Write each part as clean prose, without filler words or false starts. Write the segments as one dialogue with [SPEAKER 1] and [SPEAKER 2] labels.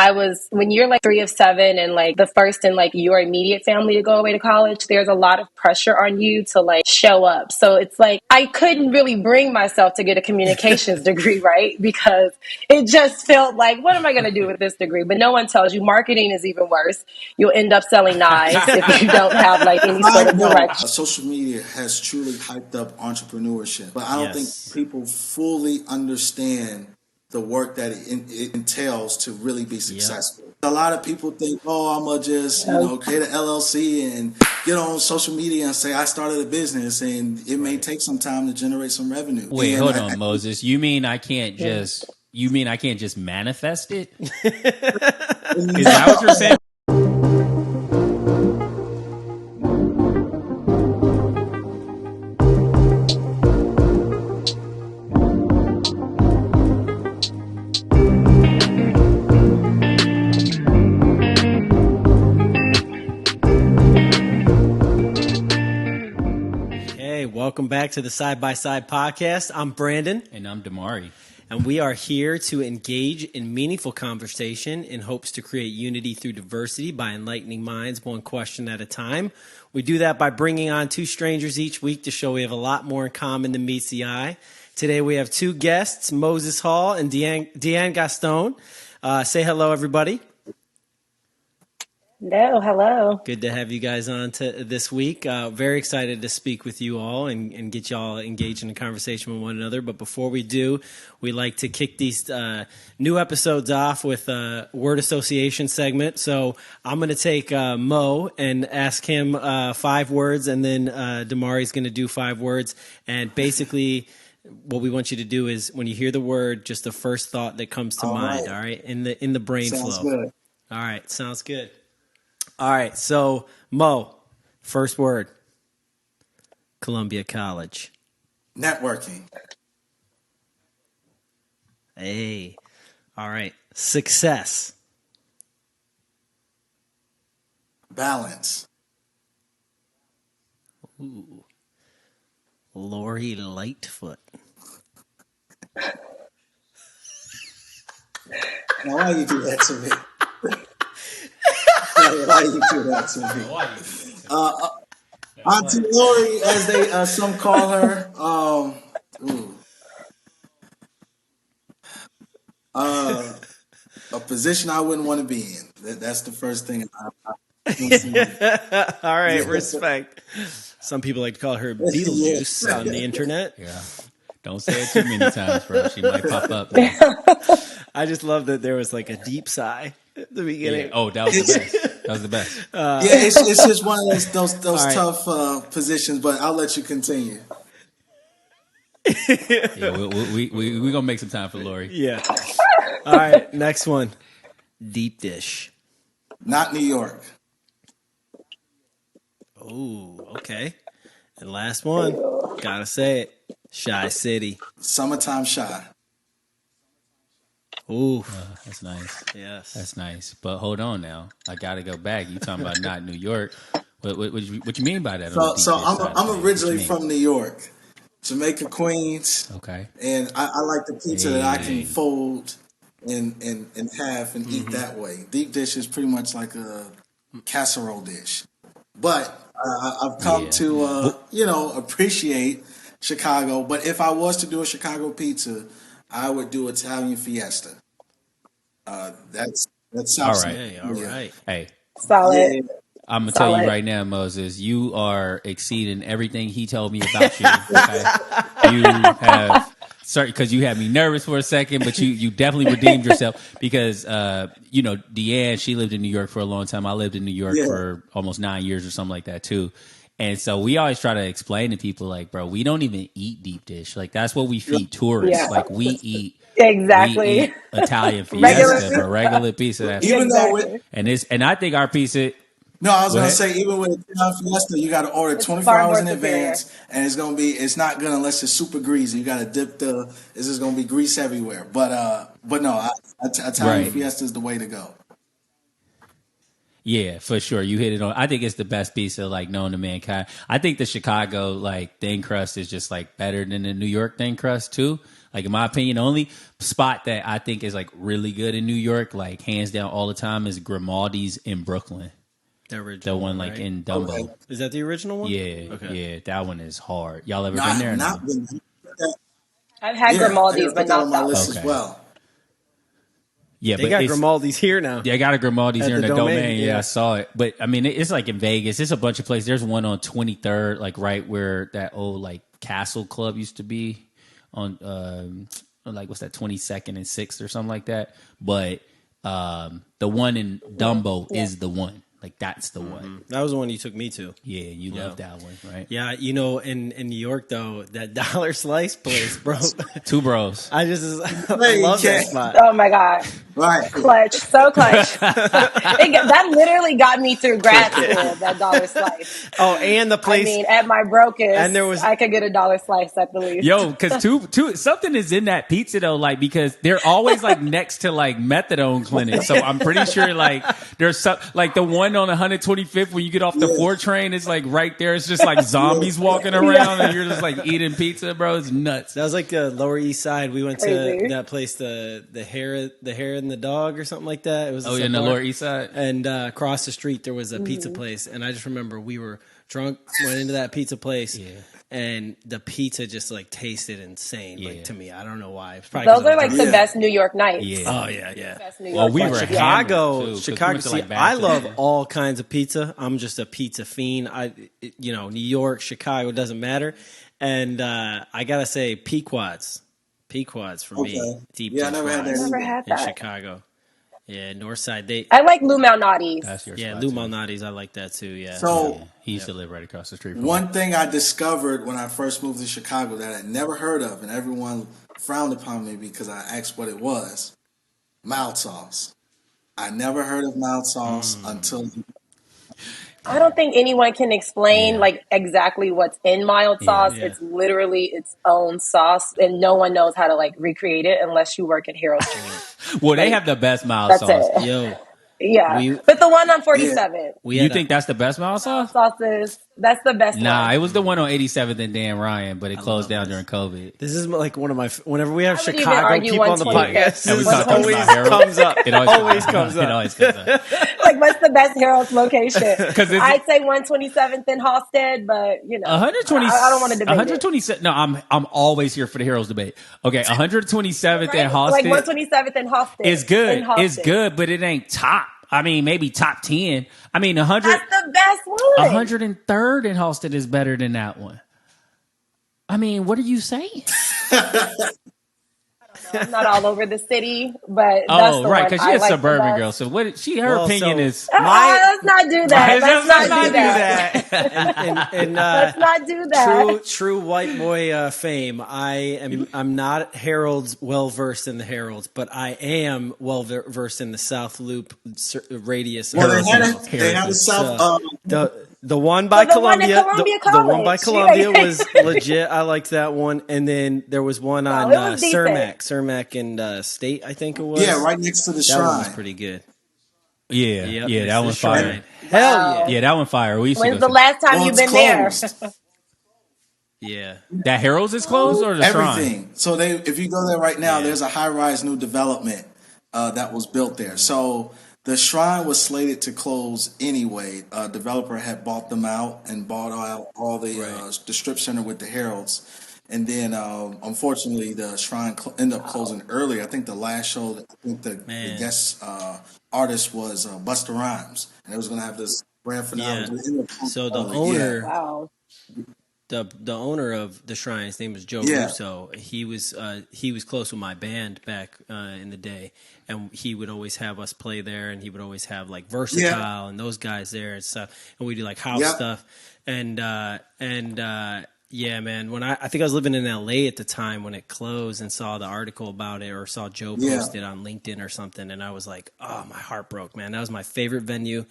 [SPEAKER 1] when you're like 3 of 7 and like the first in like your immediate family to go away to college, there's a lot of pressure on you to like show up. So it's like I couldn't really bring myself to get a communications degree, right? Because it just felt like, what am I going to do with this degree? But no one tells you marketing is even worse. You'll end up selling knives if you don't have like any sort
[SPEAKER 2] I
[SPEAKER 1] of
[SPEAKER 2] know
[SPEAKER 1] direction.
[SPEAKER 2] social media has truly hyped up entrepreneurship, but I don't think
[SPEAKER 3] Yes.
[SPEAKER 2] people fully understand the work that it entails to really be successful. A lot of people think, oh, I'm gonna just create an LLC and get on social media and say I started a business, and it may take some time to generate some revenue.
[SPEAKER 4] Wait,
[SPEAKER 2] And
[SPEAKER 4] hold on, Moses. You mean I can't just manifest it? Is that what you're saying?
[SPEAKER 3] Welcome back to the Side by Side podcast. I'm Brandon.
[SPEAKER 4] And I'm Dimari.
[SPEAKER 3] And we are here to engage in meaningful conversation in hopes to create unity through diversity by enlightening minds one question at a time. We do that by bringing on two strangers each week to show we have a lot more in common than meets the eye. Today we have two guests, Moses Hall and Deanne Gaston. Say hello, everybody.
[SPEAKER 1] Hello.
[SPEAKER 3] Good to have you guys on this week. Very excited to speak with you all and get y'all engaged in a conversation with one another. But before we do, we like to kick these new episodes off with a word association segment. So I'm going to take Mo and ask him 5 words, and then Dimari's going to do 5 words. And basically, what we want you to do is when you hear the word, just the first thought that comes to mind. All right, in the brain
[SPEAKER 2] sounds
[SPEAKER 3] flow.
[SPEAKER 2] Good.
[SPEAKER 3] All right, sounds good. All right, so Mo, first word. Columbia College.
[SPEAKER 2] Networking.
[SPEAKER 3] Hey, all right. Success.
[SPEAKER 2] Balance.
[SPEAKER 3] Ooh. Lori Lightfoot.
[SPEAKER 2] Now, why you do that to me? Why you do that to me? Auntie Lori, as they some call her. A position I wouldn't want to be in. That's the first thing.
[SPEAKER 3] All right, respect. Some people like to call her Beetlejuice on the internet.
[SPEAKER 4] Yeah. Don't say it too many times, bro. She might pop up. Man.
[SPEAKER 3] I just love that there was like a deep sigh at the beginning.
[SPEAKER 4] Yeah. Oh, that was the best. That was the best.
[SPEAKER 2] Yeah, it's just one of those
[SPEAKER 3] right.
[SPEAKER 2] tough positions, but I'll let you continue.
[SPEAKER 4] Yeah, we're gonna make some time for Lori.
[SPEAKER 3] Yeah. All right, next one. Deep dish.
[SPEAKER 2] Not New York.
[SPEAKER 3] Oh, okay. And last one. Gotta say it. Shy City.
[SPEAKER 2] Summertime Shy.
[SPEAKER 3] Ooh,
[SPEAKER 4] That's nice.
[SPEAKER 3] yes.
[SPEAKER 4] That's nice. But hold on now. I gotta go back. You talking about not New York? What you mean by that?
[SPEAKER 2] So I'm originally from New York, Jamaica, Queens.
[SPEAKER 4] Okay.
[SPEAKER 2] And I like the pizza that I can fold and have and eat that way. Deep dish is pretty much like a casserole dish. But I've come to appreciate Chicago. But if I was to do a Chicago pizza, I would do Italian Fiesta. That's
[SPEAKER 4] all right.
[SPEAKER 3] Hey, all right.
[SPEAKER 4] Hey,
[SPEAKER 1] Solid.
[SPEAKER 2] Yeah.
[SPEAKER 4] I'm gonna tell you right now, Moses, you are exceeding everything he told me about you. Okay? You have because you had me nervous for a second, but you definitely redeemed yourself because Deanne, she lived in New York for a long time. I lived in New York for almost 9 years or something like that too. And so we always try to explain to people like, bro, we don't even eat deep dish. Like that's what we feed tourists.
[SPEAKER 1] Yeah.
[SPEAKER 4] Like we eat
[SPEAKER 1] Exactly.
[SPEAKER 4] Italian
[SPEAKER 1] Regular
[SPEAKER 4] Fiesta, bro, regular pizza. That's
[SPEAKER 2] Even though
[SPEAKER 4] and I think our pizza.
[SPEAKER 2] No, I was
[SPEAKER 4] Go
[SPEAKER 2] going to
[SPEAKER 4] ahead.
[SPEAKER 2] say, even with Italian Fiesta, you got to order 24
[SPEAKER 1] far
[SPEAKER 2] hours
[SPEAKER 1] more
[SPEAKER 2] in
[SPEAKER 1] superior.
[SPEAKER 2] advance, and it's not good unless it's super greasy. You got to dip it's just going to be grease everywhere. But no, Italian
[SPEAKER 4] Right.
[SPEAKER 2] Fiesta is the way to go.
[SPEAKER 4] Yeah, for sure. You hit it on. I think it's the best pizza like known to mankind. I think the Chicago like thin crust is just like better than the New York thin crust too. Like in my opinion, the only spot that I think is like really good in New York, like hands down all the time, is Grimaldi's in Brooklyn.
[SPEAKER 3] The original,
[SPEAKER 4] The one like
[SPEAKER 3] right?
[SPEAKER 4] in Dumbo.
[SPEAKER 2] Okay.
[SPEAKER 3] Is that the original one?
[SPEAKER 4] Yeah,
[SPEAKER 3] Okay.
[SPEAKER 4] yeah, that one is hard. Y'all ever
[SPEAKER 2] No,
[SPEAKER 4] been
[SPEAKER 2] I
[SPEAKER 4] there?
[SPEAKER 2] have
[SPEAKER 4] Or
[SPEAKER 2] not
[SPEAKER 4] no?
[SPEAKER 2] been.
[SPEAKER 1] I've had
[SPEAKER 2] Yeah, I
[SPEAKER 1] Grimaldi's,
[SPEAKER 2] gotta
[SPEAKER 1] but
[SPEAKER 2] put that
[SPEAKER 1] not
[SPEAKER 2] on my
[SPEAKER 1] that
[SPEAKER 2] list
[SPEAKER 1] one.
[SPEAKER 2] as
[SPEAKER 4] Okay.
[SPEAKER 2] well.
[SPEAKER 4] Yeah,
[SPEAKER 3] They
[SPEAKER 4] but
[SPEAKER 3] got
[SPEAKER 4] it's,
[SPEAKER 3] Grimaldi's here now.
[SPEAKER 4] they got a Grimaldi's
[SPEAKER 3] At
[SPEAKER 4] here in
[SPEAKER 3] the
[SPEAKER 4] the
[SPEAKER 3] Domain,
[SPEAKER 4] Domain. Yeah,
[SPEAKER 3] yeah.
[SPEAKER 4] I saw it. But I mean, it's like in Vegas. It's a bunch of places. There's one on 23rd, like right where that old like Castle Club used to be on, like what's that, 22nd and 6th or something like that. But the one in Dumbo is the one. Like that's the one.
[SPEAKER 3] That was the one you took me to.
[SPEAKER 4] Yeah, you love that one, right?
[SPEAKER 3] Yeah, you know, in New York though, that dollar slice place, bro.
[SPEAKER 4] Two bros.
[SPEAKER 3] I
[SPEAKER 2] Hey,
[SPEAKER 3] love that
[SPEAKER 2] Ken.
[SPEAKER 3] spot.
[SPEAKER 1] Oh my God.
[SPEAKER 2] Right.
[SPEAKER 1] Clutch. So clutch. That literally got me through grad school, that dollar slice.
[SPEAKER 3] Oh, and the
[SPEAKER 1] I
[SPEAKER 3] place.
[SPEAKER 1] mean, at my brokest,
[SPEAKER 3] And there was-
[SPEAKER 1] I could get a dollar slice at the least.
[SPEAKER 4] Yo, because two something is in that pizza though, like because they're always like next to like methadone clinics. So I'm pretty sure like there's some like the one on 125th when you get off the 4 train, it's like right there. It's just like zombies walking around and you're just like eating pizza, bro. It's nuts.
[SPEAKER 3] That was like the Lower East Side. We went
[SPEAKER 1] Crazy.
[SPEAKER 3] to that place, the hare and the dog or something like that. It was
[SPEAKER 4] Oh, yeah, in the Lower East Side.
[SPEAKER 3] And across the street there was a pizza place, and I just remember we were drunk, went into that pizza place, and the pizza just like tasted insane. Like to me, I don't know why. It's probably 'cause
[SPEAKER 1] Those
[SPEAKER 3] I
[SPEAKER 1] are
[SPEAKER 3] was
[SPEAKER 1] like
[SPEAKER 3] drunk.
[SPEAKER 1] the best New York nights.
[SPEAKER 4] Yeah.
[SPEAKER 3] Oh yeah.
[SPEAKER 1] Best New
[SPEAKER 4] Well,
[SPEAKER 1] York
[SPEAKER 4] we
[SPEAKER 1] nights.
[SPEAKER 4] were
[SPEAKER 3] Chicago,
[SPEAKER 4] hammered, too, 'cause we
[SPEAKER 3] Chicago.
[SPEAKER 4] went to,
[SPEAKER 3] See,
[SPEAKER 4] like,
[SPEAKER 3] I love
[SPEAKER 4] Baptist.
[SPEAKER 3] all kinds of pizza. I'm just a pizza fiend. New York, Chicago, doesn't matter. And I gotta say, Pequod's for me.
[SPEAKER 2] Okay.
[SPEAKER 3] Deep
[SPEAKER 2] Yeah, I never had that
[SPEAKER 3] fries
[SPEAKER 1] Never
[SPEAKER 2] either.
[SPEAKER 1] had
[SPEAKER 3] in
[SPEAKER 1] that.
[SPEAKER 3] Chicago. Yeah, North Side. They
[SPEAKER 1] I like Lou Malnati's.
[SPEAKER 4] That's your
[SPEAKER 3] yeah,
[SPEAKER 4] spot,
[SPEAKER 3] Lou
[SPEAKER 4] too.
[SPEAKER 3] Malnati's. I like that too. Yeah.
[SPEAKER 2] So
[SPEAKER 4] He used to live right across the street from me.
[SPEAKER 2] one thing I discovered when I first moved to Chicago that I'd never heard of, and everyone frowned upon me because I asked what it was: mild sauce. I never heard of mild sauce until
[SPEAKER 1] I don't think anyone can explain like exactly what's in mild sauce.
[SPEAKER 3] yeah.
[SPEAKER 1] It's literally its own sauce, and no one knows how to like recreate it unless you work at Harold's.
[SPEAKER 4] Well, they have the best mild
[SPEAKER 1] That's
[SPEAKER 4] sauce.
[SPEAKER 1] it.
[SPEAKER 3] Yo,
[SPEAKER 1] Yeah,
[SPEAKER 3] We-
[SPEAKER 1] but the one on 47
[SPEAKER 3] we
[SPEAKER 4] You
[SPEAKER 3] had
[SPEAKER 4] think that's the best mild sauce?
[SPEAKER 1] sauces, that's the best
[SPEAKER 4] Nah,
[SPEAKER 1] one.
[SPEAKER 4] it was the one on 87th and Dan Ryan, but it closed down during COVID.
[SPEAKER 3] this is like one of my. Whenever we have
[SPEAKER 1] I would even
[SPEAKER 3] Chicago
[SPEAKER 1] argue
[SPEAKER 3] people on the
[SPEAKER 1] 125th.
[SPEAKER 3] podcast,
[SPEAKER 4] And we
[SPEAKER 3] this
[SPEAKER 4] talk
[SPEAKER 3] always
[SPEAKER 4] about Harold.
[SPEAKER 3] comes up.
[SPEAKER 4] It
[SPEAKER 3] always comes
[SPEAKER 4] It
[SPEAKER 3] up.
[SPEAKER 4] always comes up.
[SPEAKER 1] Like, what's the best Harold's location?
[SPEAKER 4] 'Cause it's-
[SPEAKER 1] I'd say 127th in Halstead, but you know,
[SPEAKER 4] 120.
[SPEAKER 1] I don't want to debate
[SPEAKER 4] 127. No, I'm always here for the Heroes debate. Okay, 127th
[SPEAKER 1] it.
[SPEAKER 4] and
[SPEAKER 1] Like
[SPEAKER 4] Halstead
[SPEAKER 1] 127th in Halstead
[SPEAKER 4] is good.
[SPEAKER 1] in Halstead.
[SPEAKER 4] It's good, but it ain't top. I mean, maybe top 10. I mean, 100.
[SPEAKER 1] That's the best one.
[SPEAKER 4] 103rd in Halstead is better than that one. I mean, what are you saying?
[SPEAKER 1] I'm not all over the city, but that's
[SPEAKER 4] Oh,
[SPEAKER 1] the
[SPEAKER 4] right,
[SPEAKER 1] one
[SPEAKER 4] because
[SPEAKER 1] I
[SPEAKER 4] she's a
[SPEAKER 1] like the
[SPEAKER 4] suburban
[SPEAKER 1] best.
[SPEAKER 4] girl. So what? Her
[SPEAKER 3] Well,
[SPEAKER 4] opinion
[SPEAKER 3] so-
[SPEAKER 4] is.
[SPEAKER 1] Let's not do that. Let's not do that.
[SPEAKER 3] And
[SPEAKER 1] Let's not do that.
[SPEAKER 3] true white boy fame. I'm not Harold's well versed in the Heralds, but I am well versed in the South Loop radius.
[SPEAKER 2] well,
[SPEAKER 3] of
[SPEAKER 2] they had a South.
[SPEAKER 3] the one by
[SPEAKER 1] So the one at
[SPEAKER 3] Columbia,
[SPEAKER 1] Columbia
[SPEAKER 3] the one by
[SPEAKER 1] College.
[SPEAKER 3] Columbia was legit. I liked that one, and then there was one on
[SPEAKER 1] it was decent.
[SPEAKER 3] Cermak and State, I think it was.
[SPEAKER 2] Yeah, right next to the
[SPEAKER 3] That one was
[SPEAKER 2] shrine.
[SPEAKER 3] pretty good.
[SPEAKER 4] Yeah,
[SPEAKER 3] Yep,
[SPEAKER 4] yeah,
[SPEAKER 3] it's
[SPEAKER 4] that
[SPEAKER 3] the
[SPEAKER 4] one's
[SPEAKER 3] shrine.
[SPEAKER 4] fire.
[SPEAKER 3] Hell
[SPEAKER 1] Wow.
[SPEAKER 4] Yeah, that one fire. We used to
[SPEAKER 1] When's
[SPEAKER 4] go
[SPEAKER 1] the
[SPEAKER 4] to-
[SPEAKER 1] last time
[SPEAKER 2] Well,
[SPEAKER 1] you've
[SPEAKER 2] it's
[SPEAKER 1] been there?
[SPEAKER 2] closed.
[SPEAKER 3] yeah.
[SPEAKER 4] That Harold's is closed or the Shrine?
[SPEAKER 2] Everything. So if you go there right now, there's a high-rise new development that was built there. So the shrine was slated to close anyway. A developer had bought them out and bought out all the strip center with the Heralds. And then, unfortunately, the shrine ended up closing early. I think the last show, the guest artist was Busta Rhymes, and it was going to have this grand finale.
[SPEAKER 3] Yeah.
[SPEAKER 2] But it ended up closing
[SPEAKER 3] So the
[SPEAKER 2] early.
[SPEAKER 3] owner,
[SPEAKER 1] Wow.
[SPEAKER 3] the owner of the shrine, his name was Joe
[SPEAKER 2] Yeah.
[SPEAKER 3] Russo. He was close with my band back in the day, and he would always have us play there, and he would always have like Versatile and those guys there and stuff, and we do like house stuff, and yeah, man. When I think I was living in LA at the time when it closed and saw the article about it, or saw Joe post it on LinkedIn or something, and I was like, oh, my heart broke, man. That was my favorite venue.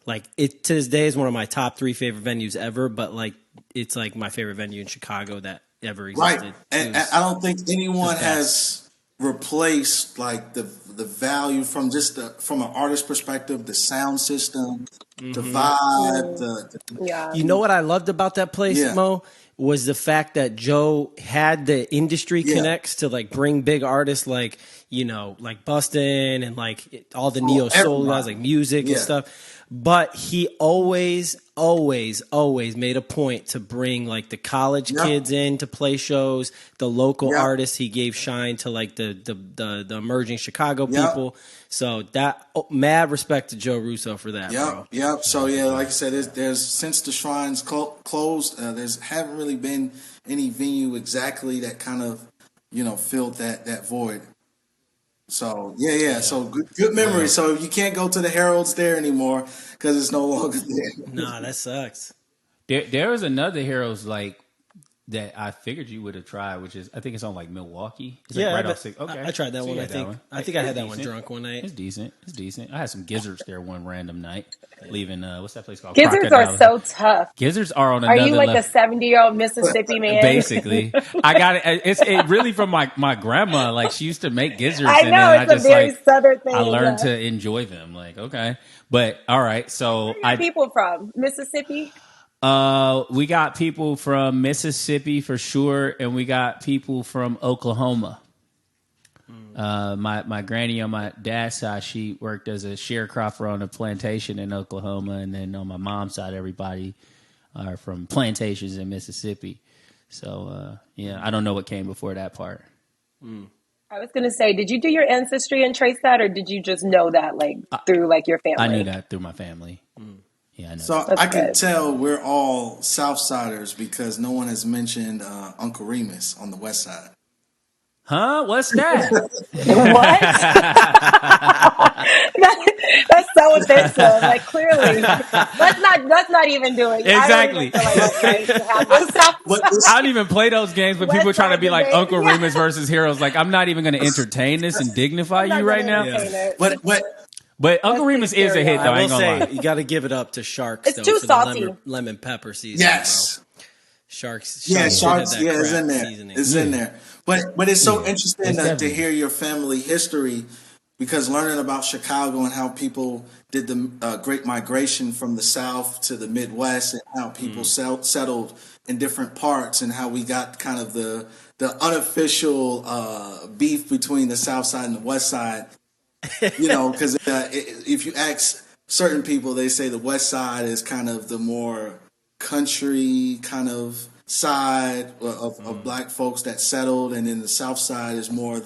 [SPEAKER 3] Like, it to this day is one of my top 3 favorite venues ever, but like it's like my favorite venue in Chicago that ever existed.
[SPEAKER 2] Right, and I don't think anyone has replaced like the the value from just from an artist perspective, the sound system, the vibe,
[SPEAKER 1] Yeah.
[SPEAKER 3] You know what I loved about that place,
[SPEAKER 2] yeah,
[SPEAKER 3] Mo, was the fact that Joe had the industry
[SPEAKER 2] yeah.
[SPEAKER 3] connects to like bring big artists like, you know, like Bustin' and like all the
[SPEAKER 2] Oh,
[SPEAKER 3] neo soul guys,
[SPEAKER 2] everybody.
[SPEAKER 3] like music and
[SPEAKER 2] Yeah.
[SPEAKER 3] stuff. But he always made a point to bring like the college
[SPEAKER 2] Yep.
[SPEAKER 3] kids in to play shows, the local
[SPEAKER 2] Yep.
[SPEAKER 3] artists. He gave shine to like the emerging Chicago
[SPEAKER 2] Yep.
[SPEAKER 3] people. So that mad respect to Joe Russo for that, bro.
[SPEAKER 2] Yep. So yeah, like I said, there's since the shrines closed, there's haven't really been any venue exactly that kind of filled that void. So yeah. So good memory. So you can't go to the Herald's there anymore because it's no longer there.
[SPEAKER 3] Nah, that sucks.
[SPEAKER 4] There was another Heroes like that I figured you would have tried, which is I think it's on like Milwaukee. It's like
[SPEAKER 3] Yeah,
[SPEAKER 4] right
[SPEAKER 3] I
[SPEAKER 4] off six. Okay,
[SPEAKER 3] I tried that
[SPEAKER 4] So you
[SPEAKER 3] one.
[SPEAKER 4] had
[SPEAKER 3] I think I had
[SPEAKER 4] It's
[SPEAKER 3] that one
[SPEAKER 4] decent.
[SPEAKER 3] drunk one night.
[SPEAKER 4] It's decent. It's decent. I had some gizzards there one random night, leaving what's that place called?
[SPEAKER 1] Gizzards are so tough.
[SPEAKER 4] Gizzards are on
[SPEAKER 1] Are
[SPEAKER 4] another
[SPEAKER 1] you like
[SPEAKER 4] level.
[SPEAKER 1] a 70-year-old Mississippi man?
[SPEAKER 4] Basically, I got it. It really from my grandma. Like she used to make gizzards,
[SPEAKER 1] I
[SPEAKER 4] and
[SPEAKER 1] know,
[SPEAKER 4] then
[SPEAKER 1] it's a very Southern thing.
[SPEAKER 4] I learned
[SPEAKER 1] Yeah.
[SPEAKER 4] to enjoy them. Like okay, but all right. So
[SPEAKER 1] Where are people from? Mississippi?
[SPEAKER 4] we got people from Mississippi for sure, and we got people from Oklahoma. My granny on my dad's side, she worked as a sharecropper on a plantation in Oklahoma, and then on my mom's side, everybody are from plantations in Mississippi. So yeah, I don't know what came before that part.
[SPEAKER 1] I was going to say, did you do your ancestry and trace that, or did you just know that like through like your family?
[SPEAKER 4] I knew that through my family. Yeah, I know.
[SPEAKER 2] So
[SPEAKER 1] That's
[SPEAKER 2] I can
[SPEAKER 1] good.
[SPEAKER 2] tell we're all Southsiders because no one has mentioned Uncle Remus on the West Side.
[SPEAKER 4] Huh? What's that?
[SPEAKER 1] What? That's so offensive. Like clearly, let's not even do it.
[SPEAKER 4] Exactly.
[SPEAKER 1] I don't even feel like it's right to have myself.
[SPEAKER 4] I don't even play those games, but people are trying to be like
[SPEAKER 1] West Side
[SPEAKER 4] Uncle
[SPEAKER 1] debate.
[SPEAKER 4] Remus versus Heroes. Like, I'm not even going to entertain this and dignify you right now. But Uncle Remus is a hit, though. I ain't gonna lie.
[SPEAKER 3] You got to give it up to Sharks.
[SPEAKER 1] It's
[SPEAKER 3] though,
[SPEAKER 1] too
[SPEAKER 3] for
[SPEAKER 1] salty.
[SPEAKER 3] The lemon pepper season.
[SPEAKER 2] Yes.
[SPEAKER 3] Bro. Sharks.
[SPEAKER 2] Yeah,
[SPEAKER 3] did
[SPEAKER 2] Sharks.
[SPEAKER 3] that
[SPEAKER 2] Yeah, it's
[SPEAKER 3] crap
[SPEAKER 2] in there.
[SPEAKER 3] seasoning.
[SPEAKER 2] It's in there. But it's so interesting
[SPEAKER 4] it's
[SPEAKER 2] to
[SPEAKER 4] definitely-
[SPEAKER 2] hear your family history because learning about Chicago and how people did the Great Migration from the South to the Midwest and how people settled in different parts and how we got kind of the unofficial beef between the South Side and the West Side. Because if you ask certain people, they say the West Side is kind of the more country kind of side of black folks that settled, and then the South Side is more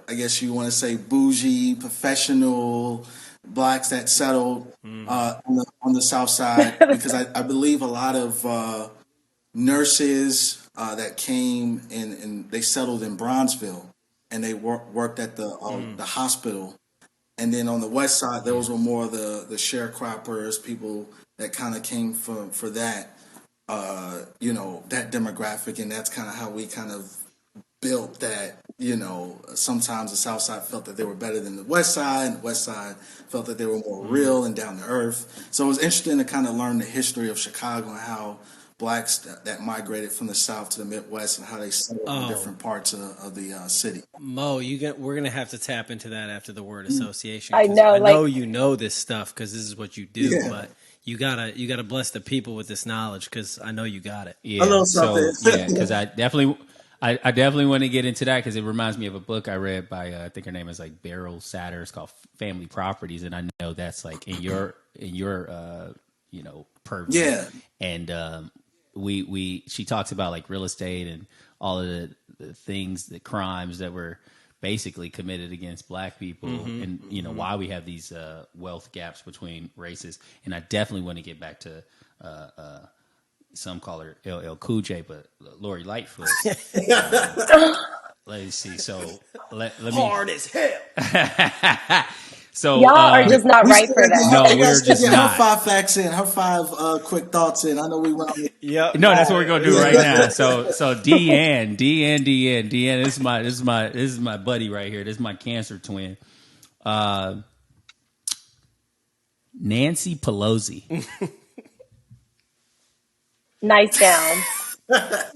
[SPEAKER 2] I guess you want to say bougie professional blacks that settled on the South Side because I believe a lot of nurses that came and they settled in Bronzeville and they worked at the hospital. And then on the West Side, those were more the sharecroppers, people that kind of came for that, that demographic. And that's kind of how we kind of built that, sometimes the South Side felt that they were better than the West Side, and the West Side felt that they were more real and down to earth. So it was interesting to kind of learn the history of Chicago and how blacks that migrated from the South to the Midwest and how they settled in different parts of the city.
[SPEAKER 3] Mo, we're gonna have to tap into that after the word association.
[SPEAKER 1] I
[SPEAKER 3] 'cause
[SPEAKER 1] know,
[SPEAKER 3] I know
[SPEAKER 1] like-
[SPEAKER 3] you know this stuff because this is what you do.
[SPEAKER 2] Yeah.
[SPEAKER 3] But you gotta bless the people with this knowledge because I know you got it.
[SPEAKER 4] Yeah,
[SPEAKER 2] A little something.
[SPEAKER 4] because I definitely want to get into that because it reminds me of a book I read by I think her name is like Beryl Satter. It's called Family Properties, and I know that's like in your purview.
[SPEAKER 2] Yeah.
[SPEAKER 4] And she talks about like real estate and all of the things, the crimes that were basically committed against black people, and why we have these wealth gaps between races. And I definitely want to get back to some call her LL Cool J, but Lori Lightfoot. Let's see. So let me
[SPEAKER 3] Hard as hell.
[SPEAKER 4] So
[SPEAKER 1] Y'all are just not right for that.
[SPEAKER 4] No,
[SPEAKER 2] We
[SPEAKER 4] we're
[SPEAKER 2] gotta
[SPEAKER 4] just
[SPEAKER 2] get
[SPEAKER 4] not.
[SPEAKER 2] her 5 facts in, her 5 quick thoughts in. I know we went on.
[SPEAKER 3] Yep.
[SPEAKER 4] No, that's what we're gonna do right now. So Deanne, this is my buddy right here. This is my cancer twin. Nancy Pelosi.
[SPEAKER 1] Nice gowns.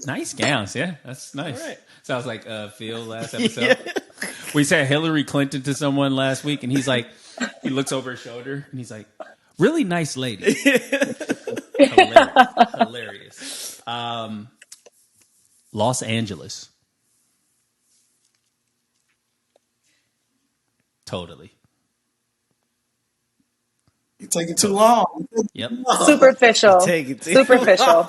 [SPEAKER 4] Nice gowns, yeah. That's nice.
[SPEAKER 3] All right.
[SPEAKER 4] Sounds like Phil last episode. We said Hillary Clinton to someone last week, and he's like, he looks over his shoulder, and he's like, really nice lady. Hilarious. Los Angeles. Totally.
[SPEAKER 2] You take it too long.
[SPEAKER 4] Yep.
[SPEAKER 1] Superficial.
[SPEAKER 3] Take it too
[SPEAKER 1] Superficial.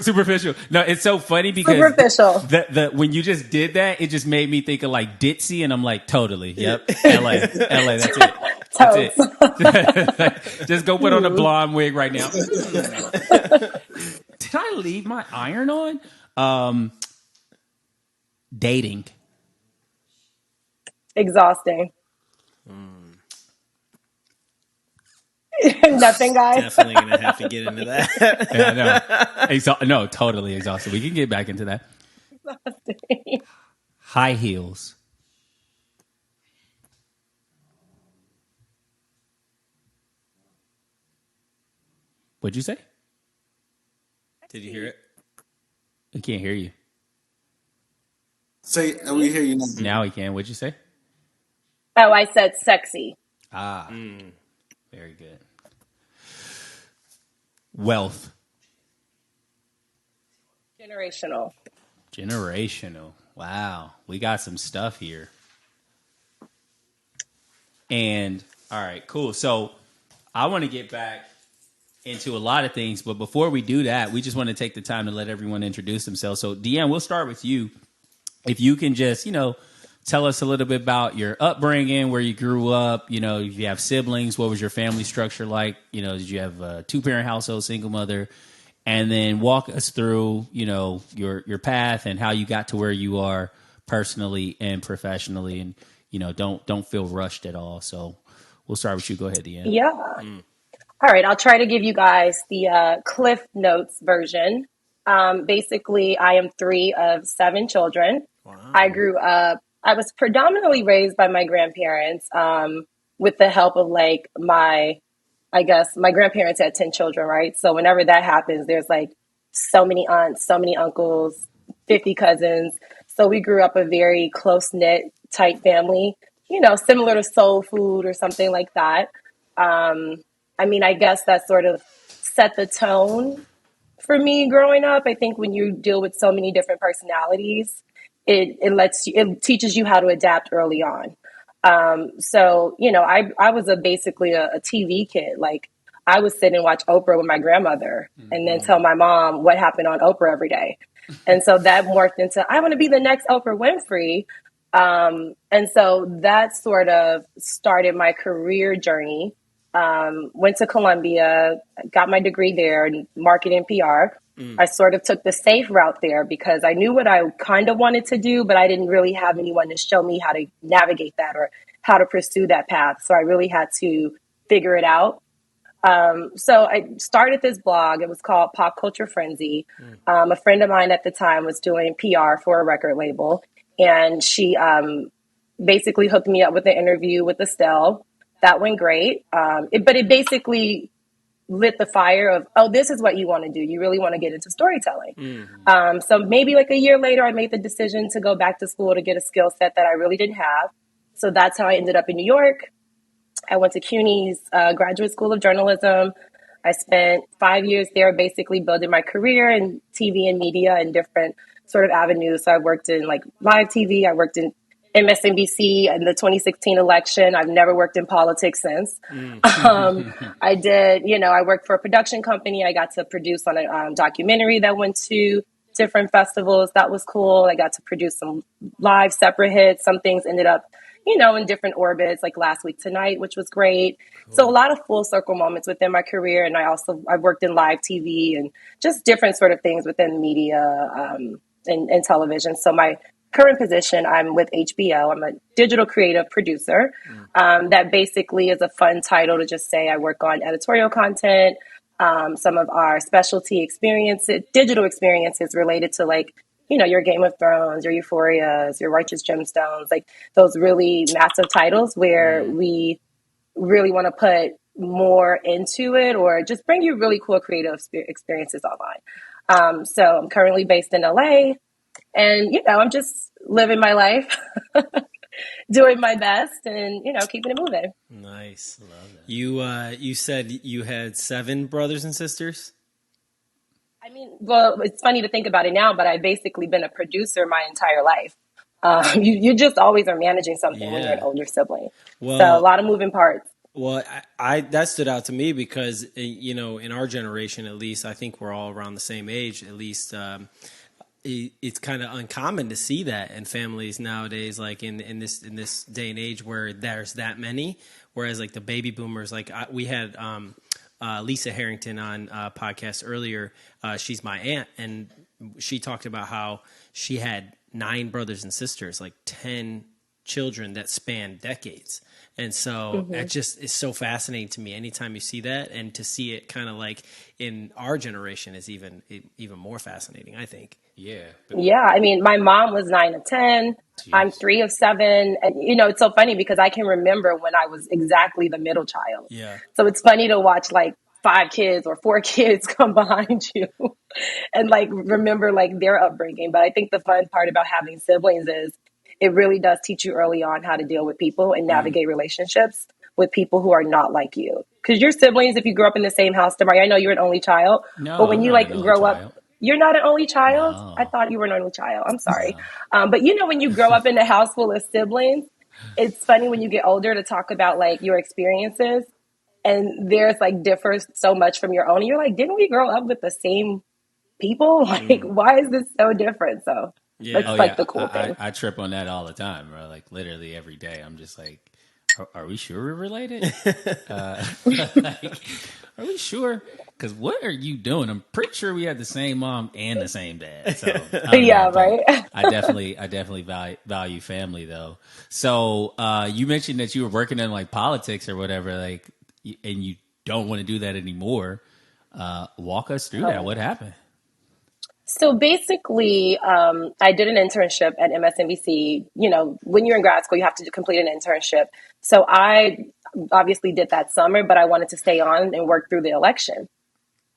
[SPEAKER 4] Superficial. No, it's so funny because
[SPEAKER 1] Superficial.
[SPEAKER 4] the when you just did that, it just made me think of like ditzy, and I'm like, totally. Yep. LA. That's it. That's it. Just go put on a blonde wig right now. Did I leave my iron on? Dating.
[SPEAKER 1] Exhausting. Nothing, guys.
[SPEAKER 3] Definitely going to have to get into that.
[SPEAKER 4] Yeah, no, totally exhausted. We can get back into that.
[SPEAKER 1] Exhausting.
[SPEAKER 4] High heels. What'd you say?
[SPEAKER 3] Did you hear it?
[SPEAKER 4] I can't hear you.
[SPEAKER 2] Say, we hear you now.
[SPEAKER 4] Now we can. What'd you say?
[SPEAKER 1] Oh, I said sexy.
[SPEAKER 4] Very good. Wealth. Generational. Wow. We got some stuff here. And, all right, cool. So I want to get back into a lot of things, but before we do that, we just want to take the time to let everyone introduce themselves. So, Deanne, we'll start with you. If you can just, tell us a little bit about your upbringing, where you grew up, if you have siblings, what was your family structure like? Did you have a two-parent household, single mother? And then walk us through, your path and how you got to where you are personally and professionally. And, don't feel rushed at all. So we'll start with you. Go ahead, Deanne.
[SPEAKER 1] Yeah. All right. I'll try to give you guys the Cliff Notes version. Basically, I am 3 of 7 children. Wow. I was predominantly raised by my grandparents, with the help of my grandparents had 10 children, right? So whenever that happens, there's so many aunts, so many uncles, 50 cousins. So we grew up a very close-knit, tight family, similar to soul food or something like that. I guess that sort of set the tone for me growing up. I think when you deal with so many different personalities, it teaches you how to adapt early on. I was basically a TV kid. I would sit and watch Oprah with my grandmother and then tell my mom what happened on Oprah every day. And so that morphed into, I want to be the next Oprah Winfrey. And so that sort of started my career journey. Went to Colombia, got my degree there in marketing PR. I sort of took the safe route there because I knew what I kind of wanted to do, but I didn't really have anyone to show me how to navigate that or how to pursue that path. So I really had to figure it out. So I started this blog. It was called Pop Culture Frenzy. A friend of mine at the time was doing PR for a record label, and she basically hooked me up with an interview with Estelle. That went great. But it basically lit the fire of, this is what you want to do. You really want to get into storytelling. So maybe a year later, I made the decision to go back to school to get a skill set that I really didn't have. So that's how I ended up in New York. I went to CUNY's Graduate School of Journalism. I spent 5 years there basically building my career in TV and media and different sort of avenues. So I worked in live TV. I worked in MSNBC in the 2016 election. I've never worked in politics since. I did, I worked for a production company. I got to produce on a documentary that went to different festivals. That was cool. I got to produce some live separate hits. Some things ended up, in different orbits, like Last Week Tonight, which was great. Cool. So a lot of full circle moments within my career. And I worked in live TV and just different sort of things within media and television. So my current position, I'm with HBO. I'm a digital creative producer. That basically is a fun title to just say I work on editorial content, some of our specialty experiences, digital experiences related to your Game of Thrones, your Euphorias, your Righteous Gemstones, those really massive titles where we really want to put more into it or just bring you really cool creative experiences online. So I'm currently based in LA. And, I'm just living my life. doing my best and, keeping it moving.
[SPEAKER 3] Nice. Love that. You said you had 7 brothers and sisters?
[SPEAKER 1] I mean, well, it's funny to think about it now, but I've basically been a producer my entire life. You just always are managing something when you're an older sibling.
[SPEAKER 3] Well,
[SPEAKER 1] so a lot of moving parts.
[SPEAKER 3] Well, I that stood out to me because, in our generation, at least, I think we're all around the same age, at least. It's kind of uncommon to see that in families nowadays, like in this day and age where there's that many. Whereas like the baby boomers, like we had Lisa Harrington on a podcast earlier. She's my aunt, and she talked about how she had 9 brothers and sisters, like 10 children that span decades. And so that just is so fascinating to me anytime you see that, and to see it kind of like in our generation is even more fascinating, I think.
[SPEAKER 4] Yeah.
[SPEAKER 1] Yeah. I mean, my mom was 9 of 10. Jeez. I'm 3 of 7. And, it's so funny because I can remember when I was exactly the middle child.
[SPEAKER 3] Yeah.
[SPEAKER 1] So it's funny to watch like 5 kids or 4 kids come behind you and like remember like their upbringing. But I think the fun part about having siblings is it really does teach you early on how to deal with people and navigate relationships with people who are not like you. Because your siblings, if you grew up in the same house, Dimari, I know you're an only child, but when you like grow up, you're not an only child. No. I thought you were an only child. I'm sorry. But when you grow up in a house full of siblings, it's funny when you get older to talk about like your experiences, and there's like differs so much from your own. And you're like, didn't we grow up with the same people? Like, why is this so different? So that's like the cool thing.
[SPEAKER 4] I trip on that all the time, bro. Like literally every day. I'm just like, are we sure we're related? Like, are we sure? Because what are you doing? I'm pretty sure we had the same mom and the same dad. So
[SPEAKER 1] yeah, right.
[SPEAKER 4] I definitely value family though. So you mentioned that you were working in like politics or whatever, like, and you don't want to do that anymore. Walk us through that. What happened?
[SPEAKER 1] So basically, I did an internship at MSNBC. When you're in grad school, you have to complete an internship. So I obviously did that summer, but I wanted to stay on and work through the election.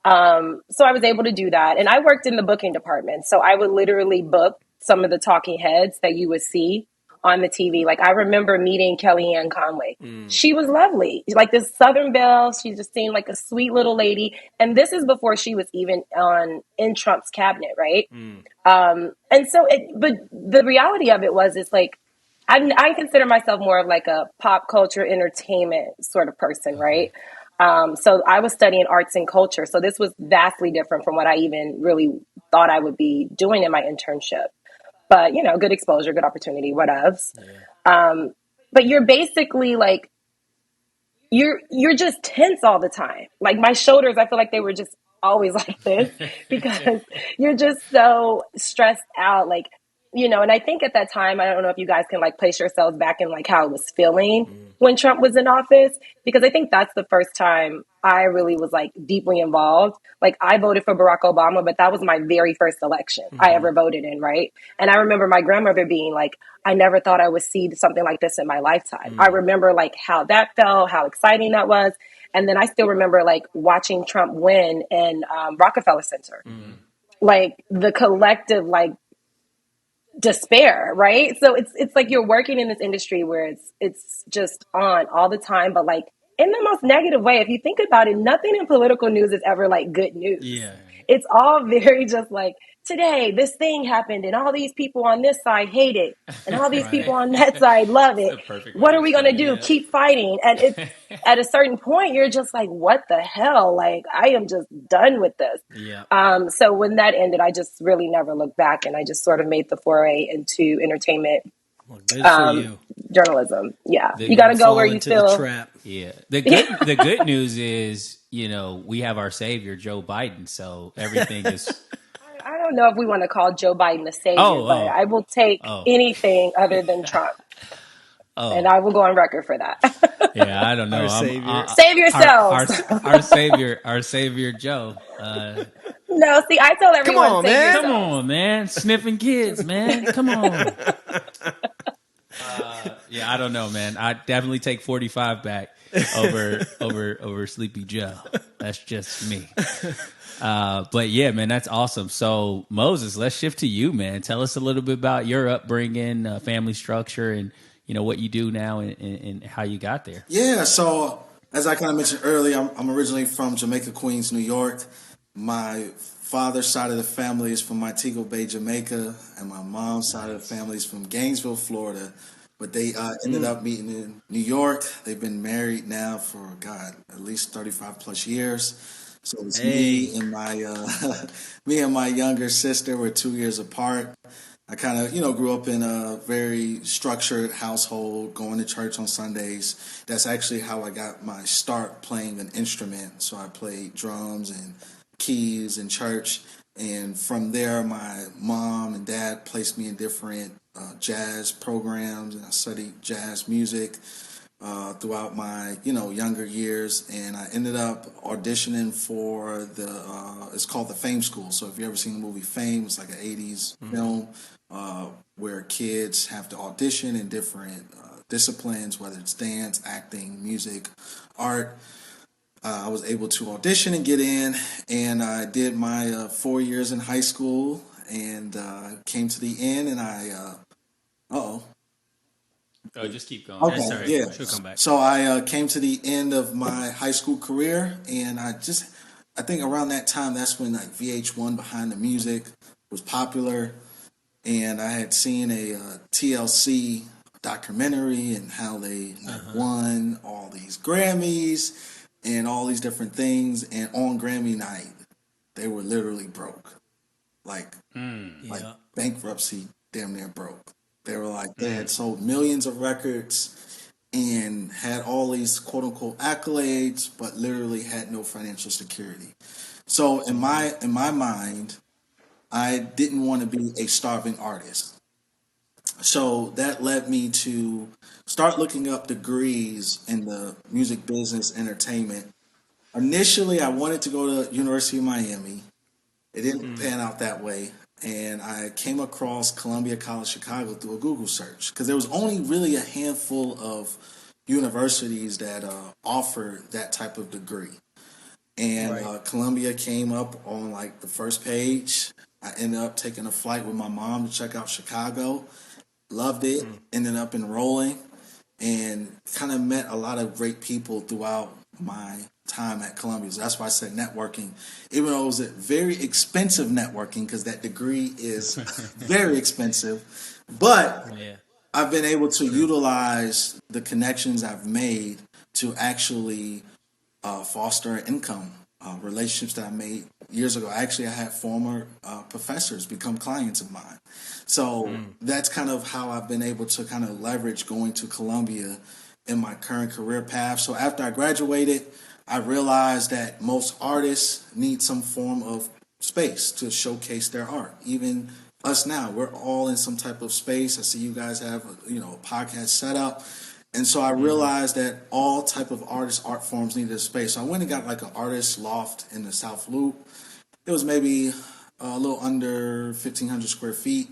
[SPEAKER 1] So I was able to do that. And I worked in the booking department. So I would literally book some of the talking heads that you would see on the TV. Like I remember meeting Kellyanne Conway. She was lovely. Like this Southern belle. She just seemed like a sweet little lady. And this is before she was even in Trump's cabinet, right? And so, but the reality of it was, it's like, I consider myself more of like a pop culture entertainment sort of person, right? So I was studying arts and culture. So this was vastly different from what I even really thought I would be doing in my internship. But, good exposure, good opportunity, whatevs. Yeah. But you're basically like, you're just tense all the time. Like my shoulders, I feel like they were just always like this because you're just so stressed out. Like, and I think at that time, I don't know if you guys can like place yourselves back in like how it was feeling when Trump was in office, because I think that's the first time I really was like deeply involved. Like I voted for Barack Obama, but that was my very first election I ever voted in, right? And I remember my grandmother being like, I never thought I would see something like this in my lifetime. I remember like how that felt, how exciting that was. And then I still remember like watching Trump win in Rockefeller Center. Like the collective like despair, right? So it's like you're working in this industry where it's just on all the time, but like in the most negative way. If you think about it, nothing in political news is ever like good news. Yeah. It's all very just like, today this thing happened and all these people on this side hate it and all these people on that side love it. What are we going to do? Yeah. Keep fighting. And at a certain point, you're just like, what the hell? Like, I am just done with this. Yeah. So when that ended, I just really never looked back, and I just sort of made the foray into entertainment.
[SPEAKER 3] Well, good for you.
[SPEAKER 1] Journalism. Yeah. You got to go where you feel.
[SPEAKER 3] The trap.
[SPEAKER 4] Yeah. The good news is, we have our savior, Joe Biden. So everything is.
[SPEAKER 1] I don't know if we want to call Joe Biden the savior, but I will take anything other than Trump. And I will go on record for that.
[SPEAKER 4] Yeah, I don't know.
[SPEAKER 1] Save yourselves.
[SPEAKER 4] Our savior, Joe.
[SPEAKER 1] No, see, I tell everyone,
[SPEAKER 3] come on, man.
[SPEAKER 4] Come on, man. Sniffing kids, man. Come on. Yeah, I don't know, man. I definitely take 45 back over Sleepy Joe. That's just me. But yeah, man, that's awesome. So Moses, let's shift to you, man. Tell us a little bit about your upbringing, family structure, and what you do now and how you got there.
[SPEAKER 2] Yeah, so as I kind of mentioned earlier, I'm originally from Jamaica, Queens, New York. My father's side of the family is from Montego Bay, Jamaica, and my mom's side of the family is from Gainesville, Florida. But they ended up meeting in New York. They've been married now for, God, at least 35 plus years. So it's me and my me and my younger sister. We're 2 years apart. I kind of, grew up in a very structured household, going to church on Sundays. That's actually how I got my start playing an instrument. So I played drums and keys in church. And from there, my mom and dad placed me in different jazz programs, and I studied jazz music throughout my, younger years. And I ended up auditioning for it's called the Fame School. So if you've ever seen the movie Fame, it's like an 80s film where kids have to audition in different disciplines, whether it's dance, acting, music, art. I was able to audition and get in, and I did my 4 years in high school, and came to the end, and
[SPEAKER 4] Oh, just keep going.
[SPEAKER 2] Okay,
[SPEAKER 3] That's all right.
[SPEAKER 2] yeah.
[SPEAKER 3] She'll come back.
[SPEAKER 2] So I came to the end of my high school career, and I think around that time, that's when like VH1 Behind the Music was popular, and I had seen a TLC documentary and how they won all these Grammys and all these different things, and on Grammy night, they were literally broke, like bankruptcy, damn near broke. They were like, they had sold millions of records and had all these quote unquote accolades, but literally had no financial security. So in my mind, I didn't want to be a starving artist. So that led me to start looking up degrees in the music business entertainment. Initially, I wanted to go to University of Miami. It didn't pan out that way. And I came across Columbia College Chicago through a Google search because there was only really a handful of universities that offer that type of degree. And Columbia came up on like the first page. I ended up taking a flight with my mom to check out Chicago. Loved it. Ended up enrolling and kind of met a lot of great people throughout my time at Columbia. So that's why I said networking, even though it was a very expensive networking because that degree is very expensive. But I've been able to utilize the connections I've made to actually foster income. Relationships that I made years ago. Actually, I had former professors become clients of mine. So that's kind of how I've been able to kind of leverage going to Columbia in my current career path. So after I graduated, I realized that most artists need some form of space to showcase their art. Even us now, we're all in some type of space. I see you guys have a podcast set up. And so I realized that all type of art forms needed a space. So I went and got like an artist loft in the South Loop. It was maybe a little under 1,500 square feet.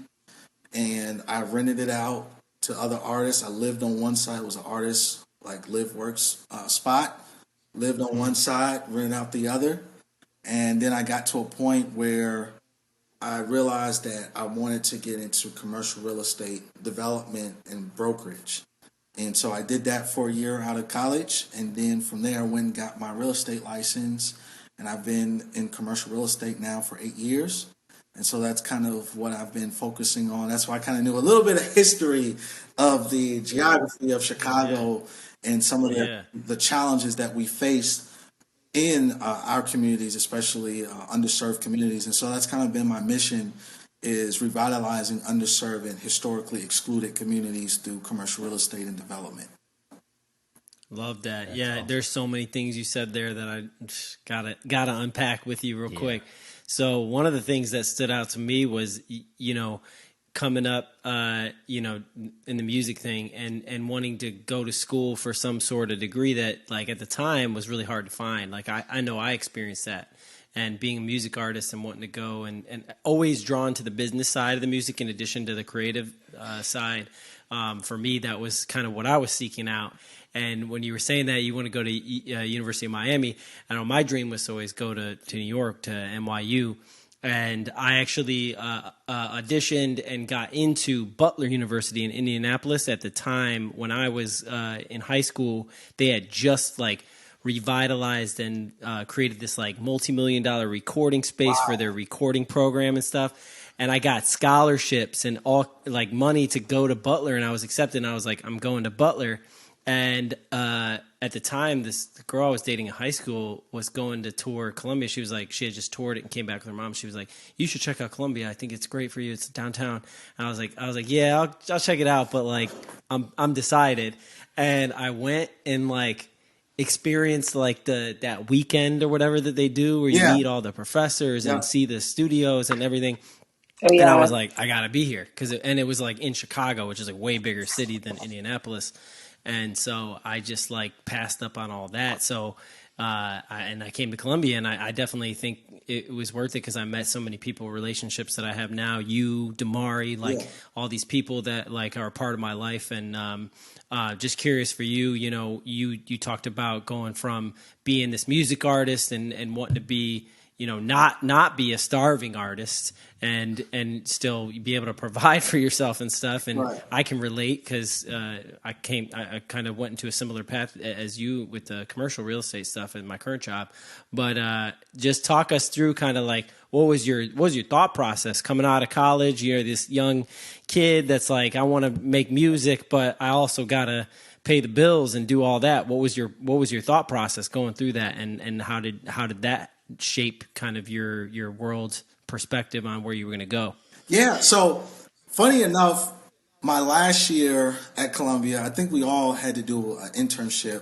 [SPEAKER 2] And I rented it out to other artists. I lived on one side. It was an artist, like live works spot. Lived on one side, rented out the other. And then I got to a point where I realized that I wanted to get into commercial real estate development and brokerage. And so I did that for a year out of college. And then from there, I went and got my real estate license. And I've been in commercial real estate now for 8 years. And so that's kind of what I've been focusing on. That's why I kind of knew a little bit of history of the geography of Chicago and some of the challenges that we face in our communities, especially underserved communities. And so that's kind of been my mission, is revitalizing underserved and historically excluded communities through commercial real estate and development.
[SPEAKER 3] Love that. That's awesome. There's so many things you said there that I gotta unpack with you real quick. So one of the things that stood out to me was, coming up, in the music thing and wanting to go to school for some sort of degree that, like, at the time was really hard to find. Like, I know I experienced that. And being a music artist and wanting to go and always drawn to the business side of the music in addition to the creative side. For me, that was kind of what I was seeking out. And when you were saying that you want to go to University of Miami, I know my dream was to always go to New York, to NYU. and I actually auditioned and got into Butler University in Indianapolis at the time when I was in high school. They had just like revitalized and created this like multi-million-dollar recording space for their recording program and stuff. And I got scholarships and all like money to go to Butler, and I was accepted. And I was like, I'm going to Butler. And at the time, the girl I was dating in high school was going to tour Colombia. She was like, she had just toured it and came back with her mom. She was like, "You should check out Colombia. I think it's great for you. It's downtown." And I was like, "Yeah, I'll check it out." But like, I'm decided. And I went and like experienced like that weekend or whatever that they do where you meet all the professors and see the studios and everything.
[SPEAKER 1] Oh, yeah.
[SPEAKER 3] And I was like, I gotta be here and it was like in Chicago, which is a way bigger city than Indianapolis. And so I just like passed up on all that. So, I came to Colombia, and I definitely think it was worth it because I met so many people, relationships that I have now. You, Dimari, like all these people that like are a part of my life. And just curious for you, you know, you talked about going from being this music artist and wanting to be, you know, not be a starving artist and still be able to provide for yourself and stuff. And I can relate because I kind of went into a similar path as you with the commercial real estate stuff in my current job. But just talk us through kind of like what was your thought process coming out of college? You're this young kid that's like, I want to make music, but I also gotta pay the bills and do all that. What was your thought process going through that, and how did that shape kind of your world perspective on where you were going to go?
[SPEAKER 2] Yeah. So funny enough, my last year at Columbia, I think we all had to do an internship.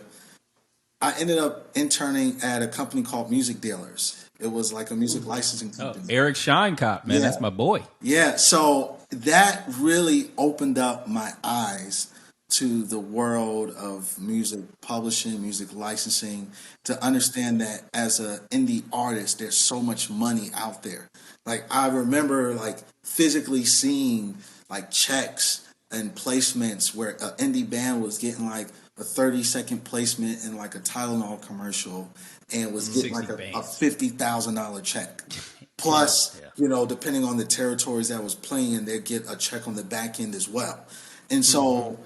[SPEAKER 2] I ended up interning at a company called Music Dealers. It was like a music licensing company.
[SPEAKER 4] Eric Scheinkopf, man, that's my boy.
[SPEAKER 2] Yeah. So that really opened up my eyes to the world of music publishing, music licensing, to understand that as an indie artist, there's so much money out there. Like I remember like physically seeing like checks and placements where an indie band was getting like a 30-second placement in like a Tylenol commercial and was getting like a $50,000 check. Plus, you know, depending on the territories that was playing, they'd get a check on the back end as well. And so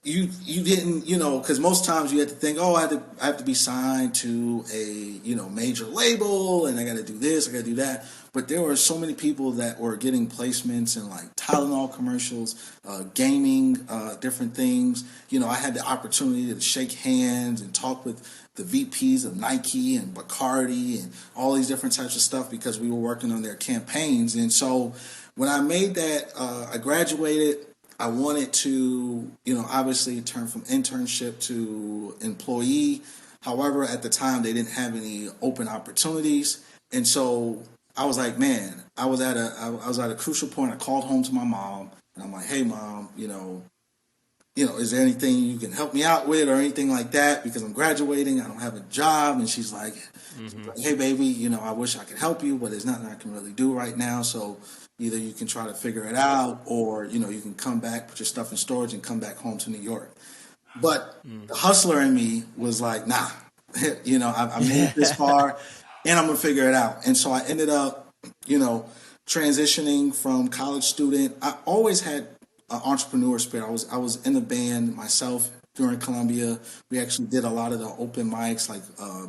[SPEAKER 2] you didn't, you know, because most times you had to think, oh, I have to be signed to a, you know, major label, and I got to do this, I got to do that. But there were so many people that were getting placements in like Tylenol commercials, gaming, different things. You know, I had the opportunity to shake hands and talk with the VPs of Nike and Bacardi and all these different types of stuff because we were working on their campaigns. And so when I made that, I graduated. I wanted to, you know, obviously turn from internship to employee. However, at the time, they didn't have any open opportunities. And so I was like, man, I was at a crucial point. I called home to my mom, and I'm like, hey, Mom, you know, is there anything you can help me out with or anything like that? Because I'm graduating, I don't have a job. And she's like, hey, baby, you know, I wish I could help you, but there's nothing I can really do right now. So either you can try to figure it out, or, you know, you can come back, put your stuff in storage, and come back home to New York. But the hustler in me was like, nah, you know, I made it this far, and I'm going to figure it out. And so I ended up, you know, transitioning from college student. I always had an entrepreneur spirit. I was in a band myself during Columbia. We actually did a lot of the open mics, like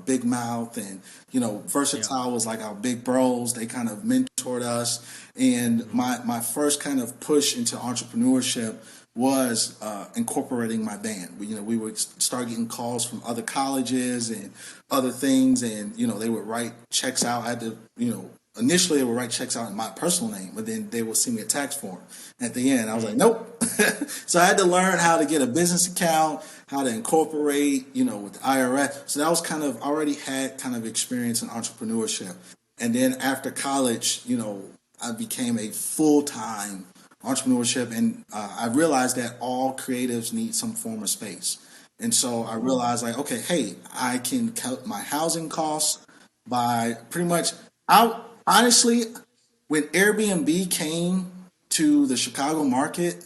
[SPEAKER 2] Big Mouth, and, you know, Versatile was like our big bros. They kind of mentored us. And my first kind of push into entrepreneurship was incorporating my band. We would start getting calls from other colleges and other things, and, you know, they would write checks out. I had to, you know, initially they would write checks out in my personal name, but then they would send me a tax form at the end. I was like, nope. So I had to learn how to get a business account, how to incorporate, you know, with the IRS. So that was kind of, already had kind of experience in entrepreneurship. And then after college, you know, I became a full-time entrepreneurship, and I realized that all creatives need some form of space. And so I realized, like, okay, hey, I can cut my housing costs by pretty much, honestly, when Airbnb came to the Chicago market,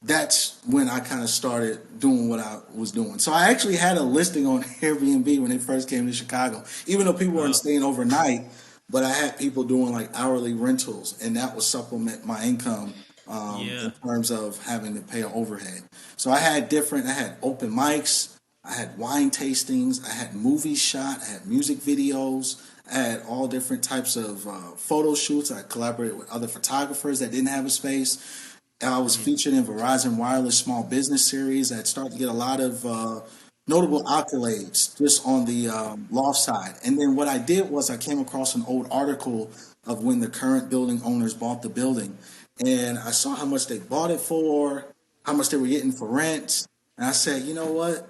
[SPEAKER 2] that's when I kind of started doing what I was doing. So I actually had a listing on Airbnb when they first came to Chicago. Even though people weren't staying overnight, but I had people doing like hourly rentals, and that would supplement my income
[SPEAKER 3] Yeah.
[SPEAKER 2] in terms of having to pay an overhead. So I had open mics, I had wine tastings, I had movies shot, I had music videos, I had all different types of photo shoots. I collaborated with other photographers that didn't have a space. I was featured in Verizon Wireless Small Business Series. I started to get a lot of notable accolades just on the loft side. And then what I did was I came across an old article of when the current building owners bought the building. And I saw how much they bought it for, how much they were getting for rent. And I said, you know what?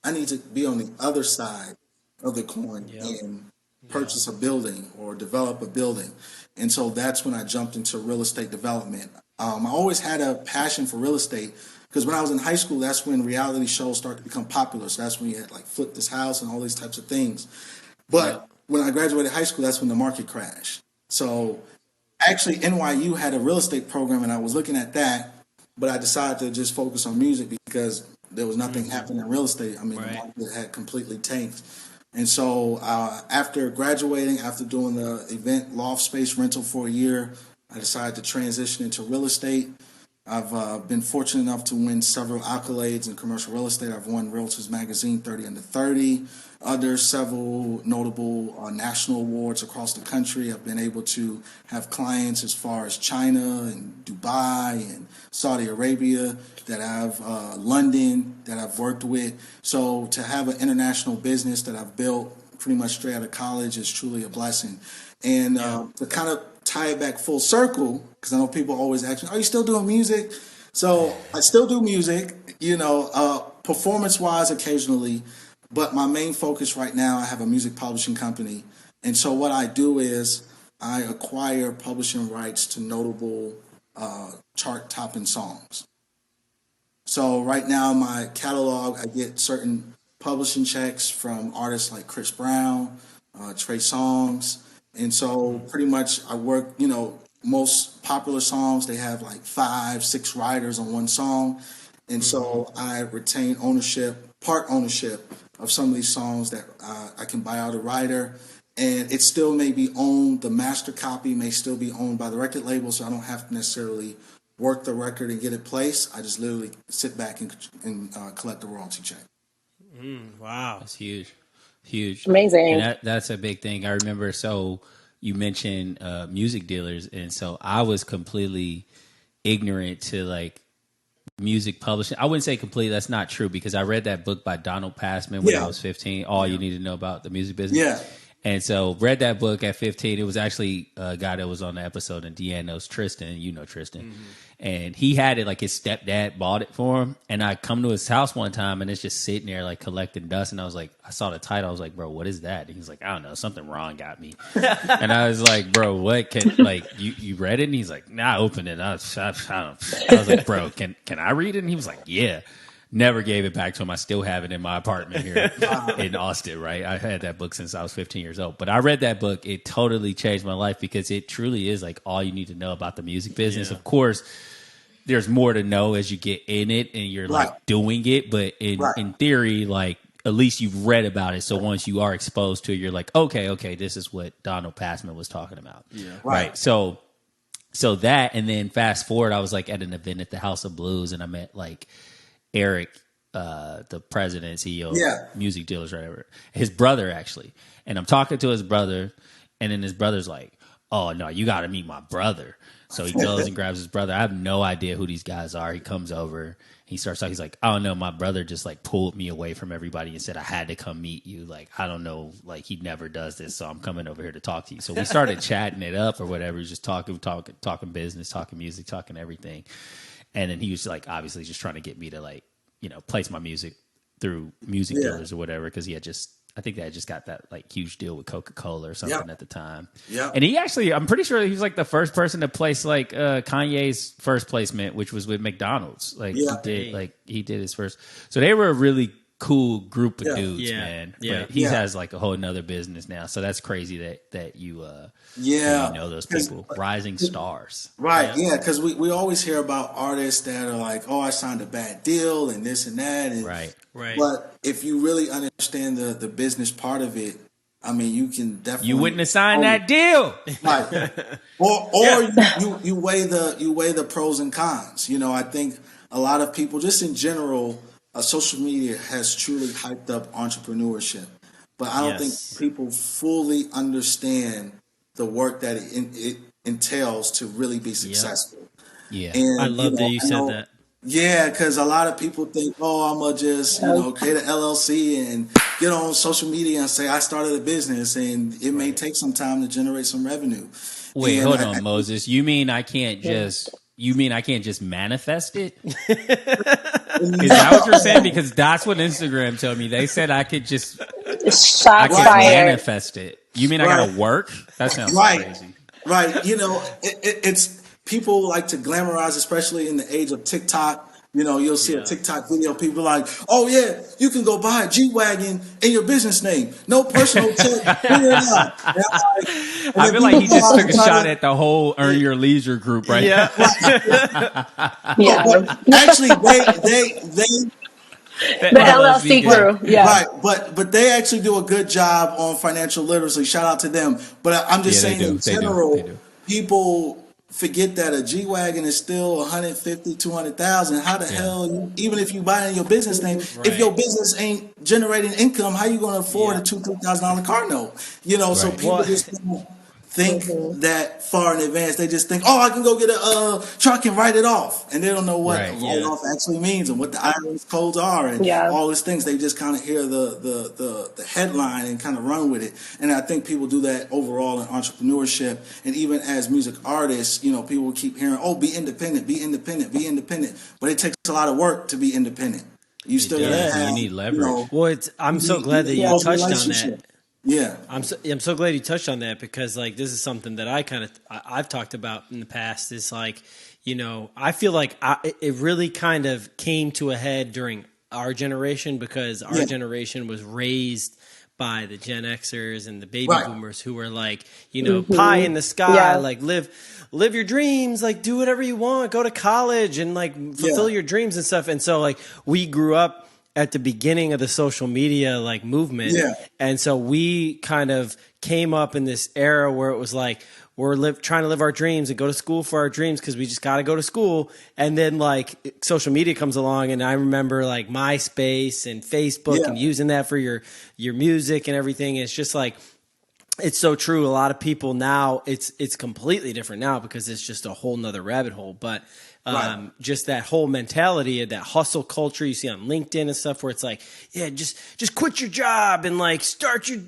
[SPEAKER 2] I need to be on the other side of the coin
[SPEAKER 3] Yep.
[SPEAKER 2] and
[SPEAKER 3] Yeah.
[SPEAKER 2] purchase a building or develop a building. And so that's when I jumped into real estate development. I always had a passion for real estate because when I was in high school, that's when reality shows started to become popular. So that's when you had like Flip This House and all these types of things. But
[SPEAKER 3] Yep.
[SPEAKER 2] when I graduated high school, that's when the market crashed. So actually, NYU had a real estate program, and I was looking at that, but I decided to just focus on music because there was nothing happening in real estate. I mean, the
[SPEAKER 3] Right.
[SPEAKER 2] market had completely tanked. And so after graduating, after doing the event loft space rental for a year, I decided to transition into real estate. I've been fortunate enough to win several accolades in commercial real estate. I've won Realtors Magazine 30 Under 30, other several notable national awards across the country. I've been able to have clients as far as China and Dubai and Saudi Arabia that I've London that I've worked with. So to have an international business that I've built pretty much straight out of college is truly a blessing. And to kind of tie it back full circle, because I know people always ask me, "Are you still doing music?" So I still do music, performance wise occasionally, but my main focus right now, I have a music publishing company, and so what I do is I acquire publishing rights to notable chart topping songs. So right now, my catalog, I get certain publishing checks from artists like Chris Brown, Trey Songz, and so pretty much I work. Most popular songs they have like five, six writers on one song, and so I retain part ownership of some of these songs that I can buy out a writer. And it still may be owned. The master copy may still be owned by the record label, so I don't have to necessarily work the record and get it placed. I just literally sit back and collect the royalty check.
[SPEAKER 3] Wow.
[SPEAKER 4] That's huge, huge, and
[SPEAKER 1] Amazing.
[SPEAKER 4] that's a big thing. I remember. So you mentioned music dealers, and so I was completely ignorant to like music publishing. I wouldn't say completely. That's not true because I read that book by Donald Passman when I
[SPEAKER 2] Yeah.
[SPEAKER 4] was 15. All you need to know about the music business.
[SPEAKER 2] Yeah.
[SPEAKER 4] And so read that book at 15. It was actually a guy that was on the episode, and Deanne knows Tristan. You know Tristan. And he had it like his stepdad bought it for him. And I come to his house one time, and it's just sitting there like collecting dust. And I was like, I saw the title. I was like, bro, what is that? And he's like, I don't know. Something wrong got me. And I was like, bro, what? You read it? And he's like, nah, I opened it. I was like, bro, can I read it? And he was like, yeah. Never gave it back to him. I still have it in my apartment here in Austin, right? I had that book since I was 15 years old. But I read that book. It totally changed my life because it truly is like all you need to know about the music business.
[SPEAKER 3] Yeah.
[SPEAKER 4] Of course, there's more to know as you get in it and you're like doing it. But in theory, like at least you've read about it. So once you are exposed to it, you're like, okay, this is what Donald Passman was talking about. Yeah. Right. So that, and then fast forward, I was like at an event at the House of Blues and I met like Eric, the president, CEO of Music Dealers, whatever, his brother actually. And I'm talking to his brother, and then his brother's like, oh, no, you got to meet my brother. So he goes and grabs his brother. I have no idea who these guys are. He comes over. He starts talking. He's like, I don't know. My brother just like pulled me away from everybody and said, I had to come meet you. Like, I don't know. Like, he never does this. So I'm coming over here to talk to you. So we started chatting it up or whatever. He was just talking business, talking music, talking everything. And then he was like, obviously just trying to get me to like, place my music through music dealers or whatever. Cause I think they had just got that like huge deal with Coca-Cola or something at the time. Yeah. And he actually, I'm pretty sure he was like the first person to place like Kanye's first placement, which was with McDonald's. Like he did his first. So they were a really cool group of dudes, man. Yeah. But he has like a whole nother business now. So that's crazy that you know those people, rising stars.
[SPEAKER 2] Right, because we always hear about artists that are like, oh, I signed a bad deal and this and that. And,
[SPEAKER 3] right.
[SPEAKER 2] But if you really understand the business part of it, I mean, you can definitely
[SPEAKER 4] You wouldn't have signed that deal.
[SPEAKER 2] right. Or you weigh the pros and cons. You know, I think a lot of people, just in general, social media has truly hyped up entrepreneurship, but I don't think
[SPEAKER 3] Yes.
[SPEAKER 2] people fully understand the work that it entails to really be successful.
[SPEAKER 4] Yeah.
[SPEAKER 2] And
[SPEAKER 3] I love that you
[SPEAKER 2] I
[SPEAKER 3] said
[SPEAKER 2] know,
[SPEAKER 3] that.
[SPEAKER 2] yeah, because a lot of people think, oh, I'm gonna just create an LLC and get on social media and say I started a business, and it may take some time to generate some revenue.
[SPEAKER 4] Wait,
[SPEAKER 2] And
[SPEAKER 4] hold on, Moses. You mean I can't just manifest it? Is that what you're saying? Because that's what Instagram told me. They said I could
[SPEAKER 1] Shots fired.
[SPEAKER 4] manifest it. You mean I gotta work? That sounds
[SPEAKER 2] right,
[SPEAKER 4] crazy.
[SPEAKER 2] right. You know, it's people like to glamorize, especially in the age of TikTok. You know, you'll see a TikTok video. People are like, "Oh yeah, you can go buy a G-Wagon in your business name, no personal check." Figure it out. And
[SPEAKER 4] I
[SPEAKER 2] then
[SPEAKER 4] feel like
[SPEAKER 2] people
[SPEAKER 4] he
[SPEAKER 2] come
[SPEAKER 4] just
[SPEAKER 2] out
[SPEAKER 4] took
[SPEAKER 2] and
[SPEAKER 4] a
[SPEAKER 2] try
[SPEAKER 4] shot
[SPEAKER 2] to-
[SPEAKER 4] at the whole Earn Your Leisure group, right?
[SPEAKER 3] Yeah.
[SPEAKER 1] Yeah.
[SPEAKER 2] But actually, they
[SPEAKER 1] The LLC
[SPEAKER 4] guy.
[SPEAKER 1] grew. Yeah.
[SPEAKER 2] right, but they actually do a good job on financial literacy. Shout out to them. But I'm just
[SPEAKER 4] Yeah, they
[SPEAKER 2] saying,
[SPEAKER 4] do.
[SPEAKER 2] in
[SPEAKER 4] They do.
[SPEAKER 2] general,
[SPEAKER 4] They do.
[SPEAKER 2] people forget that a G Wagon is still 150, 200,000. How the hell, even if you buy it in your business name, if your
[SPEAKER 3] Right.
[SPEAKER 2] business ain't generating income, how you going to afford a $2,000 car note? You know, so
[SPEAKER 4] Right.
[SPEAKER 2] people
[SPEAKER 3] Well,
[SPEAKER 2] just don't think that far in advance. They just think, oh, I can go get a truck and write it off, and they don't know what
[SPEAKER 4] Right.
[SPEAKER 2] write off actually means and what the IRS codes are and
[SPEAKER 1] Yeah.
[SPEAKER 2] all these things. They just kind of hear the headline and kind of run with it. And I think people do that overall in entrepreneurship, and even as music artists, you know, people keep hearing, oh, be independent, be independent, be independent, but it takes a lot of work to be independent. You still gotta
[SPEAKER 4] does.
[SPEAKER 2] have,
[SPEAKER 4] You need leverage.
[SPEAKER 3] Well, I'm so glad that you
[SPEAKER 2] close
[SPEAKER 3] touched on
[SPEAKER 2] relationship.
[SPEAKER 3] that.
[SPEAKER 2] Yeah.
[SPEAKER 3] I'm so glad you touched on that because like this is something that I've talked about in the past. Is like, you know, I feel like it really kind of came to a head during our generation because our generation was raised by the Gen Xers and the baby
[SPEAKER 2] Right.
[SPEAKER 3] boomers who were like, you know, pie in the sky,
[SPEAKER 1] Yeah.
[SPEAKER 3] like live your dreams, like do whatever you want, go to college and like fulfill your dreams and stuff. And so like we grew up at the beginning of the social media like movement.
[SPEAKER 2] Yeah.
[SPEAKER 3] And so we kind of came up in this era where it was like we're trying to live our dreams and go to school for our dreams because we just got to go to school. And then like social media comes along, and I remember like MySpace and Facebook and using that for your music and everything. It's just like it's so true. A lot of people now it's completely different now because it's just a whole nother rabbit hole. But just that whole mentality of that hustle culture you see on LinkedIn and stuff where it's like, yeah, just quit your job and like start your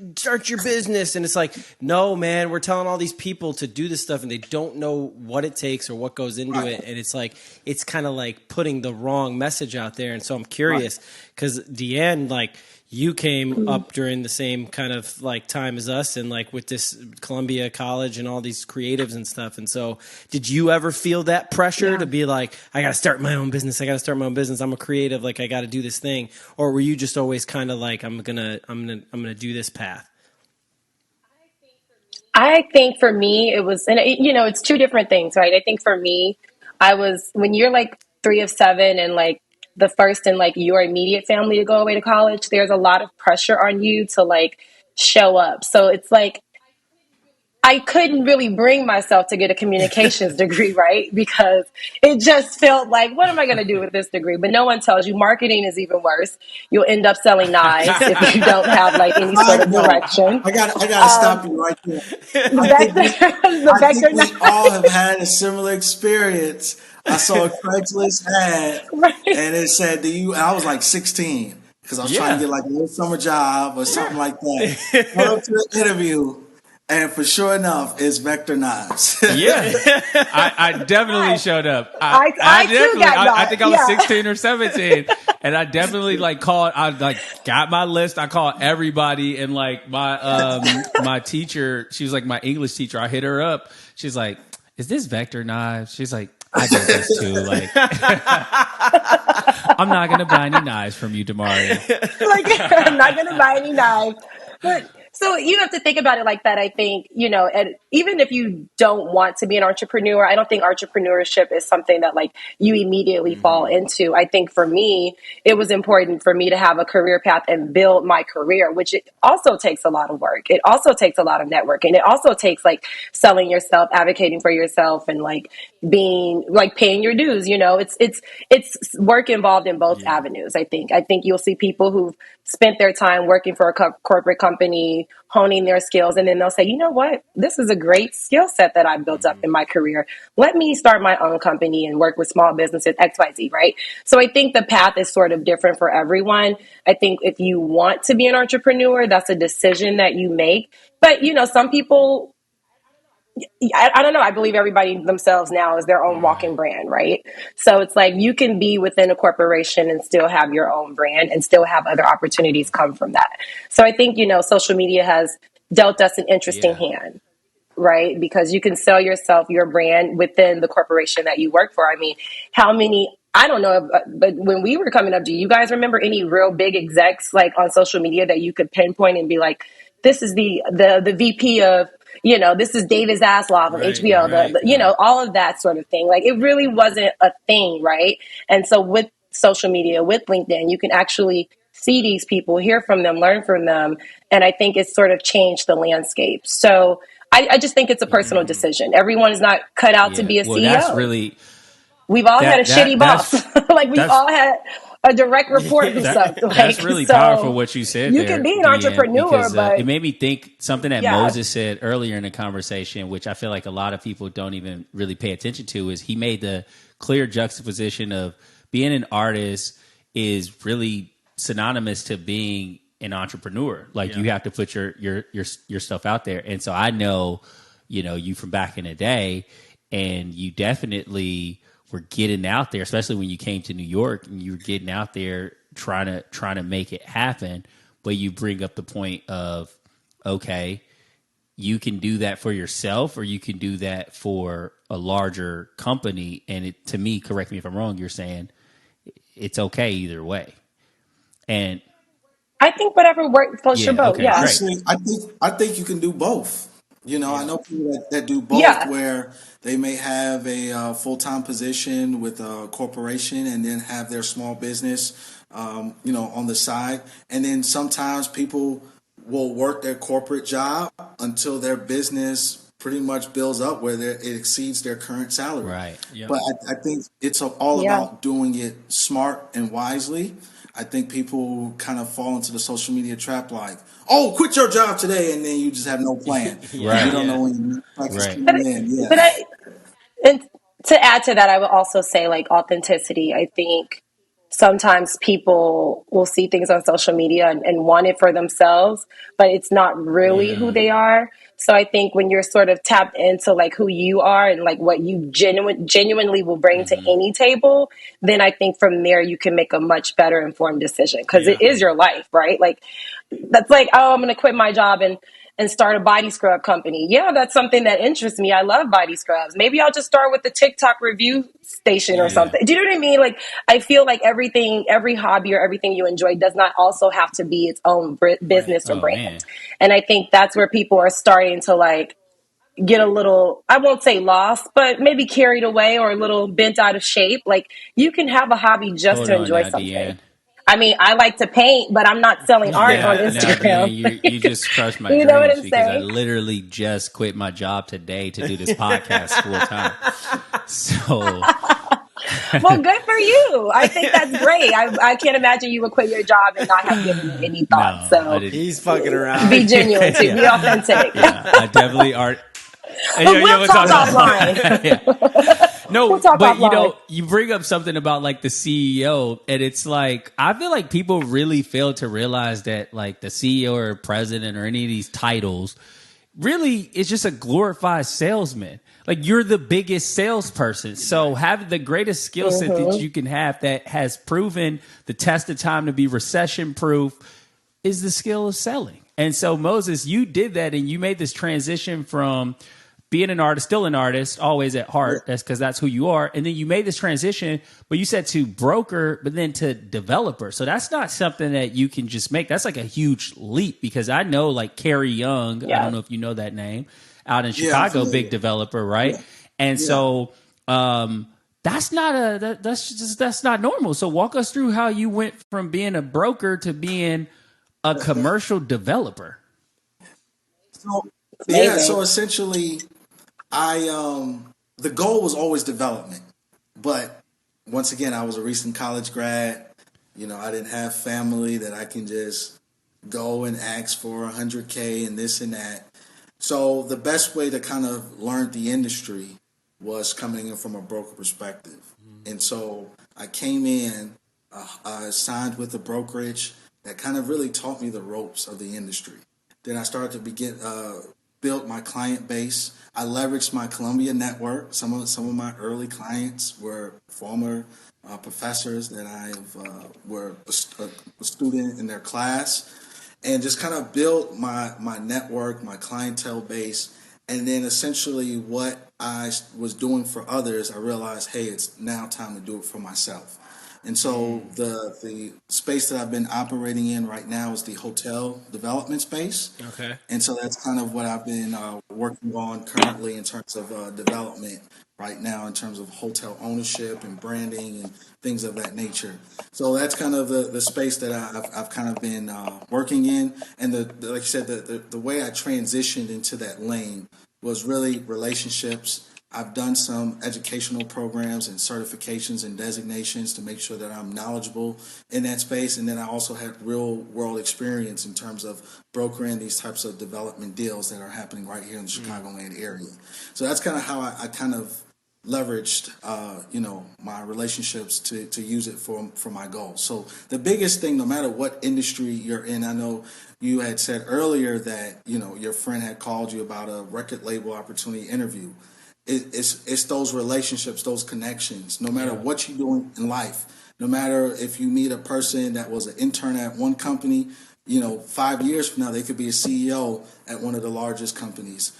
[SPEAKER 3] business. And it's like, no, man, we're telling all these people to do this stuff and they don't know what it takes or what goes into it. And it's like, it's kind of like putting the wrong message out there. And so I'm curious because Deanne, like, you came up during the same kind of like time as us and like with this Columbia College and all these creatives and stuff. And so did you ever feel that pressure to be like, I got to start my own business. I'm a creative. Like I got to do this thing. Or were you just always kind of like, I'm going to do this path?
[SPEAKER 1] I think for me, it was, and you know, it's two different things, right? I think for me, when you're like 3 of 7 and like the first in like your immediate family to go away to college, there's a lot of pressure on you to like show up. So it's like, I couldn't really bring myself to get a communications degree, right? Because it just felt like, what am I going to do with this degree? But no one tells you marketing is even worse. You'll end up selling knives if you don't have like any sort of direction.
[SPEAKER 2] I got to stop you right there.
[SPEAKER 1] The
[SPEAKER 2] I think we
[SPEAKER 1] vector
[SPEAKER 2] all have had a similar experience. I saw a Craigslist ad,
[SPEAKER 1] Right.
[SPEAKER 2] and it said, and I was like 16 because I was trying to get like a little summer job or something like that. Went up to the interview, and for sure enough, it's Vector Knives.
[SPEAKER 4] Yeah, I definitely showed up.
[SPEAKER 1] I too got
[SPEAKER 4] I think I was
[SPEAKER 1] yeah.
[SPEAKER 4] 16 or 17, and I definitely like called. I like got my list. I called everybody, and like my teacher, she was like my English teacher. I hit her up. She's like, "Is this Vector Knives?" She's like, "I did this too." Like, I'm not gonna buy any knives from you, Dimari.
[SPEAKER 1] Like, I'm not going to buy any knives. But So you have to think about it like that. I think, and even if you don't want to be an entrepreneur, I don't think entrepreneurship is something that like you immediately fall into. I think for me, it was important for me to have a career path and build my career, which it also takes a lot of work. It also takes a lot of networking. It also takes like selling yourself, advocating for yourself, and like being like paying your dues. It's work involved in both avenues. I think you'll see people who've spent their time working for a corporate company, honing their skills, and then they'll say, you know what, this is a great skill set that I've built up in my career. Let me start my own company and work with small businesses, XYZ, right? So I think the path is sort of different for everyone. I think if you want to be an entrepreneur, that's a decision that you make. But, some people, I don't know. I believe everybody themselves now is their own walking brand, right? So it's like you can be within a corporation and still have your own brand and still have other opportunities come from that. So I think, social media has dealt us an interesting hand, right? Because you can sell yourself, your brand within the corporation that you work for. I mean, I don't know, but when we were coming up, do you guys remember any real big execs like on social media that you could pinpoint and be like, this is the VP of, this is David Zaslav of HBO, all of that sort of thing. Like it really wasn't a thing, right? And so with social media, with LinkedIn, you can actually see these people, hear from them, learn from them. And I think it's sort of changed the landscape. So I just think it's a personal decision. Everyone is not cut out to be a CEO.
[SPEAKER 4] That's really...
[SPEAKER 1] We've all had a shitty boss. Like we've all had a direct report who sucked.
[SPEAKER 4] That's really powerful what you said.
[SPEAKER 1] You can be an entrepreneur, but
[SPEAKER 4] it made me think something that Moses said earlier in the conversation, which I feel like a lot of people don't even really pay attention to, is he made the clear juxtaposition of being an artist is really synonymous to being an entrepreneur. Like you have to put your stuff out there. And so I know, you from back in the day, and you definitely were getting out there, especially when you came to New York and you were getting out there trying to make it happen. But you bring up the point of, okay, you can do that for yourself or you can do that for a larger company. And to me, correct me if I'm wrong, you're saying it's okay either way. And
[SPEAKER 1] I think whatever works floats your boat.
[SPEAKER 4] Okay,
[SPEAKER 1] yeah.
[SPEAKER 2] Actually, I think you can do both. I know people that do both, where they may have a full-time position with a corporation and then have their small business, on the side. And then sometimes people will work their corporate job until their business pretty much builds up where it exceeds their current salary.
[SPEAKER 4] Right. Yep.
[SPEAKER 2] But I think it's all about doing it smart and wisely. I think people kind of fall into the social media trap like, oh, quit your job today, and then you just have no plan.
[SPEAKER 4] Right.
[SPEAKER 2] You don't know when it's
[SPEAKER 1] coming in. And to add to that, I would also say like authenticity. I think sometimes people will see things on social media and want it for themselves, but it's not really who they are. So I think when you're sort of tapped into like who you are and like what you genuinely will bring to any table, then I think from there you can make a much better informed decision because it is your life, right? Like that's like, oh, I'm going to quit my job and start a body scrub company. Yeah, that's something that interests me. I love body scrubs. Maybe I'll just start with the TikTok review station or something. Do you know what I mean? Like, I feel like every hobby or everything you enjoy does not also have to be its own business or brand. Man. And I think that's where people are starting to like get a little, I won't say lost, but maybe carried away or a little bent out of shape. Like you can have a hobby just to enjoy something. Deanne. I mean, I like to paint, but I'm not selling art on Instagram.
[SPEAKER 4] No, you just crushed my
[SPEAKER 1] you
[SPEAKER 4] dreams
[SPEAKER 1] know what I'm
[SPEAKER 4] because
[SPEAKER 1] saying?
[SPEAKER 4] I literally just quit my job today to do this podcast full time. So,
[SPEAKER 1] well, good for you. I think that's great. I can't imagine you would quit your job and not have given it any thought.
[SPEAKER 3] No, so he's fucking around.
[SPEAKER 1] Be genuine too. Be authentic.
[SPEAKER 4] I definitely are.
[SPEAKER 1] But we'll talk offline.
[SPEAKER 4] No, but you bring up something about like the CEO, and it's like I feel like people really fail to realize that like the CEO or president or any of these titles really is just a glorified salesman. Like you're the biggest salesperson, so having the greatest skill set that you can have that has proven the test of time to be recession proof is the skill of selling. And so Moses, you did that, and you made this transition from being an artist, still an artist, always at heart. That's because that's who you are. And then you made this transition, but you said to broker, but then to developer. So that's not something that you can just make. That's like a huge leap, because I know like Carrie Young, I don't know if you know that name, out in Chicago, big developer, right? Yeah. And so that's not normal. So walk us through how you went from being a broker to being a commercial developer.
[SPEAKER 2] So essentially, the goal was always development, but once again, I was a recent college grad. I didn't have family that I can just go and ask for $100K and this and that. So the best way to kind of learn the industry was coming in from a broker perspective. And so I came in, I signed with a brokerage that kind of really taught me the ropes of the industry. Then I started to build my client base. I leveraged my Colombia network. Some of my early clients were former professors that were a student in their class, and just kind of built my network, my clientele base. And then essentially what I was doing for others, I realized, hey, it's now time to do it for myself. And so the space that I've been operating in right now is the hotel development space.
[SPEAKER 3] Okay.
[SPEAKER 2] And so that's kind of what I've been working on currently in terms of development right now, in terms of hotel ownership and branding and things of that nature. So that's kind of the space that I've kind of been working in. And like you said, the way I transitioned into that lane was really relationships. I've done some educational programs and certifications and designations to make sure that I'm knowledgeable in that space. And then I also had real world experience in terms of brokering these types of development deals that are happening right here in the Chicagoland area. So that's kind of how I kind of leveraged, my relationships to use it for my goals. So the biggest thing, no matter what industry you're in, I know you had said earlier that, your friend had called you about a record label opportunity interview. It's those relationships, those connections. No matter what you're doing in life, no matter if you meet a person that was an intern at one company, 5 years from now they could be a CEO at one of the largest companies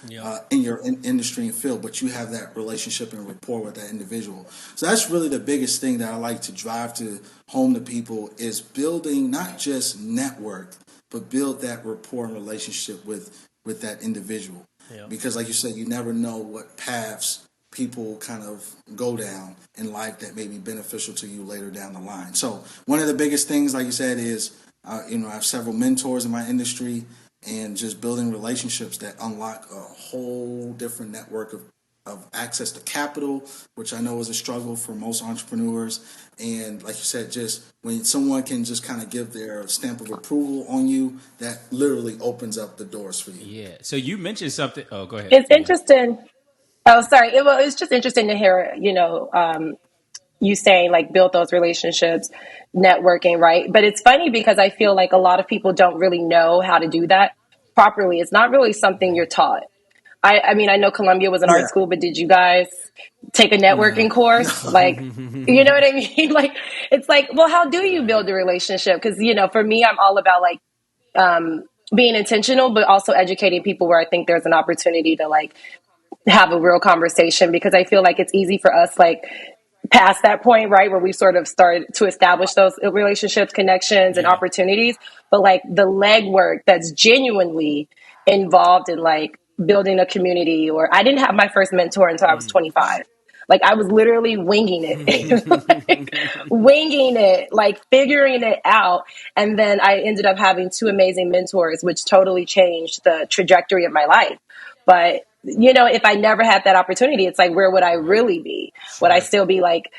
[SPEAKER 2] in your industry and field. But you have that relationship and rapport with that individual. So that's really the biggest thing that I like to drive to home to people, is building not just network, but build that rapport and relationship with that individual. Yeah. Because like you said, you never know what paths people kind of go down in life that may be beneficial to you later down the line. So one of the biggest things, like you said, is, I have several mentors in my industry, and just building relationships that unlock a whole different network of access to capital, which I know is a struggle for most entrepreneurs. And like you said, just when someone can just kind of give their stamp of approval on you, that literally opens up the doors for you.
[SPEAKER 4] Yeah. So you mentioned something. Oh, go ahead.
[SPEAKER 1] It's interesting. Oh, sorry. It's just interesting to hear, you saying like build those relationships, networking, right? But it's funny because I feel like a lot of people don't really know how to do that properly. It's not really something you're taught. I mean, I know Columbia was an art school, but did you guys take a networking course? Like, you know what I mean? Like, it's like, well, how do you build a relationship? Because, for me, I'm all about like being intentional, but also educating people where I think there's an opportunity to like have a real conversation, because I feel like it's easy for us, like, past that point, right, where we sort of started to establish those relationships, connections, and opportunities. But like the legwork that's genuinely involved in like building a community, or I didn't have my first mentor until I was 25. Like I was literally winging it, like figuring it out. And then I ended up having two amazing mentors, which totally changed the trajectory of my life. But if I never had that opportunity, it's like, where would I really be? Would I still be like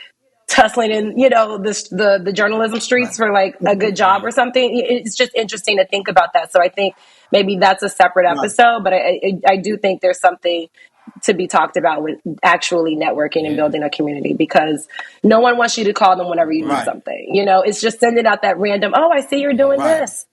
[SPEAKER 1] tussling in, the journalism streets for like a good job or something? It's just interesting to think about that. So I think maybe that's a separate episode, but I do think there's something to be talked about with actually networking and building a community, because no one wants you to call them whenever you need something. It's just sending out that random, oh, I see you're doing this.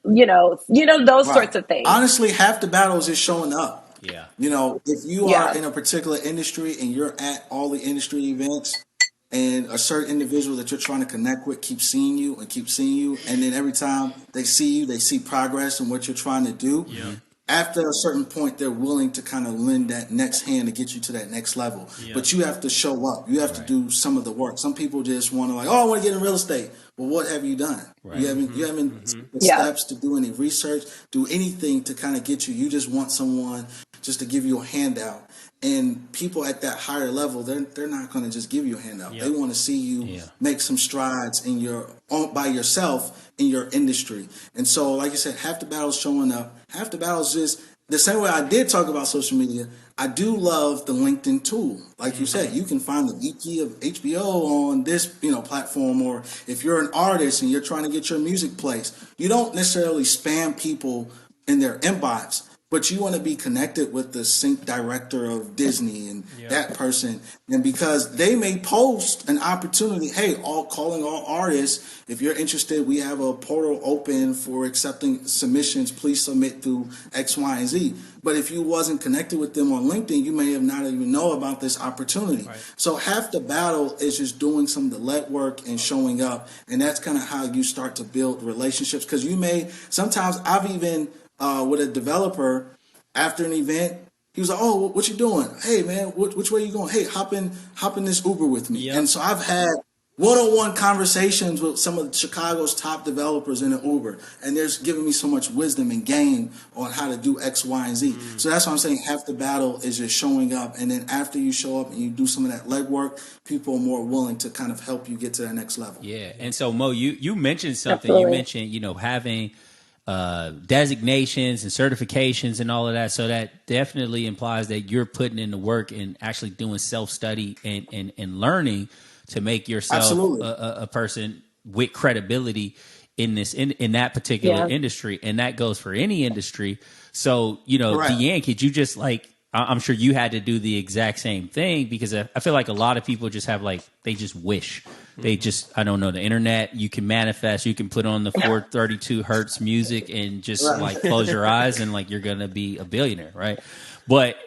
[SPEAKER 1] Those sorts of things.
[SPEAKER 2] Honestly, half the battles is showing up.
[SPEAKER 4] Yeah.
[SPEAKER 2] If you are in a particular industry and you're at all the industry events, and a certain individual that you're trying to connect with keeps seeing you, and then every time they see you, they see progress in what you're trying to do. Yeah. after a certain point, they're willing to kind of lend that next hand to get you to that next level.
[SPEAKER 3] Yep.
[SPEAKER 2] But you have to show up. You have to do some of the work. Some people just want to like, oh, I want to get in real estate. Well, what have you done?
[SPEAKER 4] Right.
[SPEAKER 2] You haven't taken the
[SPEAKER 1] Yeah.
[SPEAKER 2] steps to do any research, do anything to kind of get you. You just want someone just to give you a handout. And people at that higher level, they're not going to just give you a handout.
[SPEAKER 3] Yep.
[SPEAKER 2] They want to see you make some strides in your by yourself in your industry. And so, like you said, half the battle's showing up. Half the battle's just the same way I did talk about social media. I do love the LinkedIn tool. Like you said, you can find the VP of HBO on this platform, or if you're an artist and you're trying to get your music placed, you don't necessarily spam people in their inbox. But you want to be connected with the sync director of Disney and that person. And because they may post an opportunity, hey, calling all artists, if you're interested, we have a portal open for accepting submissions. Please submit through X, Y, and Z. But if you wasn't connected with them on LinkedIn, you may have not even know about this opportunity. Right. So half the battle is just doing some of the legwork and showing up. And that's kind of how you start to build relationships. Because sometimes I've even... with a developer after an event, he was like, "Oh, what you doing? Hey, man, which way you going? Hey, hop in this Uber with me." Yep. And so I've had one-on-one conversations with some of Chicago's top developers in an Uber, and they're giving me so much wisdom and game on how to do X, Y, and Z. So that's what I'm saying. Half the battle is just showing up, and then after you show up and you do some of that legwork, people are more willing to kind of help you get to that next level.
[SPEAKER 4] Yeah, and so Mo, you mentioned something.
[SPEAKER 1] Absolutely.
[SPEAKER 4] You mentioned having designations and certifications and all of that. So that definitely implies that you're putting in the work and actually doing self-study and learning to make yourself a person with credibility in that particular industry. And that goes for any industry. So, Deanne, could you just I'm sure you had to do the exact same thing, because I feel like a lot of people just have they just wish. They just, I don't know, the internet, you can manifest, you can put on the 432 hertz music and just close your eyes and you're going to be a billionaire, right? But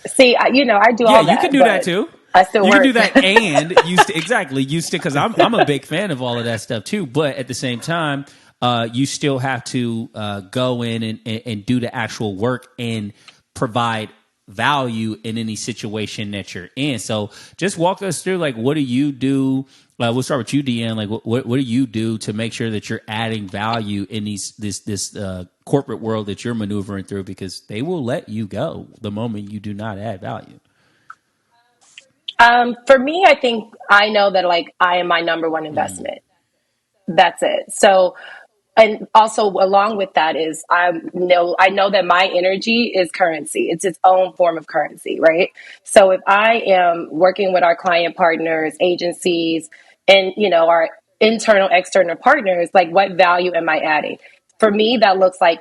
[SPEAKER 1] see, I do all that.
[SPEAKER 4] You can do that too.
[SPEAKER 1] I still
[SPEAKER 4] you
[SPEAKER 1] work.
[SPEAKER 4] can do that and used to, because I'm a big fan of all of that stuff too. But at the same time, you still have to go in and do the actual work and provide value in any situation that you're in. So just walk us through, what do you do? We'll start with you, Deanne. What do you do to make sure that you're adding value in this corporate world that you're maneuvering through? Because they will let you go the moment you do not add value.
[SPEAKER 1] For me, I think I know that I am my number one investment. That's it. So, and also along with that is I know that my energy is currency. It's its own form of currency, right? So if I am working with our client partners, agencies, and our internal, external partners, what value am I adding? For me, that looks like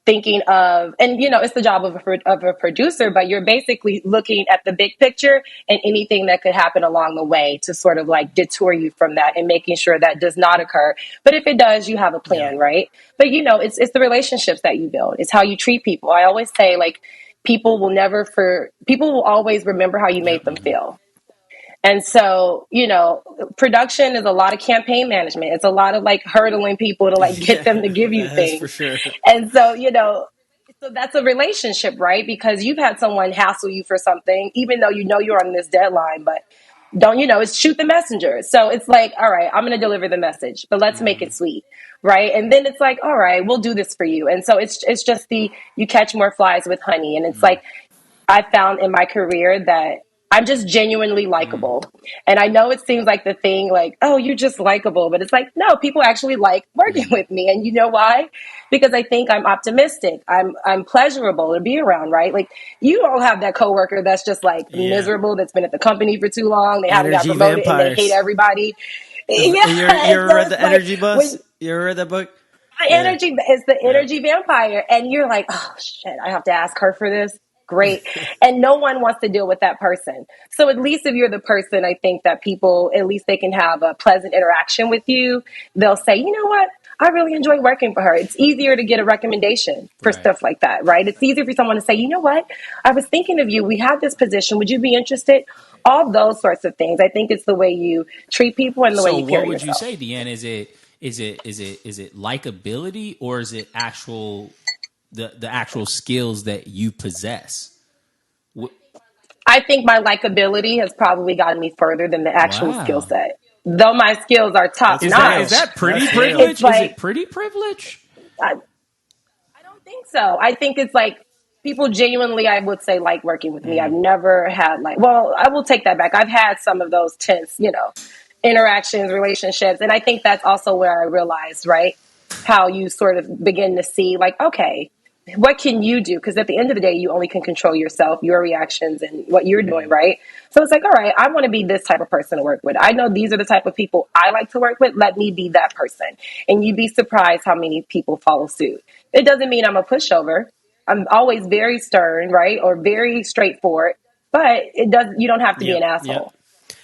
[SPEAKER 1] thinking of, and it's the job of a producer, but you're basically looking at the big picture and anything that could happen along the way to sort of detour you from that and making sure that does not occur. But if it does, you have a plan, right? But it's the relationships that you build. It's how you treat people. I always say people will always remember how you made them feel. And so, production is a lot of campaign management. It's a lot of hurdling people to get them to give you things.
[SPEAKER 3] For sure.
[SPEAKER 1] And so, so that's a relationship, right? Because you've had someone hassle you for something, even though you're on this deadline, but it's shoot the messenger. So it's all right, I'm going to deliver the message, but let's make it sweet. Right. And then it's all right, we'll do this for you. And so it's just you catch more flies with honey. And it's I found in my career that I'm just genuinely likable. And I know it seems like the thing oh, you're just likable. But it's no, people actually like working with me. And you know why? Because I think I'm optimistic. I'm pleasurable to be around, right? You don't have that coworker that's just miserable, that's been at the company for too long. They haven't got
[SPEAKER 3] Energy
[SPEAKER 1] promoted
[SPEAKER 3] vampires.
[SPEAKER 1] and they hate everybody.
[SPEAKER 3] You ever read The Energy Bus? You ever read that book?
[SPEAKER 1] The energy is the energy vampire. And you're oh, shit, I have to ask her for this. Great. And no one wants to deal with that person. So at least if you're the person, I think that people, at least they can have a pleasant interaction with you. They'll say, you know what? I really enjoy working for her. It's easier to get a recommendation for stuff like that, right? It's easier for someone to say, you know what? I was thinking of you. We have this position. Would you be interested? All those sorts of things. I think it's the way you treat people and the way you carry
[SPEAKER 4] yourself. So what would you say, Deanne? Is it likability, or is it actual the actual skills that you possess?
[SPEAKER 1] I think my likability has probably gotten me further than the actual skill
[SPEAKER 4] Wow.
[SPEAKER 1] set. Though my skills are top
[SPEAKER 3] That's
[SPEAKER 4] Is
[SPEAKER 3] real.
[SPEAKER 1] notch,
[SPEAKER 4] that pretty
[SPEAKER 3] That's real.
[SPEAKER 1] it's
[SPEAKER 4] privilege? Is
[SPEAKER 1] like
[SPEAKER 4] it pretty privilege?
[SPEAKER 1] I, I don't think so. I think it's like people genuinely, I would say, like working with me. I've never had like, well, I will take that back. I've had some of those tense, interactions, relationships. And I think that's also where I realized, right, how you sort of begin to see like, okay, what can you do? Because at the end of the day, you only can control yourself, your reactions, and what you're doing, right? So it's like, all right, I want to be this type of person to work with. I know these are the type of people I like to work with. Let me be that person. And you'd be surprised how many people follow suit. It doesn't mean I'm a pushover. I'm always very stern, right? Or very straightforward. But it does you don't have to be
[SPEAKER 3] Yep.
[SPEAKER 1] an
[SPEAKER 3] Yep.
[SPEAKER 1] asshole.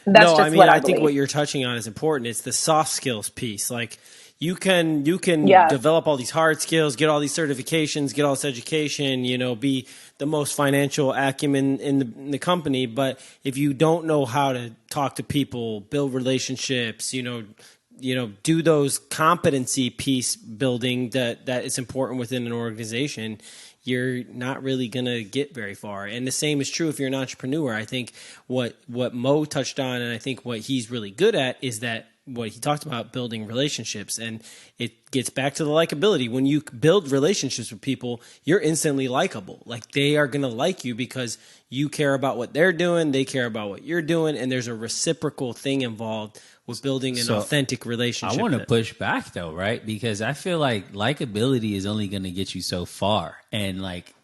[SPEAKER 1] That's
[SPEAKER 3] No, I
[SPEAKER 1] just
[SPEAKER 3] mean,
[SPEAKER 1] what I
[SPEAKER 3] I think
[SPEAKER 1] believe.
[SPEAKER 3] what you're touching on is important. It's the soft skills piece. Like you can
[SPEAKER 1] Yes.
[SPEAKER 3] develop all these hard skills, get all these certifications, get all this education, be the most financial acumen in the company. But if you don't know how to talk to people, build relationships, do those competency piece building that is important within an organization, you're not really going to get very far. And the same is true if you're an entrepreneur. I think what Mo touched on, and I think what he's really good at, is that what he talked about, building relationships. And it gets back to the likability. When you build relationships with people, you're instantly likable. Like, they are going to like you because you care about what they're doing, they care about what you're doing, and there's a reciprocal thing involved with building an authentic relationship.
[SPEAKER 4] I want to push back though, right? Because I feel like likability is only going to get you so far. And like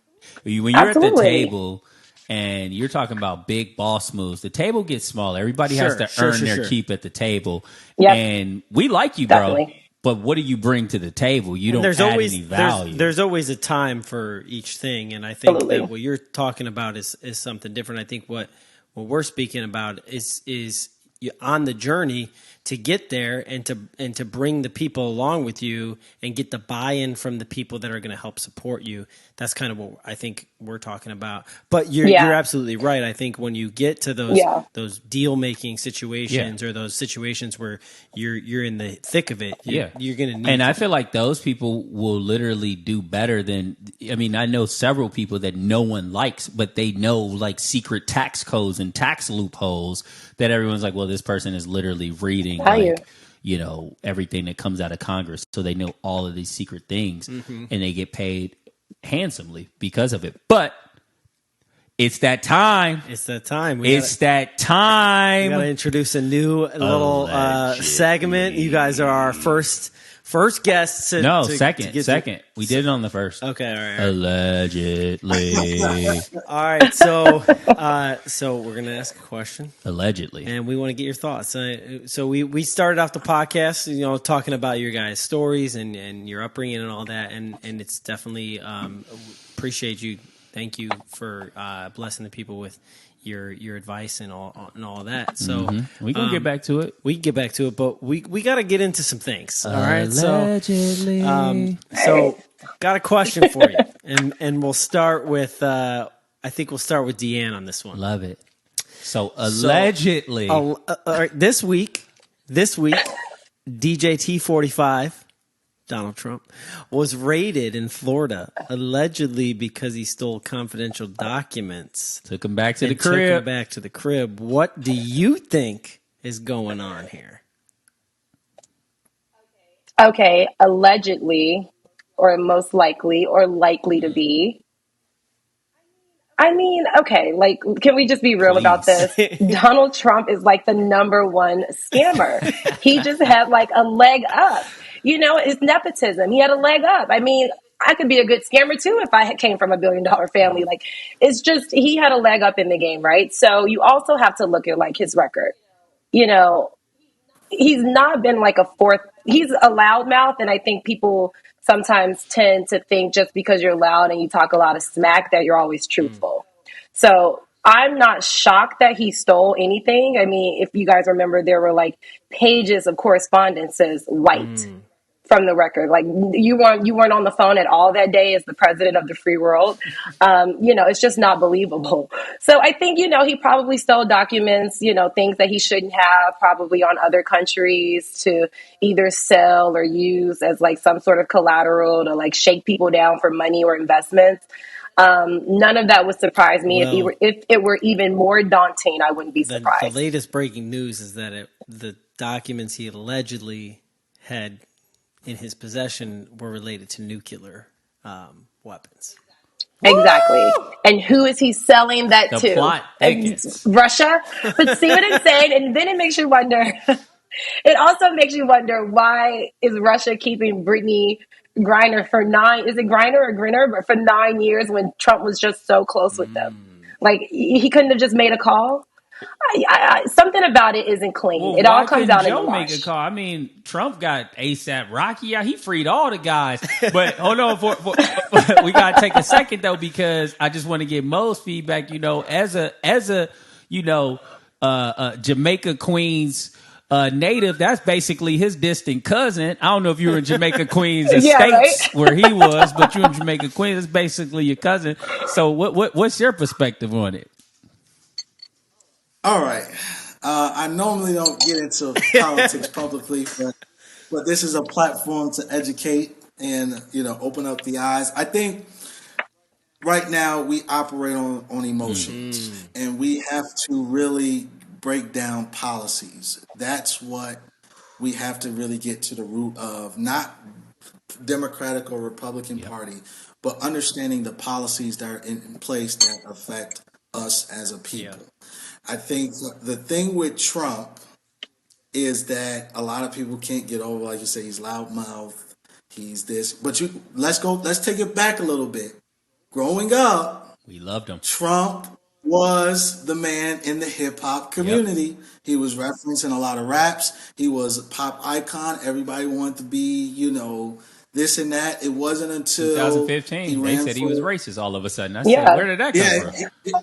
[SPEAKER 4] when you're at the
[SPEAKER 1] Absolutely.
[SPEAKER 4] table and you're talking about big boss moves, the table gets smaller. Everybody has to earn their keep at the table.
[SPEAKER 1] Yep.
[SPEAKER 4] And we like you, bro.
[SPEAKER 1] Definitely.
[SPEAKER 4] But what do you bring to the table? You don't
[SPEAKER 3] there's
[SPEAKER 4] add
[SPEAKER 3] always
[SPEAKER 4] any value.
[SPEAKER 3] there's always a time for each thing, and I think
[SPEAKER 1] Absolutely.
[SPEAKER 3] that what you're talking about is something different. I think what we're speaking about is you on the journey to get there and to bring the people along with you and get the buy-in from the people that are going to help support you. That's kind of what I think we're talking about. But you're absolutely right. I think when you get to those deal-making situations or those situations where you're in the thick of it, you're going to need.
[SPEAKER 4] And I feel like those people will literally do better than. I mean, I know several people that no one likes, but they know like secret tax codes and tax loopholes that everyone's like, well, this person is literally reading like, everything that comes out of Congress. So they know all of these secret things and they get paid handsomely because of it. But it's that time.
[SPEAKER 3] It's that time.
[SPEAKER 4] We got
[SPEAKER 3] to introduce a new little segment. You guys are our first guests.
[SPEAKER 4] Second. We did it on the first.
[SPEAKER 3] Okay, all right.
[SPEAKER 4] Allegedly.
[SPEAKER 3] All right, so we're gonna ask a question.
[SPEAKER 4] Allegedly.
[SPEAKER 3] And we want to get your thoughts. So we started off the podcast, talking about your guys' stories and your upbringing and all that, and it's definitely appreciate you. Thank you for blessing the people with your advice and all that. So
[SPEAKER 4] we can get back to it.
[SPEAKER 3] We can get back to it, but we got to get into some things. All right.
[SPEAKER 4] Allegedly.
[SPEAKER 3] So got a question for you, and we'll start with. I think we'll start with Deanne on this one.
[SPEAKER 4] Love it. So allegedly,
[SPEAKER 3] all right, this week, DJ T45, Donald Trump, was raided in Florida allegedly because he stole confidential documents.
[SPEAKER 4] Took him back to the
[SPEAKER 3] Took
[SPEAKER 4] crib.
[SPEAKER 3] him back to the crib. What do you think is going on here?
[SPEAKER 1] Okay, allegedly, or most likely, or likely to be. I mean, okay, like, can we just be real about this? Donald Trump is like the number one scammer. He just had like a leg up. It's nepotism. He had a leg up. I mean, I could be a good scammer too if I came from a $1 billion family. Like, it's just, he had a leg up in the game, right? So you also have to look at like his record. He's not been like he's a loudmouth, and I think people sometimes tend to think just because you're loud and you talk a lot of smack that you're always truthful. So I'm not shocked that he stole anything. I mean, if you guys remember, there were like pages of correspondences wiped from the record. Like you weren't on the phone at all that day as the president of the free world. It's just not believable. So I think, he probably stole documents, things that he shouldn't have, probably on other countries to either sell or use as like some sort of collateral to like shake people down for money or investments. None of that would surprise me.
[SPEAKER 3] Well,
[SPEAKER 1] If it were even more daunting, I wouldn't be
[SPEAKER 3] the
[SPEAKER 1] surprised.
[SPEAKER 3] latest breaking news is that the documents he allegedly had in his possession were related to nuclear weapons.
[SPEAKER 1] Exactly. And who is he selling that
[SPEAKER 4] The
[SPEAKER 1] to?
[SPEAKER 4] plot thickens.
[SPEAKER 1] Russia? But see what I'm saying? And then it makes you wonder. It also makes you wonder, why is Russia keeping Brittany Griner for is it Griner or Griner? But for 9 years when Trump was just so close with them. Like, he couldn't have just made a call? Something about it isn't clean.
[SPEAKER 4] Well,
[SPEAKER 1] It all
[SPEAKER 4] why
[SPEAKER 1] comes
[SPEAKER 4] couldn't
[SPEAKER 1] out in the
[SPEAKER 4] Joe make a
[SPEAKER 1] wash.
[SPEAKER 4] call? I mean, Trump got ASAP Rocky out. He freed all the guys. But hold on, we got to take a second though, because I just want to get Mo's feedback. As a Jamaica Queens native, that's basically his distant cousin. I don't know if you were in Jamaica Queens
[SPEAKER 1] Yeah,
[SPEAKER 4] estates
[SPEAKER 1] right?
[SPEAKER 4] where he was, but you're in Jamaica Queens. It's basically your cousin. So what's your perspective on it?
[SPEAKER 2] All right. I normally don't get into politics publicly, but this is a platform to educate and open up the eyes. I think right now we operate on emotions, and we have to really break down policies. That's what we have to really get to the root of, not Democratic or Republican Party, but understanding the policies that are in place that affect us as a people. I think the thing with Trump is that a lot of people can't get over, like you say, he's loudmouth, he's this. But let's take it back a little bit. Growing up,
[SPEAKER 4] We loved him.
[SPEAKER 2] Trump was the man in the hip hop community. He was referencing a lot of raps. He was a pop icon. Everybody wanted to be, this and that. It wasn't until
[SPEAKER 4] 2015,
[SPEAKER 2] he
[SPEAKER 4] they
[SPEAKER 2] ran
[SPEAKER 4] said he was racist all of a sudden. I said,
[SPEAKER 1] Yeah.
[SPEAKER 4] where did that come
[SPEAKER 2] yeah,
[SPEAKER 4] from?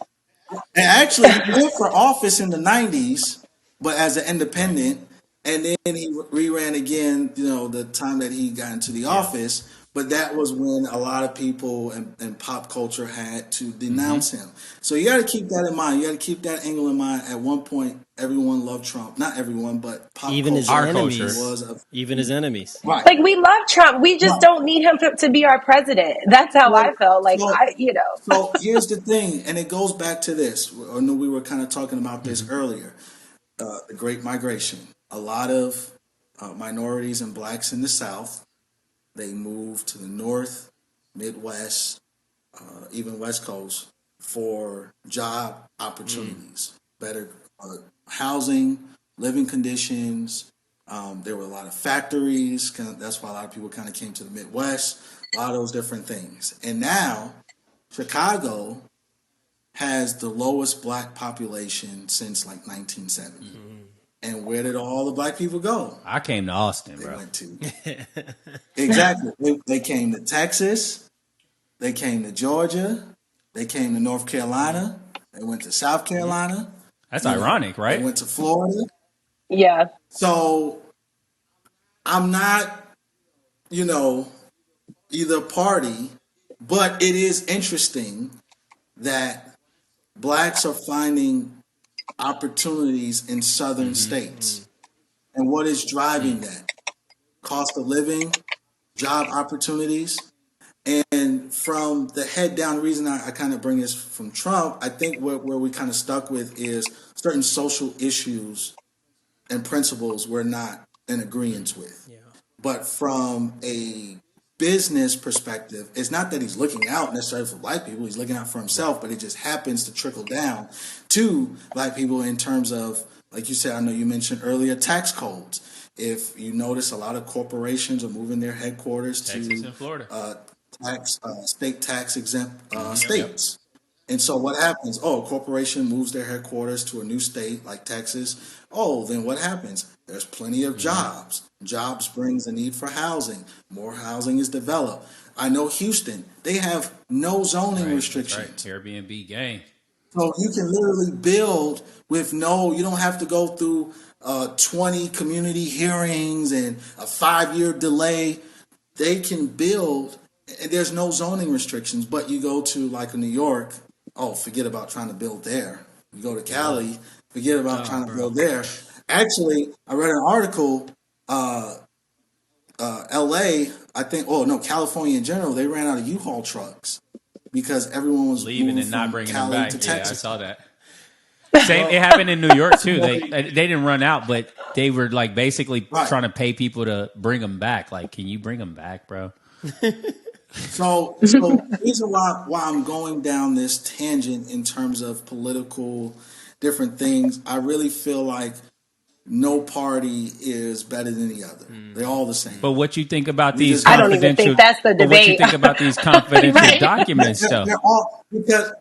[SPEAKER 2] and actually, he ran for office in the '90s, but as an independent, and then he re-ran again. The time that he got into the office, but that was when a lot of people and pop culture had to denounce him. So you got to keep that in mind. You got to keep that angle in mind. At one point, everyone loved Trump. Not everyone, but pop
[SPEAKER 3] Even his
[SPEAKER 2] culture
[SPEAKER 3] enemies.
[SPEAKER 2] was
[SPEAKER 3] Even his enemies.
[SPEAKER 2] right.
[SPEAKER 1] Like, we love Trump. We just
[SPEAKER 2] Right.
[SPEAKER 1] don't need him to be our president. That's how I
[SPEAKER 2] So,
[SPEAKER 1] felt. Like,
[SPEAKER 2] so,
[SPEAKER 1] I.
[SPEAKER 2] so here's the thing, and it goes back to this. I know we were kind of talking about this earlier. The Great Migration. A lot of minorities and blacks in the South, they moved to the North, Midwest, even West Coast for job opportunities, better housing, living conditions. There were a lot of factories. That's why a lot of people kind of came to the Midwest. A lot of those different things. And now, Chicago has the lowest black population since like 1970. And where did all the black people go?
[SPEAKER 4] I came to Austin,
[SPEAKER 2] They
[SPEAKER 4] bro.
[SPEAKER 2] went to exactly. They came to Texas. They came to Georgia. They came to North Carolina. They went to South Carolina.
[SPEAKER 4] That's ironic, right?
[SPEAKER 2] They went to Florida.
[SPEAKER 1] Yeah.
[SPEAKER 2] So I'm not, either party, but it is interesting that blacks are finding opportunities in southern states. And what is driving that? Cost of living, job opportunities. And from the head down, the reason I kind of bring this from Trump, I think where we kind of stuck with is certain social issues and principles we're not in agreement with. But from a business perspective, it's not that he's looking out necessarily for black people, he's looking out for himself, but it just happens to trickle down to black people in terms of, like you said, I know you mentioned earlier, tax codes. If you notice, a lot of corporations are moving their headquarters
[SPEAKER 4] Texas
[SPEAKER 2] to
[SPEAKER 4] and Florida.
[SPEAKER 2] state tax exempt states. And so what happens? Oh, a corporation moves their headquarters to a new state like Texas. Oh, then what happens? There's plenty of jobs. Jobs brings the need for housing. More housing is developed. I know Houston, they have no zoning restrictions.
[SPEAKER 4] Right. Airbnb gang.
[SPEAKER 2] So you can literally build with you don't have to go through 20 community hearings and a 5 year delay. They can build, and there's no zoning restrictions. But you go to like a New York, oh, forget about trying to build there. You go to Cali, forget about trying to build there. Actually, I read an article. L.A., I think, oh no, California in general, they ran out of U-Haul trucks because everyone was
[SPEAKER 4] leaving
[SPEAKER 2] moving
[SPEAKER 4] and not
[SPEAKER 2] from
[SPEAKER 4] bringing
[SPEAKER 2] Cali
[SPEAKER 4] them back.
[SPEAKER 2] to
[SPEAKER 4] Yeah, I
[SPEAKER 2] Texas.
[SPEAKER 4] saw that. Same. It happened in New York too. They didn't run out, but they were like basically
[SPEAKER 2] Right.
[SPEAKER 4] trying to pay people to bring them back. Like, can you bring them back, bro?
[SPEAKER 2] So the reason why I'm going down this tangent in terms of political different things, I really feel like no party is better than the other. They're all the same.
[SPEAKER 4] But what you think about
[SPEAKER 2] We
[SPEAKER 4] these
[SPEAKER 2] just
[SPEAKER 1] I
[SPEAKER 2] got
[SPEAKER 1] don't even
[SPEAKER 4] confidential?
[SPEAKER 1] think that's the
[SPEAKER 4] But what you
[SPEAKER 1] debate.
[SPEAKER 4] think about these confidential
[SPEAKER 1] Right.
[SPEAKER 4] documents, though?
[SPEAKER 2] they're all because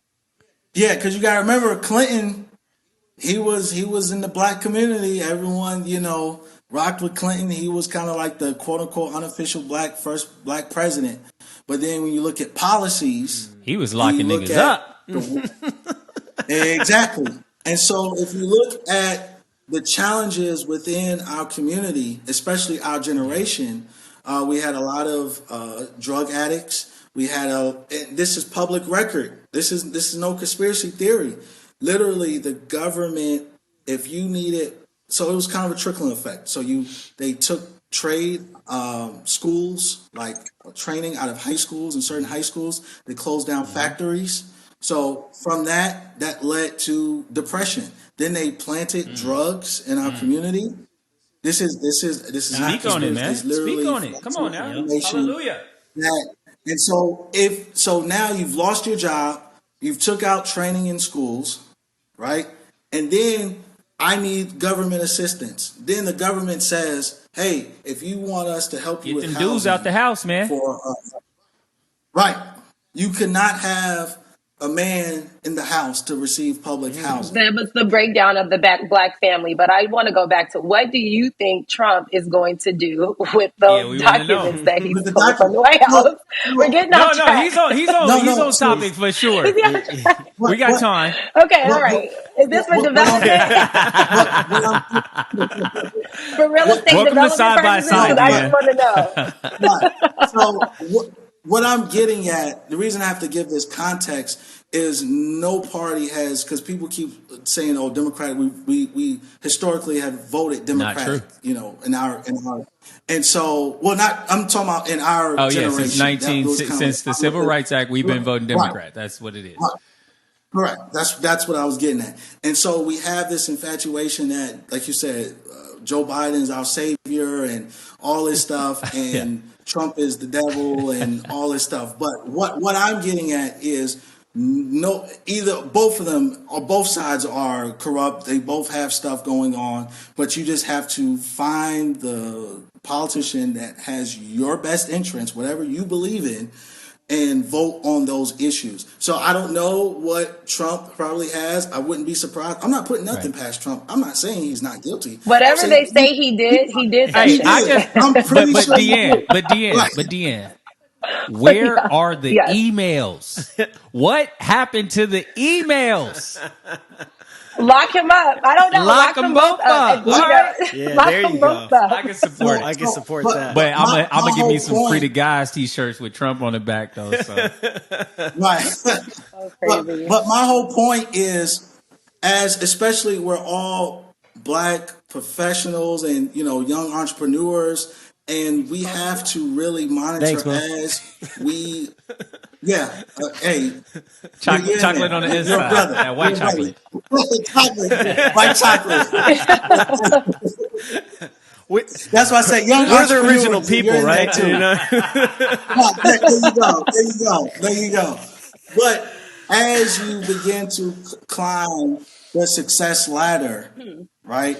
[SPEAKER 2] because you got to remember Clinton. He was in the black community. Everyone rocked with Clinton. He was kind of like the quote unquote unofficial first black president. But then when you look at policies,
[SPEAKER 4] He was
[SPEAKER 2] and
[SPEAKER 4] locking
[SPEAKER 2] you look
[SPEAKER 4] niggas
[SPEAKER 2] at
[SPEAKER 4] up.
[SPEAKER 2] exactly. And so if you look at the challenges within our community, especially our generation, we had a lot of drug addicts. We had and this is public record. This is no conspiracy theory. Literally, the government, if you needed, so it was kind of a trickling effect. So they took trade schools, like training out of high schools and certain high schools. They closed down factories. So from that led to depression. Then they planted drugs in our community. This is not
[SPEAKER 4] Speak on it,
[SPEAKER 2] conspiracy.
[SPEAKER 4] man.
[SPEAKER 2] It's literally
[SPEAKER 4] Speak on it. Come on now.
[SPEAKER 2] information
[SPEAKER 4] Hallelujah.
[SPEAKER 2] that, and so now you've lost your job, you've took out training in schools, right? And then I need government assistance. Then the government says, "Hey, if you want us to help you
[SPEAKER 4] Get
[SPEAKER 2] with
[SPEAKER 4] them
[SPEAKER 2] housing
[SPEAKER 4] dudes out the house, man.
[SPEAKER 2] for right, you cannot have a man in the house to receive public housing."
[SPEAKER 1] That was the breakdown of the black family. But I want to go back to, what do you think Trump is going to do with
[SPEAKER 4] Yeah,
[SPEAKER 1] those
[SPEAKER 4] we want to
[SPEAKER 1] documents
[SPEAKER 4] know.
[SPEAKER 1] that he's
[SPEAKER 2] With the
[SPEAKER 1] pulled from the
[SPEAKER 2] document,
[SPEAKER 1] White House? We're getting
[SPEAKER 4] No,
[SPEAKER 1] off
[SPEAKER 4] no,
[SPEAKER 1] track.
[SPEAKER 4] he's on
[SPEAKER 2] so
[SPEAKER 4] topic for sure.
[SPEAKER 1] Is he off track?
[SPEAKER 4] We got time.
[SPEAKER 1] Okay, all
[SPEAKER 2] what,
[SPEAKER 1] right. Is this for
[SPEAKER 2] what I'm
[SPEAKER 1] development? For real estate
[SPEAKER 4] Welcome to
[SPEAKER 1] development
[SPEAKER 4] Side by
[SPEAKER 1] purposes? Because
[SPEAKER 4] Side,
[SPEAKER 1] I just
[SPEAKER 4] Deanne.
[SPEAKER 1] want to know.
[SPEAKER 2] right. So what I'm getting at, the reason I have to give this context is no party has, because people keep saying, "Oh, Democratic." We historically have voted Democratic,
[SPEAKER 4] true.
[SPEAKER 2] and so not. I'm talking about in our
[SPEAKER 4] Oh yeah,
[SPEAKER 2] generation.
[SPEAKER 4] since the Civil Rights Act, we've been voting
[SPEAKER 2] Right.
[SPEAKER 4] Democrat. That's what it is.
[SPEAKER 2] Right. Correct. That's what I was getting at. And so we have this infatuation that, like you said, Joe Biden is our savior and all this stuff, and Trump is the devil and all this stuff. But what I'm getting at is, no, either both of them or both sides are corrupt. They both have stuff going on, but you just have to find the politician that has your best interest, whatever you believe in, and vote on those issues. So I don't know what Trump probably has. I wouldn't be surprised. I'm not putting nothing past Trump. I'm not saying he's not guilty.
[SPEAKER 1] Whatever they say he did that
[SPEAKER 4] Hey,
[SPEAKER 1] shit.
[SPEAKER 4] I just
[SPEAKER 2] I'm pretty
[SPEAKER 4] but
[SPEAKER 2] sure he
[SPEAKER 4] Deanne,
[SPEAKER 2] did. Right.
[SPEAKER 4] but Deanne, where
[SPEAKER 1] Yeah.
[SPEAKER 4] are the
[SPEAKER 1] Yes.
[SPEAKER 4] emails? What happened to the emails?
[SPEAKER 1] Lock him up. I don't know.
[SPEAKER 4] Lock them both up.
[SPEAKER 1] You
[SPEAKER 4] All
[SPEAKER 1] know,
[SPEAKER 4] right.
[SPEAKER 3] Yeah,
[SPEAKER 1] lock
[SPEAKER 3] there
[SPEAKER 1] them
[SPEAKER 3] you
[SPEAKER 1] both
[SPEAKER 3] go.
[SPEAKER 1] up.
[SPEAKER 4] I can support
[SPEAKER 3] I
[SPEAKER 4] it.
[SPEAKER 3] can support that.
[SPEAKER 4] But I'm
[SPEAKER 2] my
[SPEAKER 4] gonna give me
[SPEAKER 2] whole
[SPEAKER 4] some free
[SPEAKER 2] point-
[SPEAKER 4] to guys t-shirts with Trump on the back though. So
[SPEAKER 2] Right.
[SPEAKER 1] So crazy.
[SPEAKER 2] But my whole point is, especially we're all black professionals and young entrepreneurs, and we have to really monitor
[SPEAKER 3] Thanks, man.
[SPEAKER 2] as we. Yeah. Hey.
[SPEAKER 4] chocolate,
[SPEAKER 2] you're in there.
[SPEAKER 4] chocolate on the
[SPEAKER 2] Your
[SPEAKER 4] inside.
[SPEAKER 2] brother.
[SPEAKER 4] That white
[SPEAKER 2] Your
[SPEAKER 4] chocolate.
[SPEAKER 2] brother. Chocolate. White chocolate. That's why I say young
[SPEAKER 3] We're the
[SPEAKER 2] entrepreneurs,
[SPEAKER 3] original
[SPEAKER 2] you're
[SPEAKER 3] people,
[SPEAKER 2] in there
[SPEAKER 3] right?
[SPEAKER 2] too.
[SPEAKER 3] You know?
[SPEAKER 2] There you go. But as you begin to climb the success ladder, right,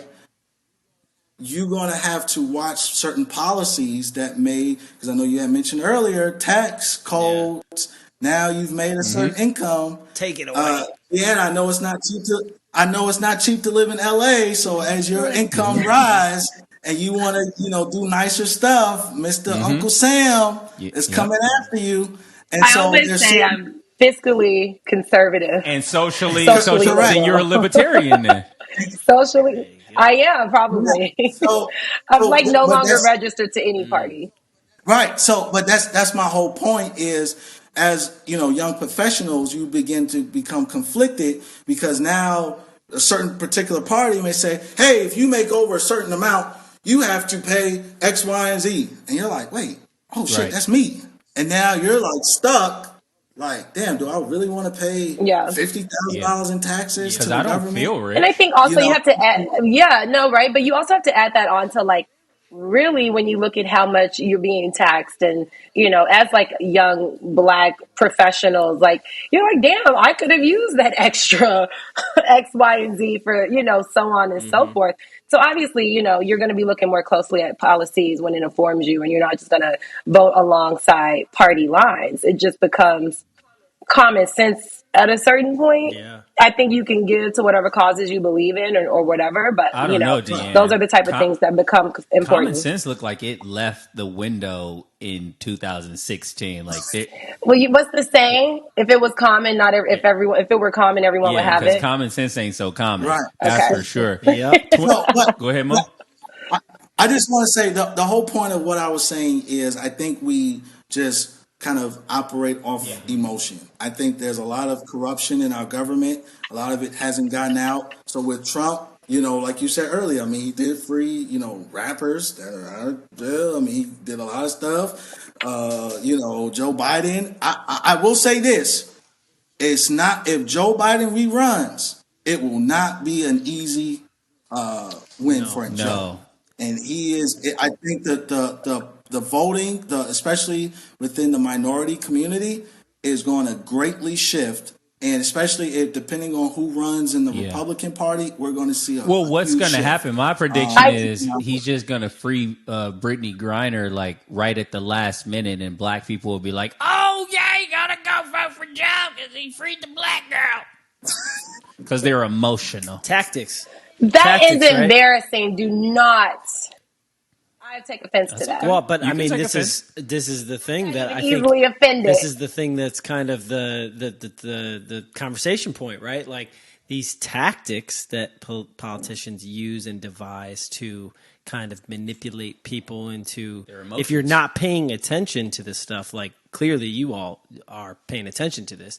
[SPEAKER 2] you're going to have to watch certain policies that because I know you had mentioned earlier, tax codes. Now you've made a certain income.
[SPEAKER 3] Take it away.
[SPEAKER 2] I know it's not cheap to live in LA. So as your income rise and you want to, do nicer stuff, Mr. Uncle Sam is coming after you. And
[SPEAKER 1] I
[SPEAKER 2] so
[SPEAKER 1] always
[SPEAKER 2] there's
[SPEAKER 1] say
[SPEAKER 2] certain,
[SPEAKER 1] fiscally conservative
[SPEAKER 4] And socially,
[SPEAKER 1] socially
[SPEAKER 4] then you're a
[SPEAKER 1] liberal.
[SPEAKER 4] libertarian then.
[SPEAKER 1] Socially, I am
[SPEAKER 2] Yeah.
[SPEAKER 1] probably.
[SPEAKER 2] So,
[SPEAKER 1] I'm like no
[SPEAKER 2] but
[SPEAKER 1] longer
[SPEAKER 2] that's
[SPEAKER 1] registered to any party.
[SPEAKER 2] right. So, but that's my whole point is, as you know, young professionals, you begin to become conflicted because now a certain particular party may say, "Hey, if you make over a certain amount, you have to pay X, Y, and Z," and you're like, "Wait, oh shit,
[SPEAKER 4] Right.
[SPEAKER 2] that's me," and now you're like stuck. Like, damn, do I really want to pay
[SPEAKER 1] Yeah.
[SPEAKER 4] Yeah.
[SPEAKER 2] $50,000 in taxes to
[SPEAKER 4] Because
[SPEAKER 2] the
[SPEAKER 4] I don't
[SPEAKER 2] government?
[SPEAKER 4] feel
[SPEAKER 1] And I
[SPEAKER 4] rich.
[SPEAKER 1] think
[SPEAKER 2] You
[SPEAKER 1] also you
[SPEAKER 2] know,
[SPEAKER 1] have to add, yeah, no, right? But you also have to add that on to like really when you look at how much you're being taxed and, as like young black professionals, like you're like, damn, I could have used that extra X, Y, and Z for, so on and so forth. So obviously, you're going to be looking more closely at policies when it informs you and you're not just going to vote alongside party lines. It just becomes common sense at a certain point.
[SPEAKER 3] Yeah.
[SPEAKER 1] I think you can give to whatever causes you believe in or whatever, but
[SPEAKER 4] I don't know,
[SPEAKER 1] those are
[SPEAKER 4] Deanne.
[SPEAKER 1] the type of things that become
[SPEAKER 4] Common
[SPEAKER 1] important.
[SPEAKER 4] sense looked like it left the window in 2016. Like,
[SPEAKER 1] Well, what's the saying? If it was common, not every, if it were common, everyone would
[SPEAKER 4] yeah,
[SPEAKER 1] have
[SPEAKER 4] because
[SPEAKER 1] it.
[SPEAKER 4] common sense ain't so common.
[SPEAKER 2] right.
[SPEAKER 4] That's
[SPEAKER 1] Okay.
[SPEAKER 4] for sure.
[SPEAKER 3] Yep.
[SPEAKER 2] So,
[SPEAKER 4] Go ahead,
[SPEAKER 2] but
[SPEAKER 4] Mo.
[SPEAKER 2] I just want to say the whole point of what I was saying is I think we just kind of operate off emotion. I think there's a lot of corruption in our government. A lot of it hasn't gotten out. So with Trump, like you said earlier, I mean, he did free, rappers that are out of jail. I mean, he did a lot of stuff. Joe Biden. I will say this. It's not, if Joe Biden reruns, it will not be an easy win for Joe.
[SPEAKER 4] No.
[SPEAKER 2] And he is. I think that the voting, especially within the minority community, is going to greatly shift. And especially if depending on who runs in the
[SPEAKER 4] Yeah.
[SPEAKER 2] Republican Party, we're going to see
[SPEAKER 4] Well,
[SPEAKER 2] a
[SPEAKER 4] what's
[SPEAKER 2] huge
[SPEAKER 4] going to
[SPEAKER 2] shift.
[SPEAKER 4] happen? My prediction
[SPEAKER 1] I
[SPEAKER 4] is he's just going to free Brittany Griner like right at the last minute, and black people will be like, "Oh yeah, you gotta go vote for Joe because he freed the black girl," because they're emotional.
[SPEAKER 3] Tactics.
[SPEAKER 1] That is
[SPEAKER 3] Tactics, right?
[SPEAKER 1] embarrassing. Do not. I take offense to that.
[SPEAKER 3] Well, but
[SPEAKER 4] You
[SPEAKER 3] I
[SPEAKER 4] can
[SPEAKER 3] mean,
[SPEAKER 4] take
[SPEAKER 3] this is the thing that
[SPEAKER 1] I'm
[SPEAKER 3] I think
[SPEAKER 1] easily offended.
[SPEAKER 3] this is the thing that's kind of the conversation point, right? Like these tactics that politicians use and devise to kind of manipulate people into, if you're not paying attention to this stuff, like clearly you all are paying attention to this.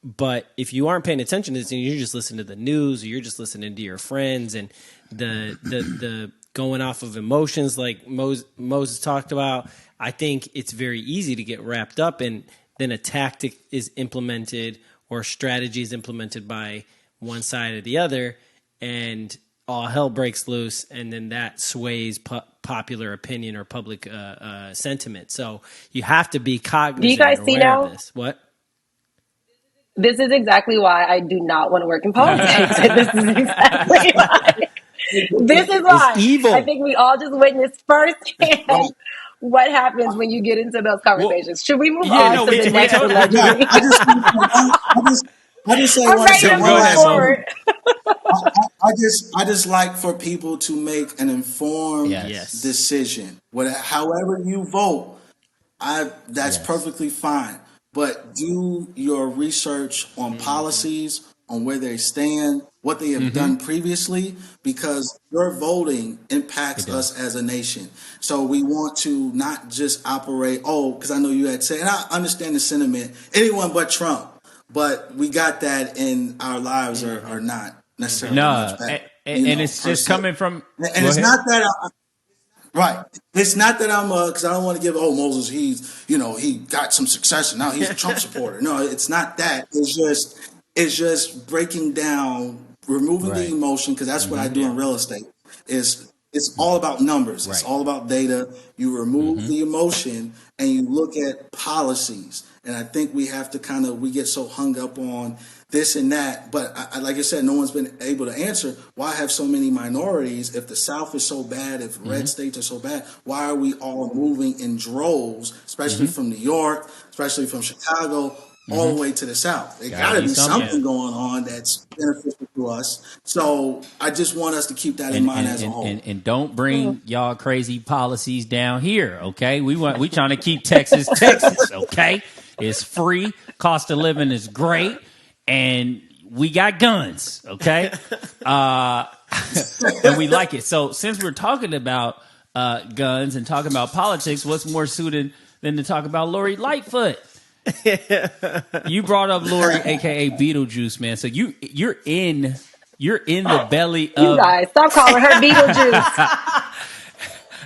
[SPEAKER 3] But if you aren't paying attention to this and you're just listening to the news or you're just listening to your friends and the going off of emotions like Moses talked about, I think it's very easy to get wrapped up and then a tactic is implemented or strategy is implemented by one side or the other and all hell breaks loose and then that sways popular opinion or public sentiment. So you have to be cognizant.
[SPEAKER 1] Do you guys
[SPEAKER 3] and
[SPEAKER 1] see
[SPEAKER 3] aware
[SPEAKER 1] now?
[SPEAKER 3] of this. What?
[SPEAKER 1] This is exactly why I do not want to work in politics. This is exactly why. This is why.
[SPEAKER 3] evil.
[SPEAKER 1] I think we all just witnessed firsthand what happens when you get into those conversations. Should we move
[SPEAKER 4] yeah,
[SPEAKER 1] on
[SPEAKER 4] no,
[SPEAKER 1] to
[SPEAKER 4] we
[SPEAKER 1] the
[SPEAKER 4] can
[SPEAKER 1] next
[SPEAKER 4] talk.
[SPEAKER 1] allegedly?
[SPEAKER 2] I just
[SPEAKER 1] I'm
[SPEAKER 2] want to
[SPEAKER 1] ready
[SPEAKER 2] say
[SPEAKER 1] to
[SPEAKER 2] one
[SPEAKER 1] move
[SPEAKER 2] last
[SPEAKER 1] forward.
[SPEAKER 2] I just like for people to make an informed
[SPEAKER 4] Yes.
[SPEAKER 2] decision. However you vote, that's
[SPEAKER 4] Yes.
[SPEAKER 2] perfectly fine. But do your research on policies, on where they stand, what they have done previously, because your voting impacts us as a nation. So we want to not just operate, because I know you had said, and I understand the sentiment, anyone but Trump, but we got that in our lives are not necessarily much
[SPEAKER 4] No,
[SPEAKER 2] better.
[SPEAKER 4] and it's just coming from.
[SPEAKER 2] And it's not that right. It's not that I'm because I don't want to give Moses he got some success and now he's a Trump supporter. No, it's not that. It's just breaking down, removing the
[SPEAKER 4] Right.
[SPEAKER 2] emotion because that's what I do in real estate. It's all about numbers. It's
[SPEAKER 4] Right.
[SPEAKER 2] all about data. You remove the emotion and you look at policies. And I think we have to we get so hung up on this and that. But like I said, no one's been able to answer why have so many minorities. If the South is so bad, if red states are so bad, why are we all moving in droves, especially from New York, especially from Chicago, all the way to the South? There got to be something going on that's beneficial to us. So I just want us to keep that in mind as a whole.
[SPEAKER 4] And don't bring y'all crazy policies down here, okay? We trying to keep Texas, Texas, okay? It's free. Cost of living is great. And we got guns, okay? And we like it. So since we're talking about guns and talking about politics, what's more suited than to talk about Lori Lightfoot? You brought up Lori, aka Beetlejuice, man. So you're in the belly
[SPEAKER 1] You
[SPEAKER 4] of
[SPEAKER 1] guys, stop calling her Beetlejuice.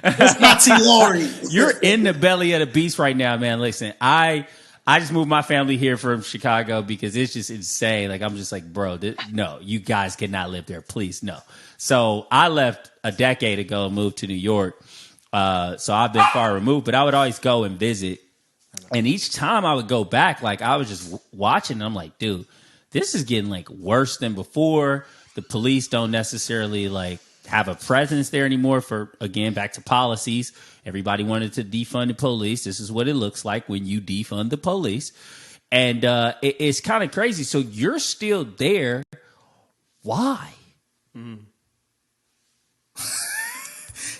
[SPEAKER 2] It's not T. Lori.
[SPEAKER 4] you're in the belly of the beast right now, man. Listen, I just moved my family here from Chicago because it's just insane. Like I'm just like, bro, no, you guys cannot live there, please, no. So I left a decade ago and moved to New York. So I've been far removed, but I would always go and visit. And each time I would go back, like I was just watching, and I'm like, dude, this is getting like worse than before. The police don't necessarily like have a presence there anymore for, again, back to policies. Everybody wanted to defund the police. This is what it looks like when you defund the police. And it's kind of crazy. So you're still there. Why?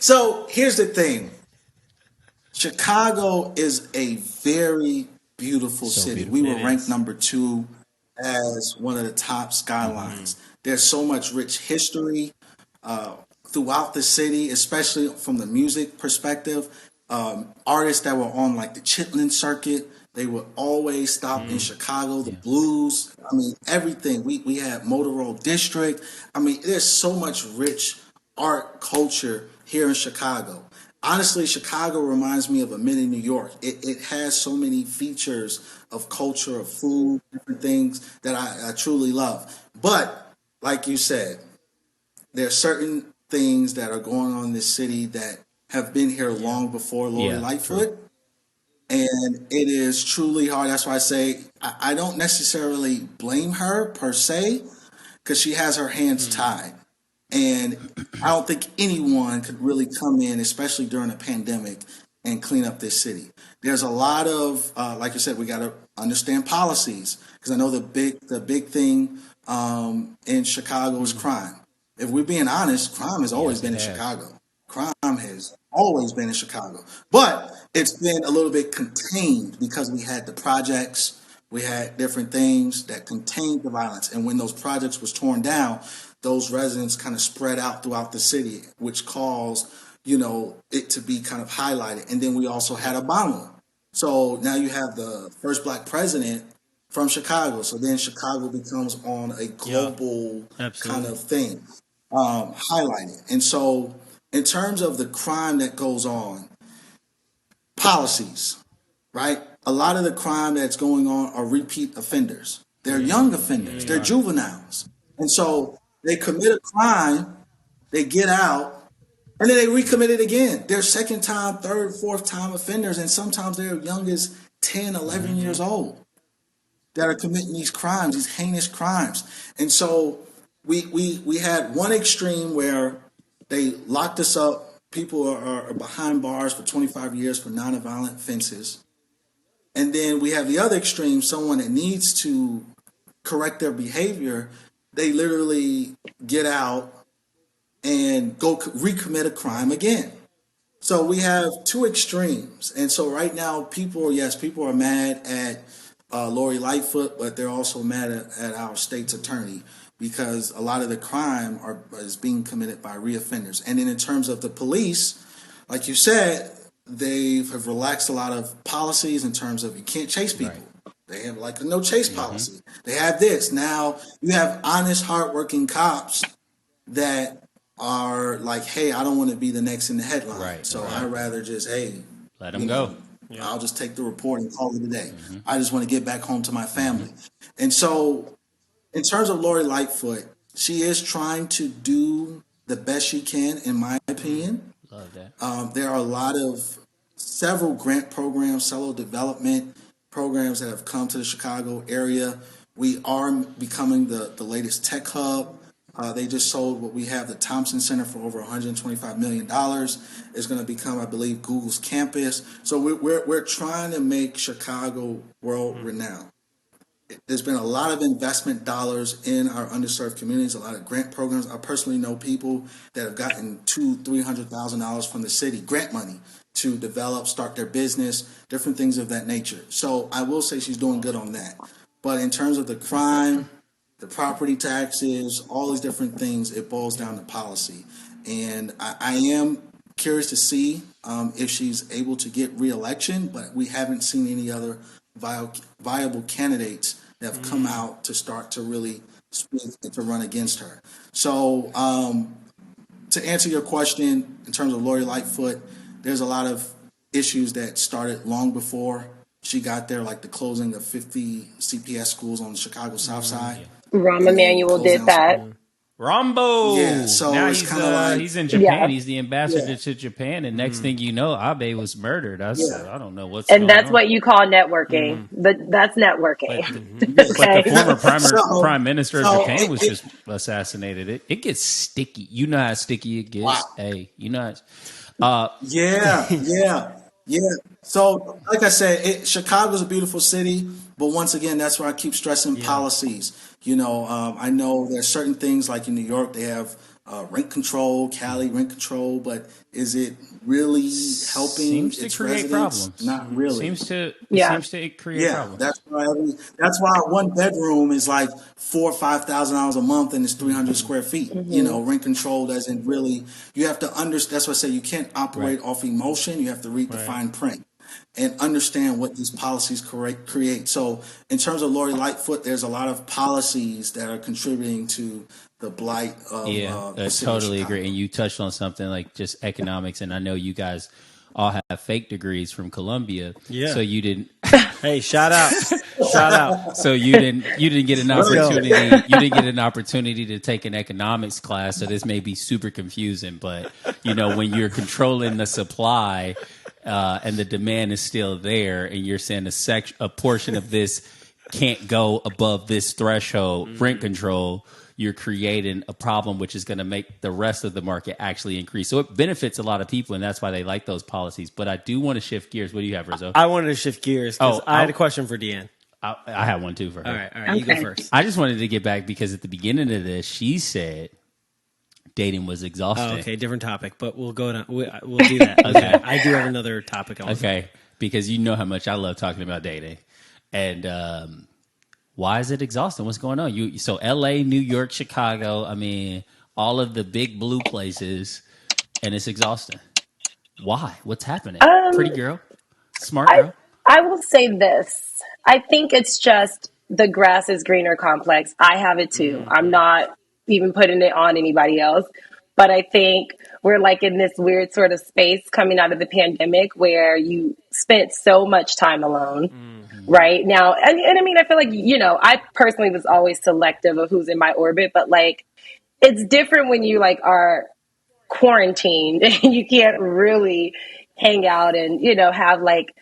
[SPEAKER 2] So here's the thing. Chicago is a very beautiful city.
[SPEAKER 4] beautiful.
[SPEAKER 2] We were ranked number 2 as one of the top skylines. There's so much rich history throughout the city, especially from the music perspective. Artists that were on like the Chitlin circuit, they would always stop in Chicago. The blues, I mean, everything. We had Motorola District. I mean, there's so much rich art culture here in Chicago. Honestly, Chicago reminds me of a mini New York. It has so many features of culture, of food, different things that I truly love. But like you said, there are certain things that are going on in this city that have been here long before Lori Lightfoot. True. And it is truly hard. That's why I say I don't necessarily blame her per se, because she has her hands tied. And I don't think anyone could really come in, especially during a pandemic, and clean up this city. There's a lot of, like you said, we got to understand policies, because I know the big thing in Chicago is crime. If we're being honest, crime has always been in Chicago. Crime has always been in Chicago, but it's been a little bit contained because we had the projects, we had different things that contained the violence, and when those projects was torn down, those residents kind of spread out throughout the city, which caused, it to be kind of highlighted. And then we also had Obama. So now you have the first black president from Chicago. So then Chicago becomes on a global kind of thing, highlighted. And so in terms of the crime that goes on, policies, right? A lot of the crime that's going on are repeat offenders. They're young offenders. They're juveniles. And so they commit a crime, they get out, and then they recommit it again. They're second time, third, fourth time offenders, and sometimes they're as young as 10, 11 years old that are committing these crimes, these heinous crimes. And so we had one extreme where they locked us up. People are behind bars for 25 years for nonviolent offenses. And then we have the other extreme, someone that needs to correct their behavior. They literally get out and go recommit a crime again. So we have two extremes. And so right now, people are mad at Lori Lightfoot, but they're also mad at our state's attorney because a lot of the crime is being committed by reoffenders. And then in terms of the police, like you said, they have relaxed a lot of policies in terms of you can't chase people. Right. They have like a no chase policy. They have this. Now you have honest, hardworking cops that are like, hey, I don't want to be the next in the headline. Right. So I'd rather just,
[SPEAKER 4] let them go.
[SPEAKER 2] I'll just take the report and call it a day. I just want to get back home to my family. And so in terms of Lori Lightfoot, she is trying to do the best she can, in my opinion.
[SPEAKER 4] Love that.
[SPEAKER 2] There are a lot of several grant programs, several development programs that have come to the Chicago area. We are becoming the latest tech hub. They just sold what we have, the Thompson Center, for over $125 million. It's going to become, I believe, Google's campus. So we're trying to make Chicago world renowned. there's been a lot of investment dollars in our underserved communities, a lot of grant programs. I personally know people that have gotten $200,000-300,000 from the city, grant money, to develop, start their business, different things of that nature. So I will say she's doing good on that. But in terms of the crime, the property taxes, all these different things, it boils down to policy. And I am curious to see if she's able to get reelection, but we haven't seen any other viable candidates that have come out to start to really speak and to run against her. So to answer your question, in terms of Lori Lightfoot, there's a lot of issues that started long before she got there, like the closing of 50 CPS schools on the Chicago South Side.
[SPEAKER 1] Rahm Emanuel did that.
[SPEAKER 4] Rambo.
[SPEAKER 2] Yeah, so
[SPEAKER 4] now
[SPEAKER 2] it's kind of like
[SPEAKER 4] he's in Japan.
[SPEAKER 1] Yeah.
[SPEAKER 4] He's the ambassador to Japan, and next thing you know, Abe was murdered. I don't know what's
[SPEAKER 1] And
[SPEAKER 4] going
[SPEAKER 1] that's
[SPEAKER 4] on.
[SPEAKER 1] what you call networking. But that's networking.
[SPEAKER 4] But
[SPEAKER 1] Okay.
[SPEAKER 4] the former prime minister of
[SPEAKER 2] so
[SPEAKER 4] Japan was just assassinated. It gets sticky. You know how sticky it gets.
[SPEAKER 2] Wow.
[SPEAKER 4] Hey, you know.
[SPEAKER 2] Yeah. So, like I said, Chicago's a beautiful city, but once again, that's why I keep stressing policies. You know, I know there's certain things like in New York they have rent control, Cali rent control, but is it really helping
[SPEAKER 4] Seems to
[SPEAKER 2] its
[SPEAKER 4] create
[SPEAKER 2] residents?
[SPEAKER 4] problems.
[SPEAKER 2] Not really.
[SPEAKER 4] Seems to create
[SPEAKER 2] Yeah,
[SPEAKER 4] problems.
[SPEAKER 2] that's why one bedroom is like $4,000 or $5,000 a month, and it's 300 square feet. You know, rent control doesn't really. You have to understand. That's why I say you can't operate off emotion. You have to read the fine print and understand what these policies create. So, in terms of Lori Lightfoot, there's a lot of policies that are contributing to the blight of
[SPEAKER 4] I totally agree. And you touched on something like just economics, and I know you guys all have fake degrees from Colombia.
[SPEAKER 3] Yeah.
[SPEAKER 4] So you didn't.
[SPEAKER 3] Hey, shout out. Shout out.
[SPEAKER 4] So you didn't get an opportunity. You didn't get an opportunity to take an economics class. So this may be super confusing, but you know when you're controlling the supply and the demand is still there, and you're saying a portion of this can't go above this threshold, rent control, you're creating a problem which is going to make the rest of the market actually increase. So it benefits a lot of people, and that's why they like those policies. But I do want to shift gears. What do you have, Rizzo?
[SPEAKER 3] I wanted to shift gears because I had a question for Deanne.
[SPEAKER 4] I have one too for her.
[SPEAKER 3] All right, you go
[SPEAKER 1] Okay.
[SPEAKER 3] first.
[SPEAKER 4] I just wanted to get back because at the beginning of this, she said dating was exhausting.
[SPEAKER 3] Oh, okay, different topic, but we'll go down. We'll do that. Okay, I do have another topic.
[SPEAKER 4] Okay, because you know how much I love talking about dating, and why is it exhausting? What's going on? So L.A., New York, Chicago. I mean, all of the big blue places, and it's exhausting. Why? What's happening? Pretty girl, smart girl.
[SPEAKER 1] I will say this. I think it's just the grass is greener complex. I have it too. I'm not even putting it on anybody else. But I think we're like in this weird sort of space coming out of the pandemic where you spent so much time alone. Right now. And I mean, I feel like, you know, I personally was always selective of who's in my orbit, but like, it's different when you like are quarantined and you can't really hang out and, you know, have like,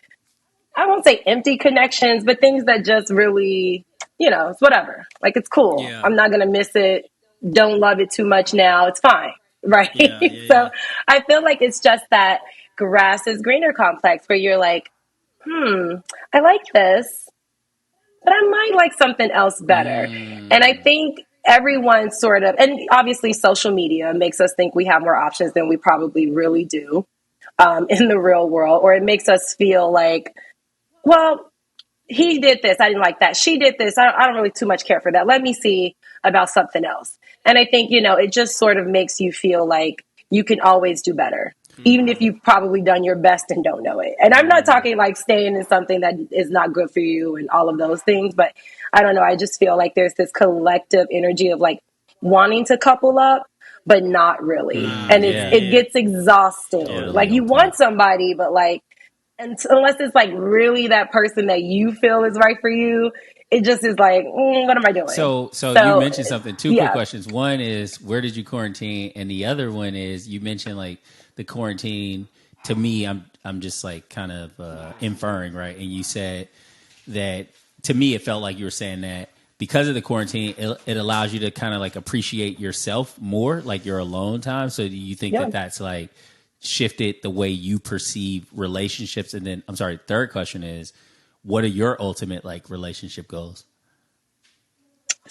[SPEAKER 1] I won't say empty connections, but things that just really, you know, it's whatever. Like, it's cool.
[SPEAKER 3] Yeah.
[SPEAKER 1] I'm not going to miss it. Don't love it too much now. It's fine. Right. So I feel like it's just that grass is greener complex where you're like, I like this, but I might like something else better. And I think everyone sort of, and obviously social media makes us think we have more options than we probably really do in the real world, or it makes us feel like, well, he did this. I didn't like that. She did this. I don't really too much care for that. Let me see about something else. And I think, you know, it just sort of makes you feel like you can always do better, even if you've probably done your best and don't know it. And I'm not talking like staying in something that is not good for you and all of those things, but I don't know. I just feel like there's this collective energy of like wanting to couple up, but not really. And it gets exhausting. Like you want somebody, but like, unless it's like really that person that you feel is right for you, it just is like, what am I doing?
[SPEAKER 4] So you mentioned something. Two quick questions. One is, where did you quarantine? And the other one is, you mentioned like the quarantine. To me, I'm just like kind of inferring, right? And you said that, to me, it felt like you were saying that because of the quarantine, it allows you to kind of like appreciate yourself more, like your alone time. So do you think that that's like shifted the way you perceive relationships? And then, I'm sorry, third question is, what are your ultimate like relationship goals?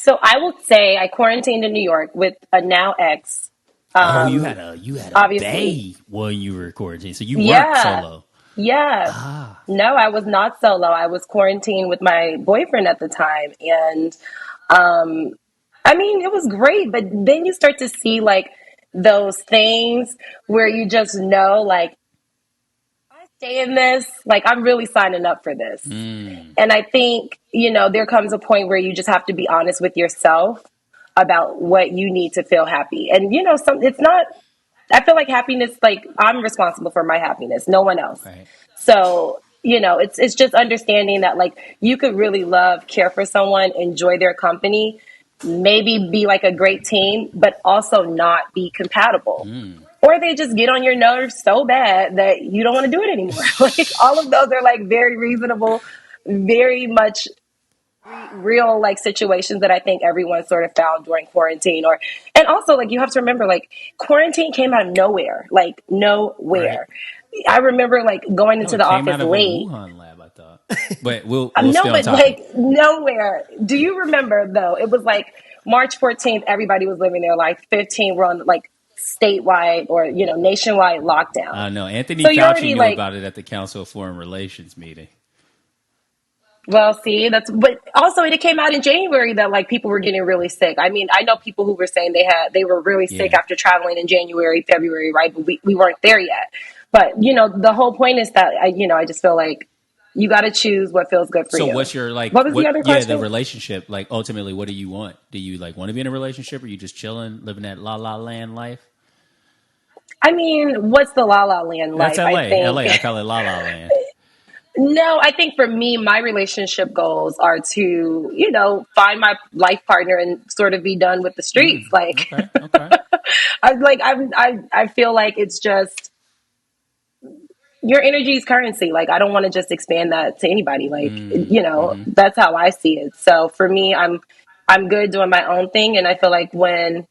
[SPEAKER 1] So I will say I quarantined in New York with a now ex.
[SPEAKER 4] Oh,
[SPEAKER 1] Um,
[SPEAKER 4] you had a
[SPEAKER 1] Obviously,
[SPEAKER 4] bae when you were recording, so you weren't
[SPEAKER 1] yeah,
[SPEAKER 4] solo.
[SPEAKER 1] yeah. No, I was not solo. I was quarantined with my boyfriend at the time, and um, I mean, it was great. But then you start to see like those things where you just know, like, I stay in this, like, I'm really signing up for this.
[SPEAKER 4] Mm,
[SPEAKER 1] And I think, there comes a point where you just have to be honest with yourself about what you need to feel happy. And, it's not, I feel like happiness, like, I'm responsible for my happiness, no one else.
[SPEAKER 4] right.
[SPEAKER 1] So, it's just understanding that, like, you could really love, care for someone, enjoy their company, maybe be like a great team, but also not be compatible.
[SPEAKER 4] Mm.
[SPEAKER 1] Or they just get on your nerves so bad that you don't want to do it anymore. Like, all of those are like very reasonable, very much real like situations that I think everyone sort of found during quarantine. And also, like, you have to remember, like, quarantine came out of nowhere, like
[SPEAKER 4] Right.
[SPEAKER 1] nowhere. I remember like going
[SPEAKER 4] No,
[SPEAKER 1] into
[SPEAKER 4] it
[SPEAKER 1] the
[SPEAKER 4] came
[SPEAKER 1] office
[SPEAKER 4] out of a
[SPEAKER 1] late.
[SPEAKER 4] Wuhan lab, I thought. But we'll stay
[SPEAKER 1] No,
[SPEAKER 4] on
[SPEAKER 1] but
[SPEAKER 4] topic.
[SPEAKER 1] like nowhere. Do you remember though? It was like March 14th, everybody was living their life. 15 were on like statewide or, nationwide lockdown.
[SPEAKER 4] I know Anthony
[SPEAKER 1] So you're
[SPEAKER 4] Fauci
[SPEAKER 1] already
[SPEAKER 4] knew
[SPEAKER 1] like,
[SPEAKER 4] about it at the Council of Foreign Relations meeting.
[SPEAKER 1] well, see, but also it came out in January that like people were getting really sick. I mean, I know people who were saying they were really sick
[SPEAKER 4] Yeah.
[SPEAKER 1] after traveling in January, February, right? But we weren't there yet. But, the whole point is that I just feel like you got to choose what feels good for
[SPEAKER 4] So
[SPEAKER 1] you.
[SPEAKER 4] what's your like
[SPEAKER 1] What was the other
[SPEAKER 4] the
[SPEAKER 1] question?
[SPEAKER 4] relationship, like ultimately what do you want? Do you like want to be in a relationship, or you just chilling, living that la la land life?
[SPEAKER 1] I mean, what's the La La Land
[SPEAKER 4] That's
[SPEAKER 1] life? I
[SPEAKER 4] LA.
[SPEAKER 1] think,
[SPEAKER 4] LA, I call it la la land.
[SPEAKER 1] no, I think for me, my relationship goals are to, find my life partner and sort of be done with the streets.
[SPEAKER 4] Mm,
[SPEAKER 1] Like,
[SPEAKER 4] okay, okay.
[SPEAKER 1] I feel like it's just your energy is currency. Like, I don't want to just expand that to anybody. Like,
[SPEAKER 4] Mm, mm-hmm.
[SPEAKER 1] that's how I see it. So for me, I'm good doing my own thing. And I feel like when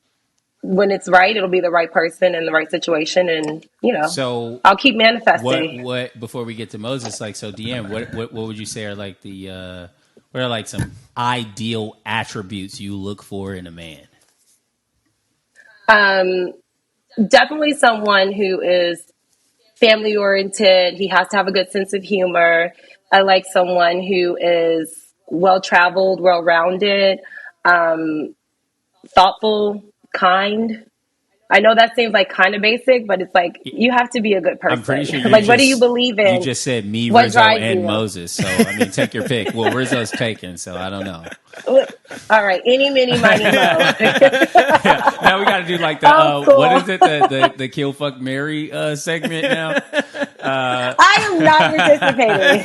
[SPEAKER 1] it's right, it'll be the right person in the right situation. And,
[SPEAKER 4] So
[SPEAKER 1] I'll keep manifesting.
[SPEAKER 4] what before we get to Moses, like, so Deanne, what would you say are like the what are like some ideal attributes you look for in a man?
[SPEAKER 1] Um, Definitely someone who is family oriented. He has to have a good sense of humor. I like someone who is well traveled, well rounded, um, thoughtful, kind. I know that seems like kind of basic, but it's like you have to be a good
[SPEAKER 4] I'm pretty
[SPEAKER 1] person.
[SPEAKER 4] sure
[SPEAKER 1] Like, what do you believe
[SPEAKER 4] you
[SPEAKER 1] in?
[SPEAKER 4] just said me,
[SPEAKER 1] What
[SPEAKER 4] Rizzo,
[SPEAKER 1] drives
[SPEAKER 4] and
[SPEAKER 1] you?
[SPEAKER 4] Moses. So I mean, take your pick. Well, Rizzo's taken, so I don't know.
[SPEAKER 1] All right, any, mini, miny, mo.
[SPEAKER 4] Now we got to do like the
[SPEAKER 1] Oh,
[SPEAKER 4] what
[SPEAKER 1] cool.
[SPEAKER 4] is it, the kill fuck Mary segment now.
[SPEAKER 1] I am not participating.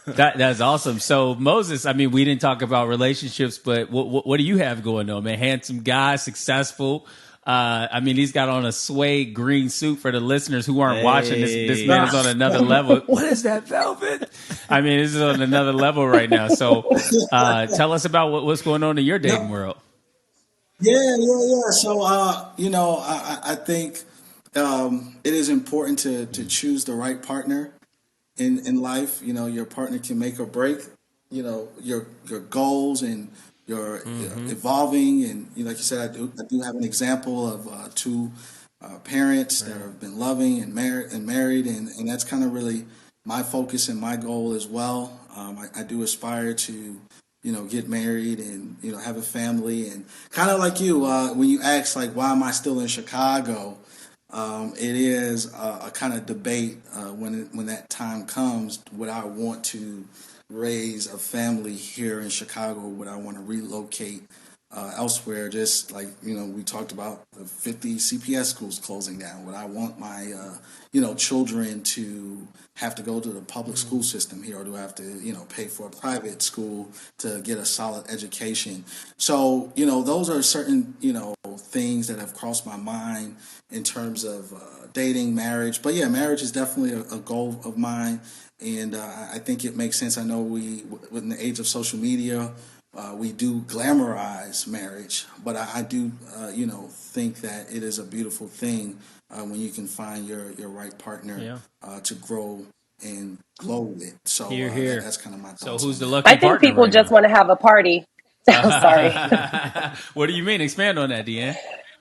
[SPEAKER 4] That's awesome. So Moses, I mean, we didn't talk about relationships, but what do you have going on, man? Handsome guy, successful. I mean, he's got on a suede green suit for the listeners who aren't watching. This man is on another level. What is that, velvet? I mean, this is on another level right now. So tell us about what's going on in your dating
[SPEAKER 2] No,
[SPEAKER 4] world.
[SPEAKER 2] yeah. So, I think it is important to choose the right partner in life. Your partner can make or break, your goals and your evolving. And like you said, I do have an example of two parents that have been loving and married, and that's kind of really my focus and my goal as well. I do aspire to get married and have a family, and kind of like you, when you ask like why am I still in Chicago, it is a kind of debate when that time comes. Would I want to raise a family here in Chicago? Would I want to relocate elsewhere? Just like we talked about the 50 CPS schools closing down. Would I want my children to have to go to the public school system here, or do I have to pay for a private school to get a solid education? So those are certain things that have crossed my mind in terms of dating, marriage. But yeah, marriage is definitely a goal of mine, and I think it makes sense. I know within the age of social media, we do glamorize marriage, but I do, think that it is a beautiful thing when you can find your right partner
[SPEAKER 3] Yeah.
[SPEAKER 2] to grow. and glow with. So
[SPEAKER 3] Here.
[SPEAKER 2] that's kind of my
[SPEAKER 4] So
[SPEAKER 2] thoughts
[SPEAKER 4] who's the
[SPEAKER 2] on that.
[SPEAKER 4] lucky
[SPEAKER 1] I think
[SPEAKER 4] partner
[SPEAKER 1] people
[SPEAKER 4] right
[SPEAKER 1] just
[SPEAKER 4] now?
[SPEAKER 1] want to have a party. Oh, sorry.
[SPEAKER 4] What do you mean? Expand on that, Deanne.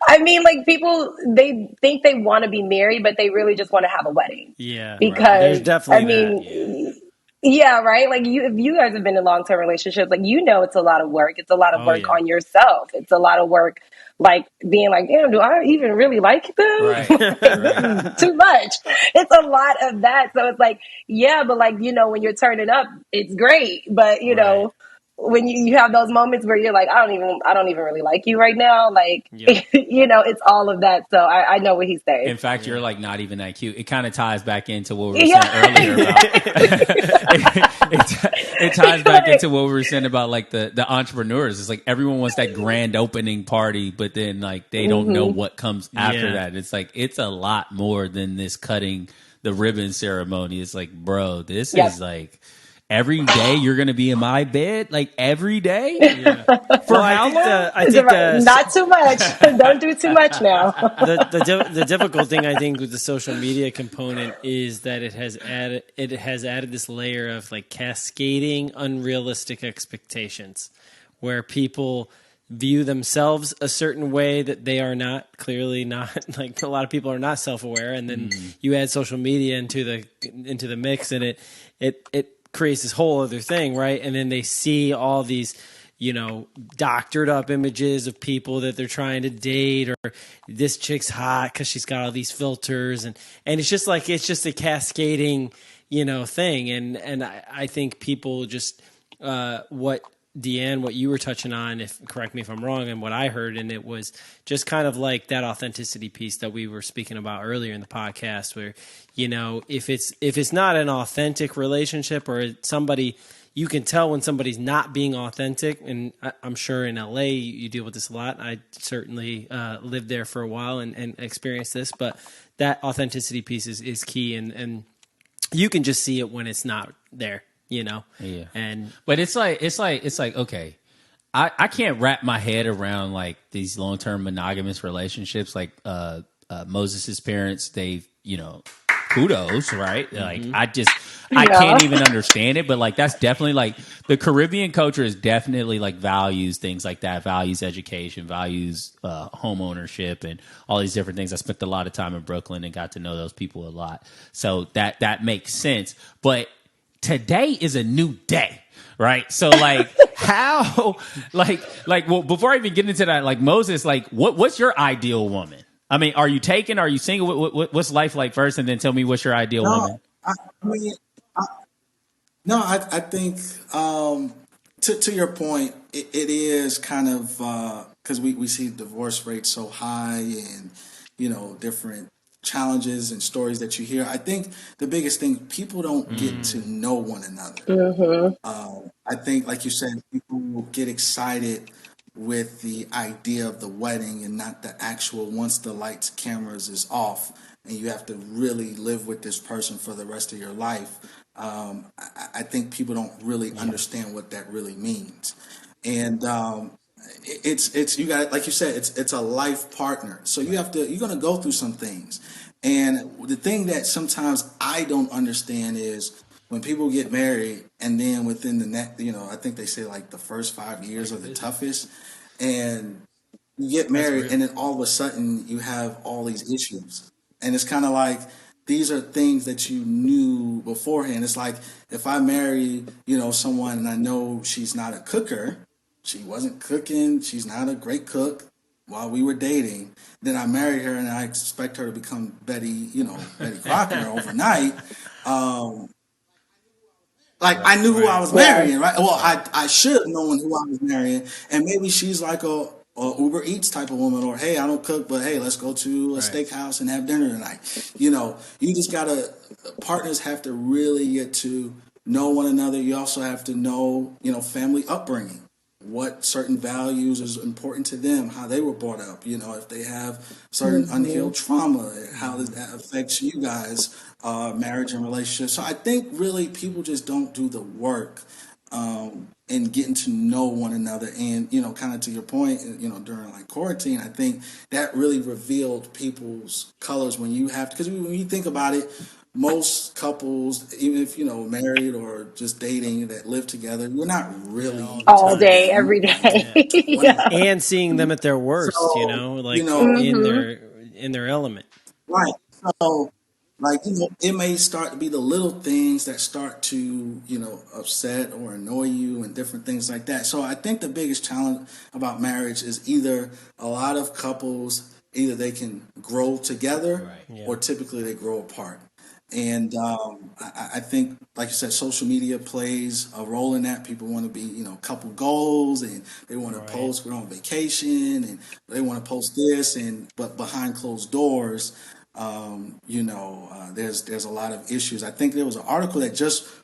[SPEAKER 1] I mean, like people, they think they want to be married, but they really just want to have a wedding.
[SPEAKER 3] Yeah,
[SPEAKER 4] Right.
[SPEAKER 3] there's
[SPEAKER 1] Because, I
[SPEAKER 3] definitely that.
[SPEAKER 4] Yeah.
[SPEAKER 1] mean, yeah, right. Like if you guys have been in long term relationships, like it's a lot of work. It's a lot of
[SPEAKER 3] Oh
[SPEAKER 1] work
[SPEAKER 3] yeah.
[SPEAKER 1] on yourself. It's a lot of work, like being like, damn, do I even really like them?
[SPEAKER 4] Right.
[SPEAKER 1] Like, this
[SPEAKER 4] Right.
[SPEAKER 1] is too much. It's a lot of that. So it's like, yeah, but like when you're turning up, it's great. But
[SPEAKER 3] Right.
[SPEAKER 1] when you have those moments where you're like, I don't even really like you right now. Like,
[SPEAKER 3] Yep.
[SPEAKER 1] it's all of that. So I know what he's saying.
[SPEAKER 4] In fact, you're like not even that cute. It kind of ties back into what we were saying earlier
[SPEAKER 1] Yeah.
[SPEAKER 4] about. It ties back into what we were saying about like the entrepreneurs. It's like everyone wants that grand opening party, but then like they don't know what comes after
[SPEAKER 3] Yeah.
[SPEAKER 4] that. It's like it's a lot more than this cutting the ribbon ceremony. It's like, bro, this
[SPEAKER 1] Yep.
[SPEAKER 4] is like every day you're gonna be in my bed, like every day. For how long?
[SPEAKER 3] I think
[SPEAKER 1] Not too much. Don't do too much now.
[SPEAKER 3] the difficult thing I think with the social media component is that it has added this layer of like cascading unrealistic expectations where people view themselves a certain way that they are clearly not like a lot of people are not self-aware, and then you add social media into the mix, and it creates this whole other thing, right? And then they see all these doctored up images of people that they're trying to date, or this chick's hot because she's got all these filters, and it's just a cascading thing, and I think people just what Deanne, what you were touching on, correct me if I'm wrong, and what I heard, and it was just kind of like that authenticity piece that we were speaking about earlier in the podcast, where if it's not an authentic relationship, or somebody, you can tell when somebody's not being authentic. And I'm sure in LA you deal with this a lot. I certainly lived there for a while and experienced this, but that authenticity piece is key, and you can just see it when it's not there. Yeah.
[SPEAKER 4] But it's like okay, I can't wrap my head around like these long term monogamous relationships. Like Moses's parents, they've kudos, right? Like I can't even understand it. But like that's definitely like the Caribbean culture is definitely like values things like that, values education, values home ownership, and all these different things. I spent a lot of time in Brooklyn and got to know those people a lot, so that makes sense. But today is a new day, right? So like how well, before I even get into that, like Moses, like what's your ideal woman? I mean, are you taken? Are you single? What's life like first, and then tell me what's your ideal woman?
[SPEAKER 2] I mean, I think to your point, it is kind of because we see divorce rates so high, and different challenges and stories that you hear. I think the biggest thing, people don't get to know one another. I think, like you said, people will get excited with the idea of the wedding and not the actual, once the lights, cameras is off, and you have to really live with this person for the rest of your life. I think people don't really understand what that really means. And it's you got, like you said, it's a life partner. So you're gonna go through some things. And the thing that sometimes I don't understand is when people get married, and then within the next, I think they say like the first 5 years are the toughest, and you get married, and then all of a sudden you have all these issues, and it's kind of like these are things that you knew beforehand. It's like if I marry, someone, and I know she's not a cooker, she wasn't cooking, she's not a great cook while we were dating. Then I marry her, and I expect her to become Betty Crocker overnight. Like I knew who I was marrying, right? Well, I should have known who I was marrying, and maybe she's like a Uber Eats type of woman, or hey, I don't cook, but hey, let's go to a steakhouse and have dinner tonight. You just gotta, partners have to really get to know one another. You also have to know, family upbringing, what certain values is important to them, how they were brought up, if they have certain unhealed trauma, how that affects you guys, marriage and relationships. So I think really people just don't do the work in getting to know one another. And, kind of to your point, during like quarantine, I think that really revealed people's colors when you have to, because when you think about it, most couples, even if married or just dating that live together, you're not
[SPEAKER 3] all
[SPEAKER 2] really
[SPEAKER 3] the
[SPEAKER 1] All
[SPEAKER 3] time.
[SPEAKER 1] day,
[SPEAKER 2] talking
[SPEAKER 1] every
[SPEAKER 2] like
[SPEAKER 1] day.
[SPEAKER 3] Yeah.
[SPEAKER 2] 20.
[SPEAKER 1] Yeah.
[SPEAKER 3] And seeing them at their worst,
[SPEAKER 2] So,
[SPEAKER 3] like
[SPEAKER 1] Hmm.
[SPEAKER 3] in their element.
[SPEAKER 2] right. So, like, it may start to be the little things that start to, upset or annoy you and different things like that. So I think the biggest challenge about marriage is either a lot of couples, either they can grow together
[SPEAKER 4] Right.
[SPEAKER 3] Yeah.
[SPEAKER 2] or typically they grow apart. And I think, like you said, social media plays a role in that. People want to be, couple goals, and they want to
[SPEAKER 3] Right.
[SPEAKER 2] post we're on vacation, and they want to post this, and but behind closed doors, there's a lot of issues. I think there was an article that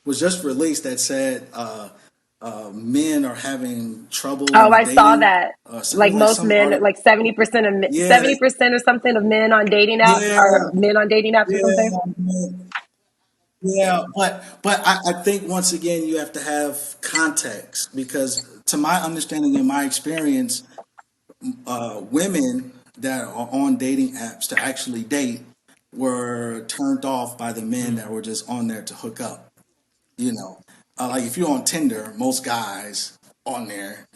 [SPEAKER 2] was just released that said men are having trouble in
[SPEAKER 1] Oh,
[SPEAKER 2] the
[SPEAKER 1] I saw
[SPEAKER 2] dating,
[SPEAKER 1] that.
[SPEAKER 2] something
[SPEAKER 1] Like
[SPEAKER 2] like
[SPEAKER 1] most
[SPEAKER 2] some
[SPEAKER 1] men,
[SPEAKER 2] article.
[SPEAKER 1] like 70% of
[SPEAKER 2] Yeah,
[SPEAKER 1] 70% or something of men on dating apps
[SPEAKER 2] yeah,
[SPEAKER 1] are men on dating apps or something.
[SPEAKER 2] yeah. Yeah, but I think once again you have to have context, because to my understanding and my experience, women that are on dating apps to actually date were turned off by the men that were just on there to hook up. You know, like if you're on Tinder, most guys on there,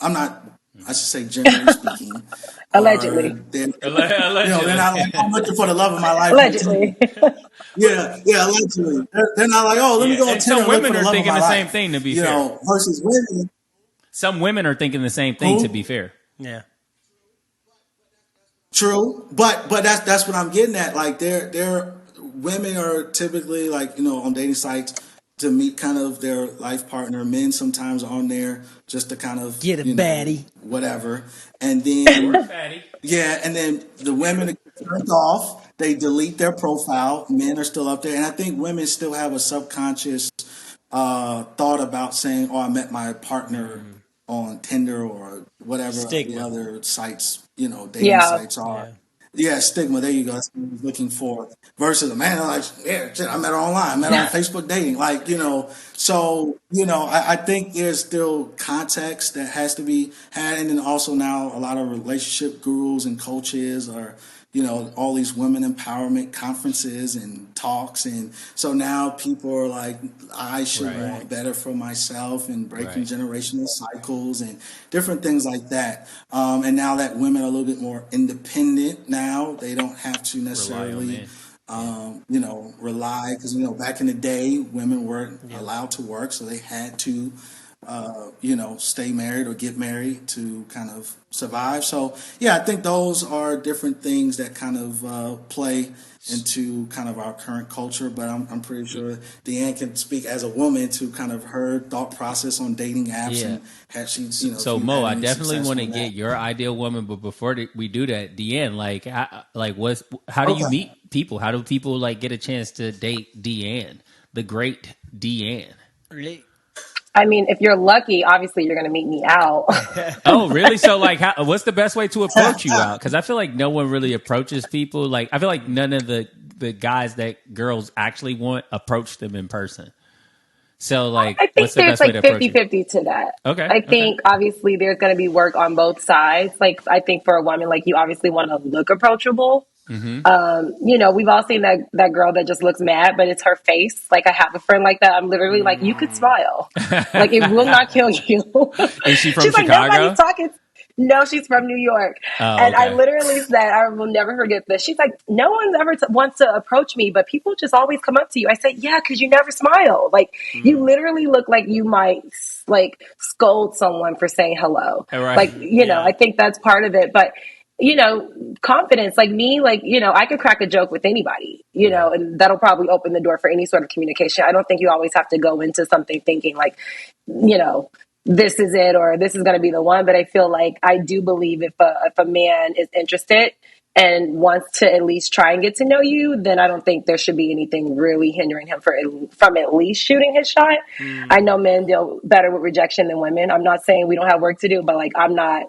[SPEAKER 2] I'm not, I should say generally speaking, are
[SPEAKER 1] Allegedly.
[SPEAKER 2] they're
[SPEAKER 4] Allegedly.
[SPEAKER 2] not like, I'm looking for the love of my life on Tinder.
[SPEAKER 1] Allegedly.
[SPEAKER 2] Yeah, yeah, allegedly. They're not like, oh, let me
[SPEAKER 4] Yeah,
[SPEAKER 2] go on
[SPEAKER 4] and
[SPEAKER 2] Tinder
[SPEAKER 4] some
[SPEAKER 2] and look for
[SPEAKER 4] women
[SPEAKER 2] the
[SPEAKER 4] are
[SPEAKER 2] love of
[SPEAKER 4] thinking
[SPEAKER 2] my
[SPEAKER 4] the same
[SPEAKER 2] life.
[SPEAKER 4] thing. To be fair,
[SPEAKER 2] Versus women
[SPEAKER 4] some women are thinking the same thing. To be
[SPEAKER 2] who,
[SPEAKER 4] fair,
[SPEAKER 3] Yeah.
[SPEAKER 2] true, but that's what I'm getting at. Like they're women are typically like, on dating sites to meet kind of their life partner. Men sometimes are on there just to kind of,
[SPEAKER 3] Get a baddie.
[SPEAKER 2] whatever. And
[SPEAKER 4] or
[SPEAKER 2] then
[SPEAKER 4] fatty.
[SPEAKER 2] yeah, and then the women are turned off. They delete their profile. Men are still up there, and I think women still have a subconscious thought about saying, "Oh, I met my partner on Tinder or whatever the
[SPEAKER 3] Stigma.
[SPEAKER 2] other sites, dating
[SPEAKER 1] Yeah.
[SPEAKER 2] sites are."
[SPEAKER 3] Yeah.
[SPEAKER 2] Yeah, stigma. There you go. That's what I was looking for. Versus a man like, yeah, shit, I met her online. I met her on Facebook dating. Like, so, I think there's still context that has to be had. And then also now a lot of relationship gurus and coaches are, all these women empowerment conferences and talks. And so now people are like, I should
[SPEAKER 4] Right.
[SPEAKER 2] want better for myself, and breaking
[SPEAKER 4] Right.
[SPEAKER 2] generational cycles and different things like that. And now that women are a little bit more independent now, they don't have to
[SPEAKER 4] Rely on
[SPEAKER 2] necessarily,
[SPEAKER 4] men. Yeah.
[SPEAKER 2] rely, because, back in the day, women weren't allowed to work, so they had to, stay married or get married to kind of survive. So, yeah, I think those are different things that kind of play into kind of our current culture. But I'm pretty sure Deanne can speak as a woman to kind of her thought process on dating apps,
[SPEAKER 4] Yeah.
[SPEAKER 2] and had she, if
[SPEAKER 4] So
[SPEAKER 2] you
[SPEAKER 4] Mo,
[SPEAKER 2] had
[SPEAKER 4] I
[SPEAKER 2] any
[SPEAKER 4] definitely
[SPEAKER 2] success
[SPEAKER 4] want to
[SPEAKER 2] on that.
[SPEAKER 4] get your ideal woman, but before we do that, Deanne, how do you
[SPEAKER 2] Okay.
[SPEAKER 4] meet people? How do people like get a chance to date Deanne, the great Deanne?
[SPEAKER 1] I mean, if you're lucky, obviously you're going to meet me out.
[SPEAKER 4] Oh, really? So, like, what's the best way to approach you out? Because I feel like no one really approaches people. Like, I feel like none of the guys that girls actually want approach them in person. So, like,
[SPEAKER 1] I
[SPEAKER 4] what's
[SPEAKER 1] think
[SPEAKER 4] the
[SPEAKER 1] there's
[SPEAKER 4] best way
[SPEAKER 1] like
[SPEAKER 4] to approach you?
[SPEAKER 1] 50-50 to that.
[SPEAKER 4] Okay,
[SPEAKER 1] I
[SPEAKER 4] okay,
[SPEAKER 1] think obviously there's going to be work on both sides. Like, I think for a woman, like, you obviously want to look approachable. We've all seen that girl that just looks mad, but it's her face. Like, I have a friend like that. I'm literally like, you could smile. Like, it will not kill you.
[SPEAKER 4] Is she from
[SPEAKER 1] She's like, nobody's
[SPEAKER 4] Chicago?
[SPEAKER 1] talking. No, she's from New York.
[SPEAKER 4] Oh,
[SPEAKER 1] And I
[SPEAKER 4] okay.
[SPEAKER 1] literally said, I will never forget this. She's like, no one's ever wants to approach me, but people just always come up to you. I said, yeah, because you never smile. Like, you literally look like you might like scold someone for saying hello.
[SPEAKER 4] All right.
[SPEAKER 1] Like,
[SPEAKER 3] Yeah.
[SPEAKER 1] I think that's part of it. But confidence, like me, like, I could crack a joke with anybody,
[SPEAKER 4] Right.
[SPEAKER 1] and that'll probably open the door for any sort of communication. I don't think you always have to go into something thinking like, this is it or this is going to be the one. But I feel like I do believe if a man is interested and wants to at least try and get to know you, then I don't think there should be anything really hindering him from at least shooting his shot. I know men deal better with rejection than women. I'm not saying we don't have work to do, but like, I'm not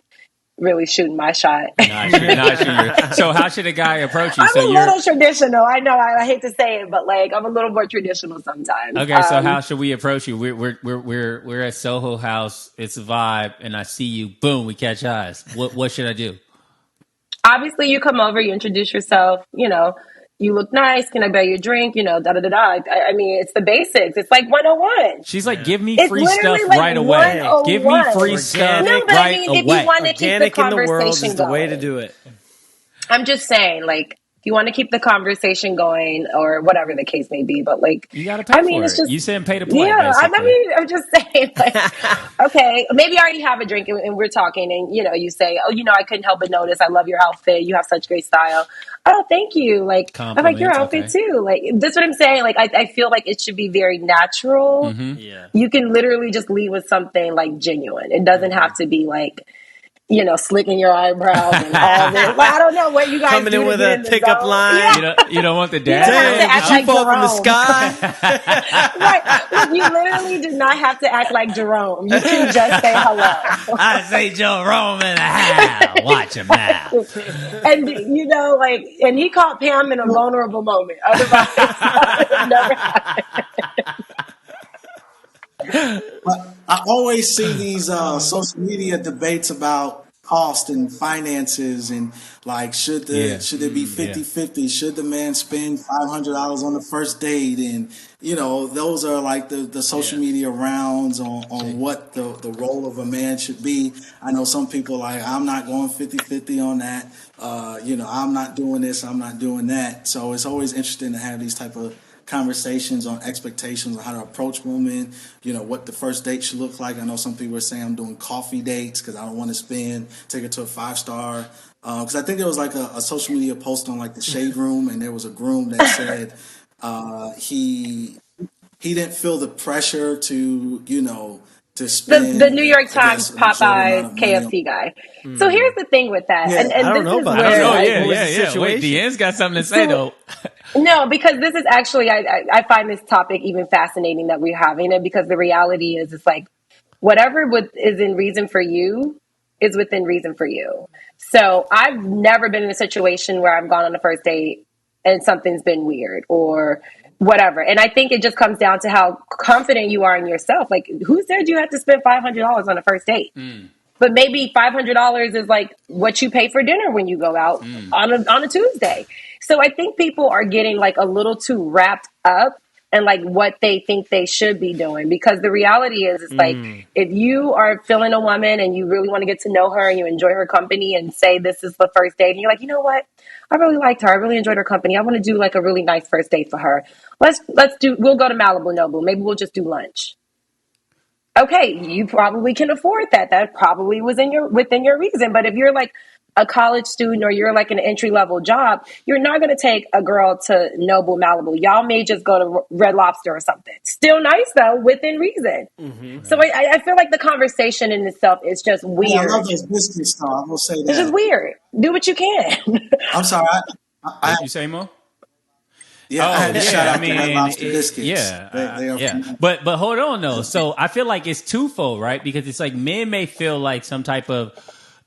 [SPEAKER 1] really shooting my shot.
[SPEAKER 4] Not sure. So, how should a guy approach you?
[SPEAKER 1] I'm
[SPEAKER 4] So
[SPEAKER 1] a
[SPEAKER 4] you're
[SPEAKER 1] little traditional. I know. I hate to say it, but like, I'm a little more traditional sometimes.
[SPEAKER 4] okay. So, how should we approach you? We're at Soho House. It's a vibe, and I see you. Boom, we catch eyes. What should I do?
[SPEAKER 1] Obviously, you come over, you introduce yourself. you look nice. Can I buy you a drink? Da da da da. I mean, it's the basics. It's like 101.
[SPEAKER 4] She's like, give me
[SPEAKER 1] It's
[SPEAKER 4] free stuff
[SPEAKER 1] literally like
[SPEAKER 4] right away. Give me
[SPEAKER 1] 101.
[SPEAKER 4] free stuff
[SPEAKER 1] No, but I
[SPEAKER 4] right
[SPEAKER 1] mean, if you
[SPEAKER 4] away.
[SPEAKER 1] want to keep the
[SPEAKER 3] Organic in the world
[SPEAKER 1] conversation
[SPEAKER 3] is the way to
[SPEAKER 1] going,
[SPEAKER 3] do it.
[SPEAKER 1] I'm just saying, like, if you want to keep the conversation going or whatever the case may be, but like,
[SPEAKER 4] You got to
[SPEAKER 1] I
[SPEAKER 4] pay
[SPEAKER 1] mean,
[SPEAKER 4] for
[SPEAKER 1] it's
[SPEAKER 4] it.
[SPEAKER 1] just,
[SPEAKER 4] You said pay to play,
[SPEAKER 1] yeah,
[SPEAKER 4] basically.
[SPEAKER 1] I'm just saying, like, okay, maybe I already have a drink and we're talking and, you say, oh, I couldn't help but notice. I love your outfit. You have such great style. Oh, thank you. Like, I like your
[SPEAKER 4] Compliments,
[SPEAKER 1] outfit
[SPEAKER 4] okay.
[SPEAKER 1] too. Like, that's what I'm saying. Like, I feel like it should be very natural.
[SPEAKER 3] Yeah.
[SPEAKER 1] You can literally just lead with something like genuine. It doesn't have to be like, slicking your eyebrows and all this. Like, I don't know what you guys
[SPEAKER 3] Coming
[SPEAKER 1] do
[SPEAKER 3] in
[SPEAKER 1] to
[SPEAKER 3] with
[SPEAKER 1] get
[SPEAKER 3] a
[SPEAKER 1] in the
[SPEAKER 3] pickup
[SPEAKER 1] zone.
[SPEAKER 3] line.
[SPEAKER 1] Yeah.
[SPEAKER 4] You don't want the
[SPEAKER 1] You don't have
[SPEAKER 4] dad.
[SPEAKER 1] to act
[SPEAKER 3] Did you
[SPEAKER 1] like
[SPEAKER 3] fall from the
[SPEAKER 1] Jerome.
[SPEAKER 3] sky?
[SPEAKER 1] Right. Like, you literally do not have to act like Jerome. You can just say hello.
[SPEAKER 4] I say Jerome in the house. Watch him now.
[SPEAKER 1] And, and he caught Pam in a vulnerable moment. Otherwise, it never happened.
[SPEAKER 2] But I always see these social media debates about cost and finances and like should it be 50-50? Should the man spend $500 on the first date? And those are like the social media rounds on what the role of a man should be. I know some people like, I'm not going 50-50 on that. I'm not doing this, I'm not doing that. So it's always interesting to have these type of conversations on expectations on how to approach women, what the first date should look like. I know some people are saying I'm doing coffee dates because I don't want to take her to a 5-star. Because I think there was like a social media post on like the Shade Room, and there was a groom that said he didn't feel the pressure to spend,
[SPEAKER 1] The New York
[SPEAKER 2] I guess,
[SPEAKER 1] Times
[SPEAKER 2] an exorbitant amount
[SPEAKER 1] Popeyes
[SPEAKER 2] of money on.
[SPEAKER 1] KFC guy. So here's the thing with that,
[SPEAKER 2] Yeah,
[SPEAKER 1] and
[SPEAKER 3] I don't
[SPEAKER 1] this
[SPEAKER 3] know
[SPEAKER 1] is
[SPEAKER 3] about
[SPEAKER 1] where
[SPEAKER 3] it.
[SPEAKER 4] I don't know.
[SPEAKER 1] I,
[SPEAKER 3] What was the
[SPEAKER 4] Yeah. Wait,
[SPEAKER 3] situation?
[SPEAKER 4] Deanne's got something to say, though.
[SPEAKER 1] no, because this is actually I find this topic even fascinating that we're having it, because the reality is it's like whatever is in reason for you is within reason for you. So I've never been in a situation where I've gone on a first date and something's been weird or whatever. And I think it just comes down to how confident you are in yourself. Like, who said you have to spend $500 on a first date? But maybe $500 is like what you pay for dinner when you go out on a Tuesday. So I think people are getting like a little too wrapped up and like what they think they should be doing, because the reality is it's like, if you are feeling a woman and you really want to get to know her and you enjoy her company and say this is the first date and you're like, you know what, I really liked her, I really enjoyed her company, I want to do like a really nice first date for her, we'll go to Malibu Noble, maybe we'll just do lunch. Okay, you probably can afford that. That probably was within your reason. But if you're like a college student or you're like an entry level job, you're not going to take a girl to Noble Malibu. Y'all may just go to Red Lobster or something. Still nice though, within reason. So I feel like the conversation in itself is just
[SPEAKER 2] Yeah, I
[SPEAKER 1] weird.
[SPEAKER 2] love those biscuits, though. I will say
[SPEAKER 1] It's just
[SPEAKER 2] that.
[SPEAKER 1] weird. Do what you can.
[SPEAKER 2] I'm sorry.
[SPEAKER 4] What you say, Mo?
[SPEAKER 2] I had to shout out the Red Lobster
[SPEAKER 4] it-
[SPEAKER 2] biscuits.
[SPEAKER 4] yeah,
[SPEAKER 2] They are
[SPEAKER 4] yeah. But hold on though. So I feel like it's twofold, right? Because it's like men may feel like some type of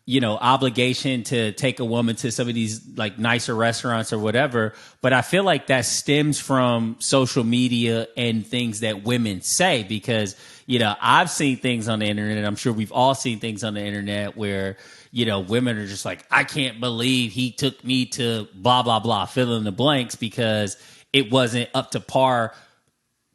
[SPEAKER 4] obligation to take a woman to some of these like nicer restaurants or whatever. But I feel like that stems from social media and things that women say, because I've seen things on the internet. I'm sure we've all seen things on the internet where women are just like, I can't believe he took me to blah, blah, blah, fill in the blanks, because it wasn't up to par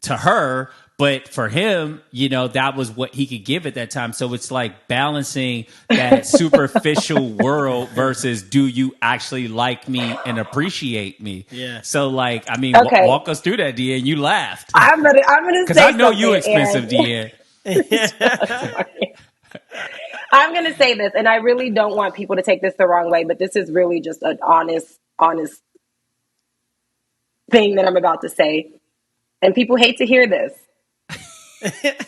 [SPEAKER 4] to her. But for him, that was what he could give at that time. So it's like balancing that superficial world versus, do you actually like me and appreciate me?
[SPEAKER 3] Yeah.
[SPEAKER 4] So like, I mean,
[SPEAKER 1] Okay.
[SPEAKER 4] walk us through that, Deanne. You laughed.
[SPEAKER 1] I'm gonna
[SPEAKER 4] Because
[SPEAKER 1] say
[SPEAKER 4] I know you
[SPEAKER 1] something,
[SPEAKER 4] expensive,
[SPEAKER 1] Aaron.
[SPEAKER 4] Deanne.
[SPEAKER 1] I'm going to say this, and I really don't want people to take this the wrong way, but this is really just an honest thing that I'm about to say. And people hate to hear this.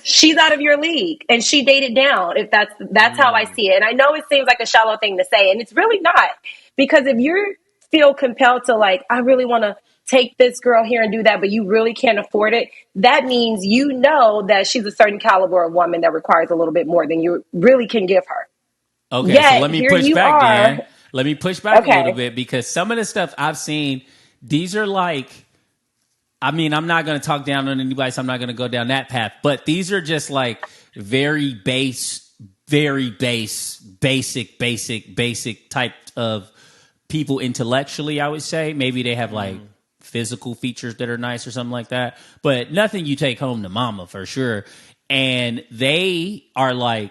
[SPEAKER 1] She's out of your league and she dated down. If that's how I see it. And I know it seems like a shallow thing to say, and it's really not, because if you feel compelled to like, I really want to take this girl here and do that, but you really can't afford it, that means that she's a certain caliber of woman that requires a little bit more than you really can give her.
[SPEAKER 4] Okay,
[SPEAKER 1] Yet,
[SPEAKER 4] so let me
[SPEAKER 1] here
[SPEAKER 4] push
[SPEAKER 1] you
[SPEAKER 4] back,
[SPEAKER 1] are.
[SPEAKER 4] Dan. Let me push back a
[SPEAKER 1] Okay.
[SPEAKER 4] little bit, because some of the stuff I've seen, these are like, I mean, I'm not going to talk down on anybody, so I'm not going to go down that path. But these are just like very basic type of people intellectually, I would say. Maybe they have like physical features that are nice or something like that, but nothing you take home to mama for sure. And they are like,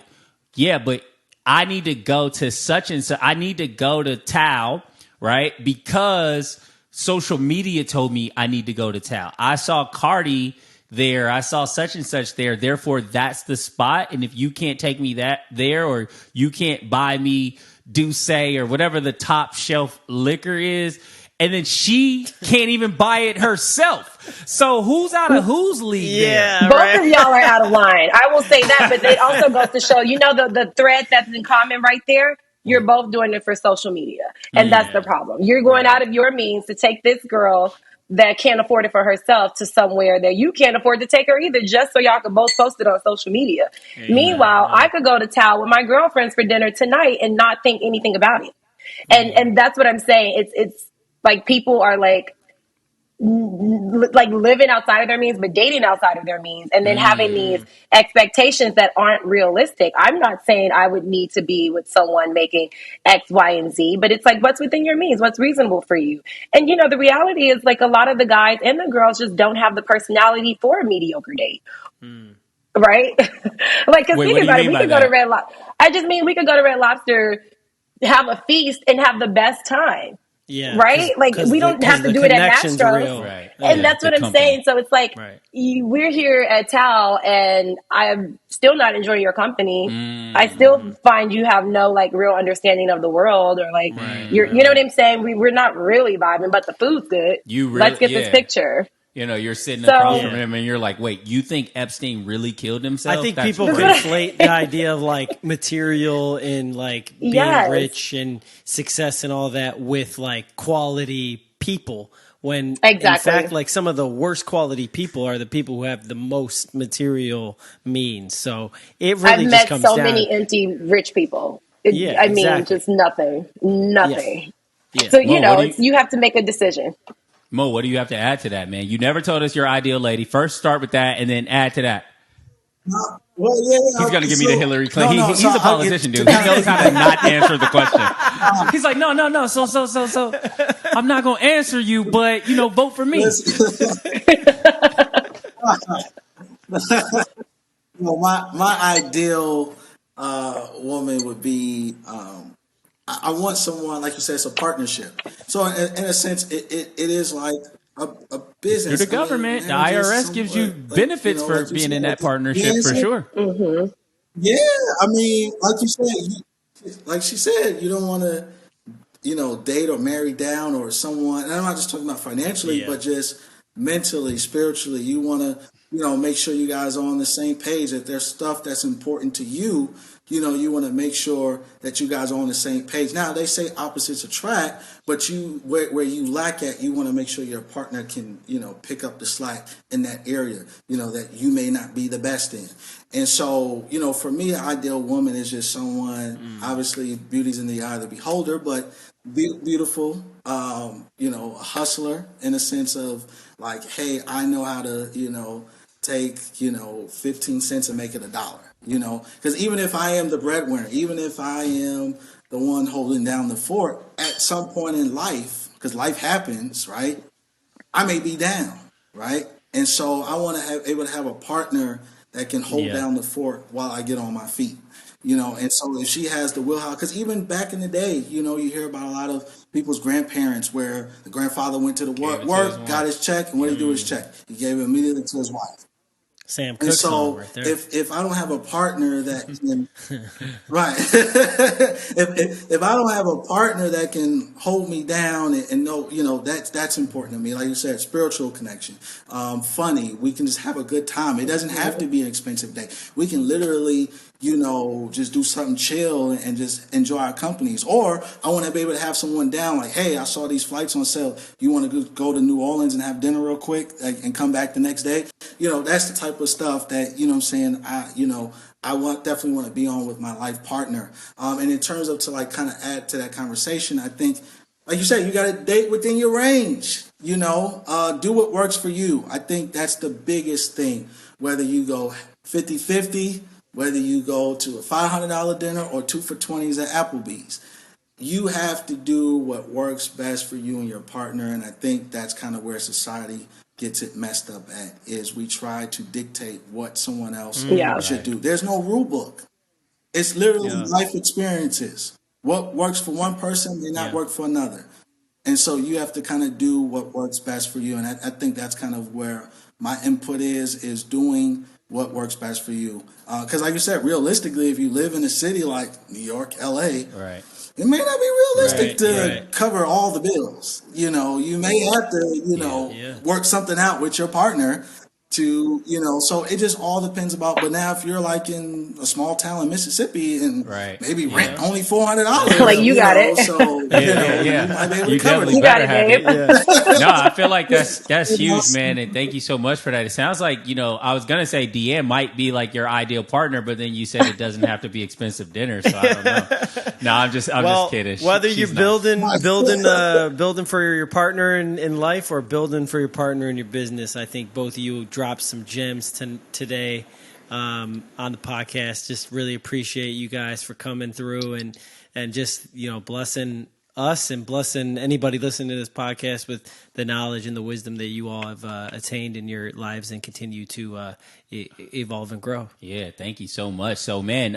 [SPEAKER 4] yeah, but I need to go to such and such. I need to go to Tao, right? Because social media told me I need to go to Tao. I saw Cardi there. I saw such and such there. Therefore, that's the spot. And if you can't take me there, or you can't buy me Douce or whatever the top shelf liquor is, and then she can't even buy it herself. So who's out of whose league?
[SPEAKER 3] Yeah,
[SPEAKER 1] Both of y'all are out of line. I will say that, but it also goes to show, the thread that's in common right there. You're both doing it for social media. And that's the problem. You're going out of your means to take this girl that can't afford it for herself to somewhere that you can't afford to take her either, just so y'all can both post it on social media. Meanwhile, I could go to town with my girlfriends for dinner tonight and not think anything about it. And that's what I'm saying. It's like people are like living outside of their means, but dating outside of their means, and then having these expectations that aren't realistic. I'm not saying I would need to be with someone making X, Y, and Z, but it's like, what's within your means? What's reasonable for you? And the reality is, like, a lot of the guys and the girls just don't have the personality for a mediocre date. Right? Like, cause think about it. We could go to Red Lobster. I just mean, we could go to Red Lobster, have a feast, and have the best time.
[SPEAKER 3] Yeah,
[SPEAKER 1] right? Like, we don't have to do it at Mastro's.
[SPEAKER 3] Right.
[SPEAKER 1] And that's what I'm saying. So it's like, we're here at Tao, and I'm still not enjoying your company. I still find you have no, like, real understanding of the world, or like, you know what I'm saying? We're not really vibing, but the food's good. Let's get this picture.
[SPEAKER 4] You're sitting across from him and you're like, wait, you think Epstein really killed himself?
[SPEAKER 3] I think people conflate the idea of like material and like being rich and success and all that with like quality people. When in fact, like, some of the worst quality people are the people who have the most material means. So it really just comes down.
[SPEAKER 1] I've met so many empty rich people. I mean, just nothing.
[SPEAKER 3] Yeah.
[SPEAKER 1] So, you have to make a decision.
[SPEAKER 4] Mo, what do you have to add to that, man? You never told us your ideal lady. First, start with that, and then add to that. He's going to give me the Hillary Clinton. He's a politician, dude. He knows how to not answer the question. He's like, no. So I'm not going to answer you, but, vote for me.
[SPEAKER 2] My ideal woman would be... I want someone, like you said, it's a partnership. So in a sense, it is like a business.
[SPEAKER 4] Through the government, the IRS gives you benefits for being in that partnership, for sure.
[SPEAKER 1] Mm-hmm.
[SPEAKER 2] Yeah, I mean, like she said, you don't want to, date or marry down or someone. And I'm not just talking about financially, but just mentally, spiritually. You want to, make sure you guys are on the same page. That there's stuff that's important to you. You want to make sure that you guys are on the same page. Now, they say opposites attract, but where you lack at, you want to make sure your partner can, pick up the slack in that area, that you may not be the best in. And so, for me, an ideal woman is just someone, obviously, beauty's in the eye of the beholder, but beautiful, a hustler in a sense of like, hey, I know how to, take, 15 cents and make it $1. Because even if I am the breadwinner, even if I am the one holding down the fort, at some point in life, because life happens, right, I may be down, right? And so I want to able to have a partner that can hold down the fort while I get on my feet, and so if she has the will, because even back in the day, you hear about a lot of people's grandparents where the grandfather went to the work, got his check, and what did he do with his check? He gave it immediately to his wife.
[SPEAKER 3] Sam Cooke song right there.
[SPEAKER 2] If I don't have a partner that can, right, if I don't have a partner that can hold me down and know, that's important to me. Like you said, spiritual connection, funny. We can just have a good time. It doesn't have to be an expensive day. We can literally, just do something chill and just enjoy our companies. Or I want to be able to have someone down, like, hey, I saw these flights on sale. You want to go to New Orleans and have dinner real quick and come back the next day? That's the type of stuff that, I'm saying, I definitely want to be on with my life partner. And in terms of to like kind of add to that conversation, I think, like you said, you got to date within your range, do what works for you. I think that's the biggest thing, whether you go 50-50, whether you go to a $500 dinner or 2 for $20s at Applebee's. you have to do what works best for you and your partner. And I think that's kind of where society gets it messed up at, is we try to dictate what someone else
[SPEAKER 1] Yeah.
[SPEAKER 2] should do. There's no rule book. It's literally life experiences. What works for one person may not work for another. And so you have to kind of do what works best for you. And I think that's kind of where my input is doing what works best for you. Because like you said, realistically, if you live in a city like New York, LA,
[SPEAKER 4] Right.
[SPEAKER 2] it may not be realistic to cover all the bills. You know, you may have to, work something out with your partner to, so it just all depends about. But now if you're like in a small town in Mississippi and maybe rent only $400,
[SPEAKER 1] Like you got it.
[SPEAKER 2] So you might be able to cover
[SPEAKER 4] definitely
[SPEAKER 1] You got it, babe.
[SPEAKER 4] No, I feel like that's huge, man, and thank you so much for that. It sounds like, I was gonna say Deanne might be like your ideal partner, but then you said it doesn't have to be expensive dinner, so I don't know. No, I'm just kidding.
[SPEAKER 3] Whether you're
[SPEAKER 4] She's
[SPEAKER 3] building for your partner in life or building for your partner in your business, I think both of you dropped some gems today on the podcast. Just really appreciate you guys for coming through and just blessing us and blessing anybody listening to this podcast with the knowledge and the wisdom that you all have attained in your lives and continue to evolve and grow.
[SPEAKER 4] Yeah, thank you so much. So, man,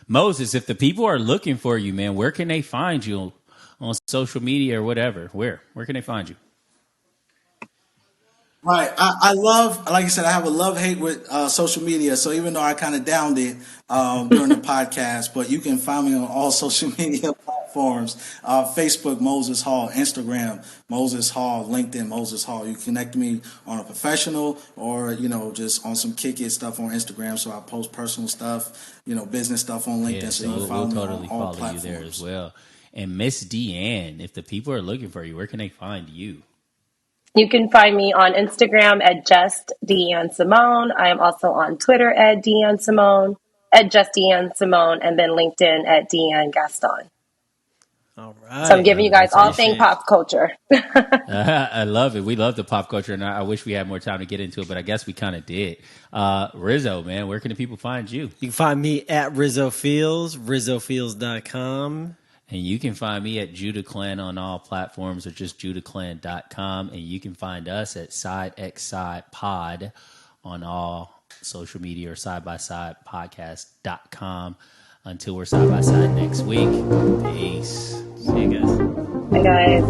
[SPEAKER 4] Moses, if the people are looking for you, man, where can they find you on social media or whatever? Where can they find you?
[SPEAKER 2] Right. I love, like I said, I have a love-hate with social media. So even though I kind of downed it during the podcast, but you can find me on all social media platforms, Facebook, Moses Hall, Instagram, Moses Hall, LinkedIn, Moses Hall. You connect me on a professional or, just on some kick it stuff on Instagram. So I post personal stuff, business stuff on LinkedIn.
[SPEAKER 4] Yeah,
[SPEAKER 2] so you can
[SPEAKER 4] we'll
[SPEAKER 2] me
[SPEAKER 4] totally
[SPEAKER 2] on all
[SPEAKER 4] follow
[SPEAKER 2] platforms.
[SPEAKER 4] you there as well. And Miss Deanne, if the people are looking for you, where can they find you?
[SPEAKER 1] You can find me on Instagram at just Deanne Simone. I am also on Twitter at Deanne Simone, at just Deanne Simone, and then LinkedIn at Deanne Gaston.
[SPEAKER 3] All right.
[SPEAKER 1] So I'm giving you guys all things pop culture.
[SPEAKER 4] I love it. We love the pop culture, and I wish we had more time to get into it, but I guess we kind of did. Rizzo, man, where can the people find you?
[SPEAKER 3] You can find me at Rizzo Fields, RizzoFields.com.
[SPEAKER 4] And you can find me at Judah Clan on all platforms or just JudahClan.com. And you can find us at Side X Side Pod on all social media or sidebysidepodcast.com. Until we're side by side next week. Peace.
[SPEAKER 3] See you guys.
[SPEAKER 1] Bye, guys.